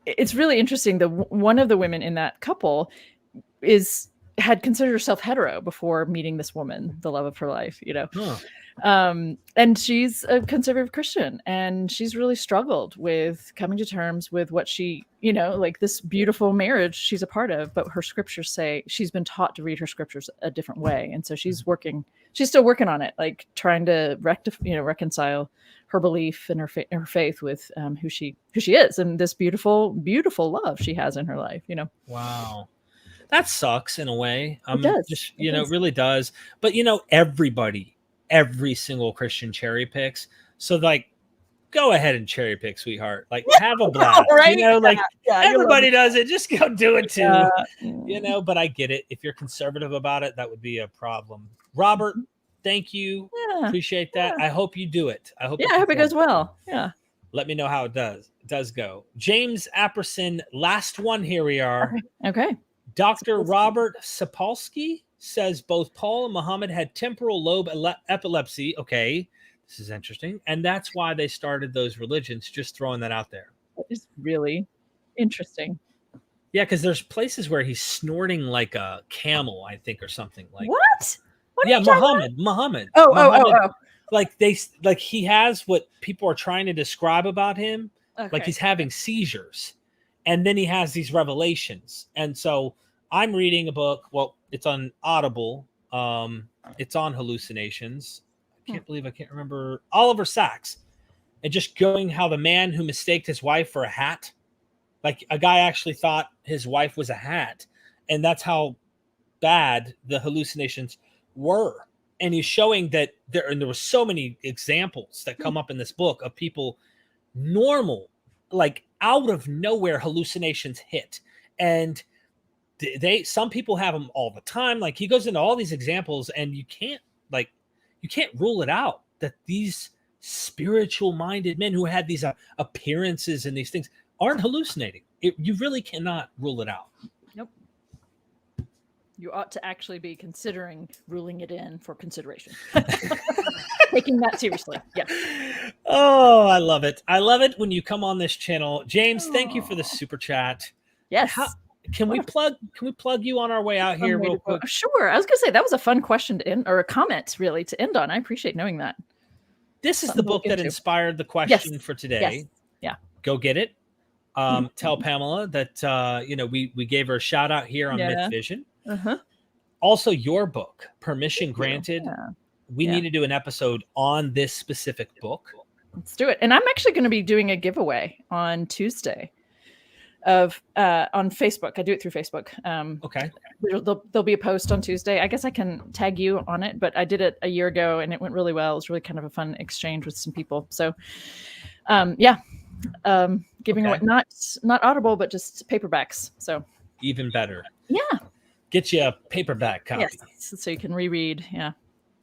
Speaker 2: it's really interesting. One of the women in that couple had considered herself hetero before meeting this woman, the love of her life. And she's a conservative Christian, and she's really struggled with coming to terms with what she, like this beautiful marriage she's a part of, but her scriptures say she's been taught to read her scriptures a different way. And so she's still working on it, like trying to reconcile her belief and her faith with who she is, and this beautiful, beautiful love she has in her life,
Speaker 1: Wow. That sucks in a way.
Speaker 2: It does.
Speaker 1: It really does. But every single Christian cherry picks. So like, go ahead and cherry pick, sweetheart. Like, have a blast.
Speaker 2: Right?
Speaker 1: Everybody does it. Just go do it too. But I get it. If you're conservative about it, that would be a problem. Robert, thank you.
Speaker 2: Yeah.
Speaker 1: Appreciate that. I hope you do it. I hope
Speaker 2: it goes well. Yeah.
Speaker 1: Let me know how it does go. James Apperson, last one. Here we are.
Speaker 2: Okay.
Speaker 1: Dr. Robert Sapolsky says both Paul and Muhammad had temporal lobe epilepsy. Okay, this is interesting. And that's why they started those religions. Just throwing that out there.
Speaker 2: That is really interesting.
Speaker 1: Yeah, because there's places where he's snorting like a camel, I think, or something. Like
Speaker 2: what?
Speaker 1: Muhammad.
Speaker 2: Oh.
Speaker 1: Like he has what people are trying to describe about him.
Speaker 2: Okay.
Speaker 1: Like he's having seizures. And then he has these revelations. And so I'm reading a book. Well, it's on Audible. It's on hallucinations. I can't believe I can't remember Oliver Sacks, and just going how the man who mistaked his wife for a hat, like a guy actually thought his wife was a hat, and that's how bad the hallucinations were. And he's showing that there were so many examples that come up in this book of people normal, like out of nowhere hallucinations hit, and some people have them all the time. Like he goes into all these examples, and you can't rule it out that these spiritual minded men who had these appearances and these things aren't hallucinating. You really cannot rule it out.
Speaker 2: Nope. You ought to actually be considering ruling it in for consideration. Taking that seriously. Yeah.
Speaker 1: Oh, I love it. I love it when you come on this channel. James, thank you for the super chat.
Speaker 2: Yes.
Speaker 1: Can we plug you on our way out here real quick?
Speaker 2: Sure. I was gonna say that was a fun question to end, or a comment really to end on. I appreciate knowing that.
Speaker 1: This is the book that inspired the question for today.
Speaker 2: Yes. Yeah.
Speaker 1: Go get it. Tell Pamela that we gave her a shout out here on MythVision. Also, your book, Permission Granted. We need to do an episode on this specific book.
Speaker 2: Let's do it. And I'm actually going to be doing a giveaway on Tuesday on Facebook. I do it through Facebook.
Speaker 1: Okay.
Speaker 2: There'll be a post on Tuesday. I guess I can tag you on it, but I did it a year ago and it went really well. It was really kind of a fun exchange with some people. So, giving away not Audible, but just paperbacks. So
Speaker 1: even better.
Speaker 2: Yeah.
Speaker 1: Get you a paperback copy.
Speaker 2: Yes, so you can reread. Yeah.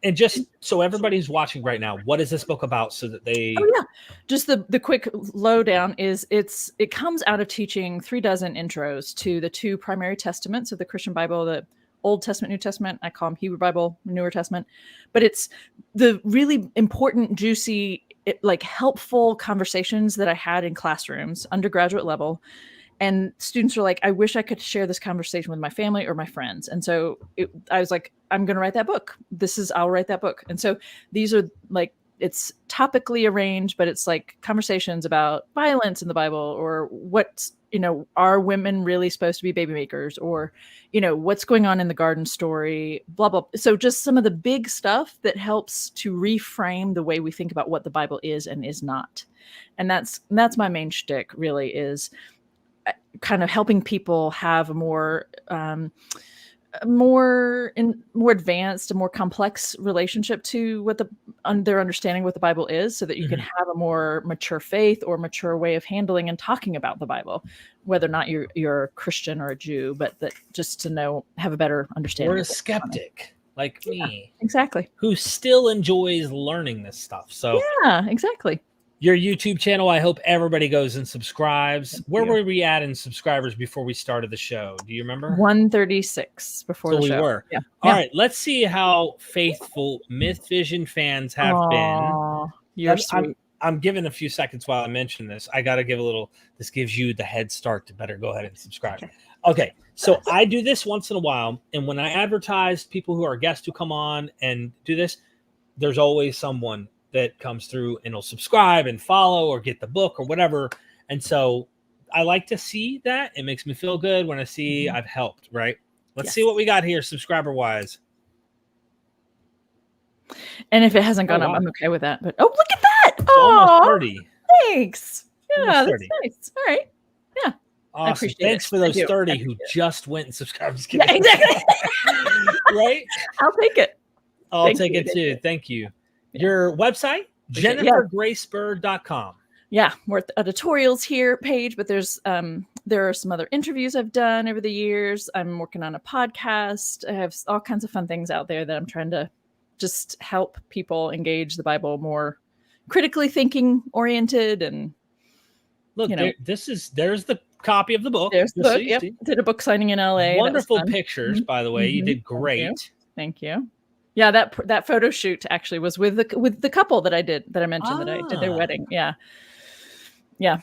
Speaker 1: And just so everybody who's watching right now, what is this book about so that they...
Speaker 2: Oh, yeah. Just the quick lowdown is it comes out of teaching 36 intros to the two primary testaments of the Christian Bible, the Old Testament, New Testament. I call them Hebrew Bible, Newer Testament. But it's the really important, juicy, helpful conversations that I had in classrooms, undergraduate level. And students were like, I wish I could share this conversation with my family or my friends. And so I was like, I'm going to write that book. I'll write that book. And so these are it's topically arranged, but it's like conversations about violence in the Bible, or are women really supposed to be baby makers, or, what's going on in the garden story, blah, blah. So just some of the big stuff that helps to reframe the way we think about what the Bible is and is not. And that's my main shtick really, is kind of helping people have a more advanced, a more complex relationship to their understanding what the Bible is, so that you can have a more mature faith or mature way of handling and talking about the Bible, whether or not you're a Christian or a Jew, but that just to have a better understanding.
Speaker 1: Or a skeptic like me.
Speaker 2: Exactly.
Speaker 1: Who still enjoys learning this stuff. So
Speaker 2: yeah, exactly.
Speaker 1: Your YouTube channel, I hope everybody goes and subscribes. Where were we at in subscribers before we started the show? Do you remember?
Speaker 2: 136 before the show.
Speaker 1: We were.
Speaker 2: Yeah.
Speaker 1: All right. Let's see how faithful MythVision fans have been.
Speaker 2: You're sweet.
Speaker 1: I'm giving a few seconds while I mention this. I got to give this gives you the head start to better go ahead and subscribe. Okay. So I do this once in a while. And when I advertise people who are guests who come on and do this, there's always someone that comes through and will subscribe and follow or get the book or whatever. And so I like to see that. It makes me feel good when I see I've helped, right? Let's see what we got here subscriber wise.
Speaker 2: And if it hasn't gone up, I'm okay with that. But look at that.
Speaker 1: Almost 30.
Speaker 2: Thanks. Yeah, that's nice. All right. Yeah.
Speaker 1: Awesome.
Speaker 2: I appreciate
Speaker 1: Thanks
Speaker 2: it.
Speaker 1: for those 30 who just went and subscribed.
Speaker 2: Yeah, exactly.
Speaker 1: Right?
Speaker 2: I'll take it.
Speaker 1: I'll take it too. Thank you. Your website, jennifergracebird.com.
Speaker 2: Yeah, we're at the editorials here page, but there are some other interviews I've done over the years. I'm working on a podcast. I have all kinds of fun things out there that I'm trying to just help people engage the Bible more critically thinking oriented. And
Speaker 1: look, there's the copy of the book.
Speaker 2: There's the book. Yep. Did a book signing in LA.
Speaker 1: Wonderful pictures, by the way. You did great.
Speaker 2: Thank you. Yeah, that photo shoot actually was with the couple that I mentioned that I did their wedding. Yeah. Yeah.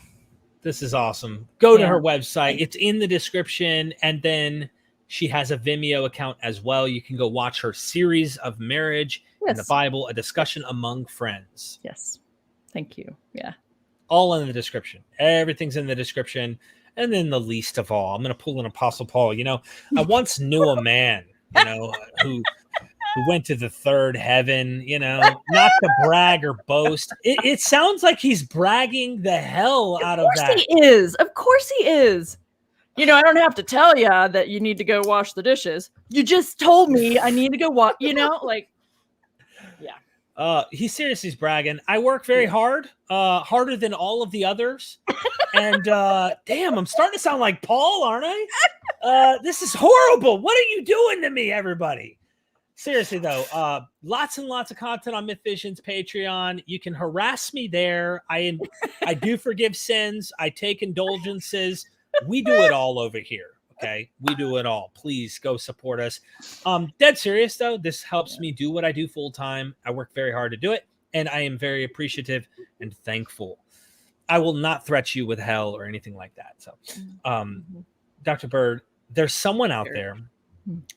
Speaker 1: This is awesome. Go to her website. It's in the description. And then she has a Vimeo account as well. You can go watch her series of marriage in the Bible, a discussion among friends.
Speaker 2: Yes. Thank you. Yeah.
Speaker 1: All in the description. Everything's in the description. And then the least of all, I'm going to pull an Apostle Paul. I once knew a man, who who went to the third heaven, you know, not to brag or boast. It sounds like he's bragging the hell out of that.
Speaker 2: Of course he is. Of course he is. You know, I don't have to tell you that you need to go wash the dishes. You just told me I need to go wash, you know, like, yeah.
Speaker 1: He seriously is bragging. I work very hard, harder than all of the others. And damn, I'm starting to sound like Paul, aren't I? This is horrible. What are you doing to me, everybody? Seriously, though, lots and lots of content on MythVision's Patreon. You can harass me there. I do forgive sins. I take indulgences. We do it all over here. Okay, we do it all. Please go support us. Dead serious though. This helps me do what I do full time. I work very hard to do it, and I am very appreciative and thankful. I will not threat you with hell or anything like that. So, Dr. Bird, there's someone out there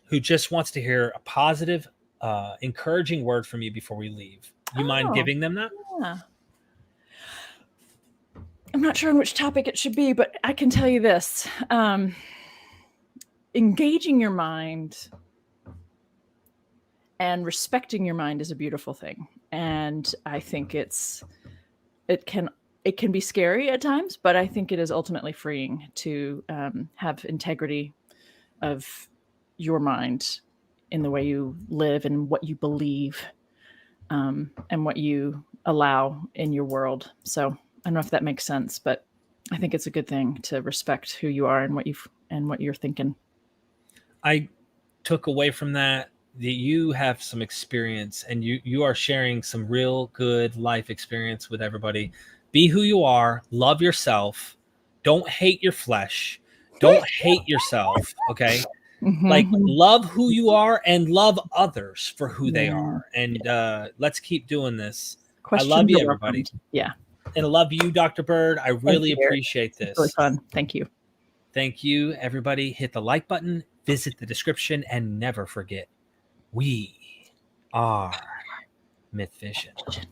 Speaker 1: who just wants to hear a positive, encouraging word from you before we leave. You mind giving them that?
Speaker 2: Yeah. I'm not sure on which topic it should be, but I can tell you this. Engaging your mind and respecting your mind is a beautiful thing. And I think it can be scary at times, but I think it is ultimately freeing to have integrity of your mind in the way you live and what you believe, and what you allow in your world. So I don't know if that makes sense, but I think it's a good thing to respect who you are and what you're thinking.
Speaker 1: I took away from that you have some experience, and you are sharing some real good life experience with everybody. Be who you are, love yourself, don't hate your flesh, don't hate yourself, okay? Like, love who you are and love others for who they are. And let's keep doing this. I love you, everybody.
Speaker 2: Yeah.
Speaker 1: And I love you, Dr. Bird. I really appreciate this.
Speaker 2: It's really fun. Thank you.
Speaker 1: Thank you, everybody. Hit the like button, visit the description, and never forget, we are MythVision.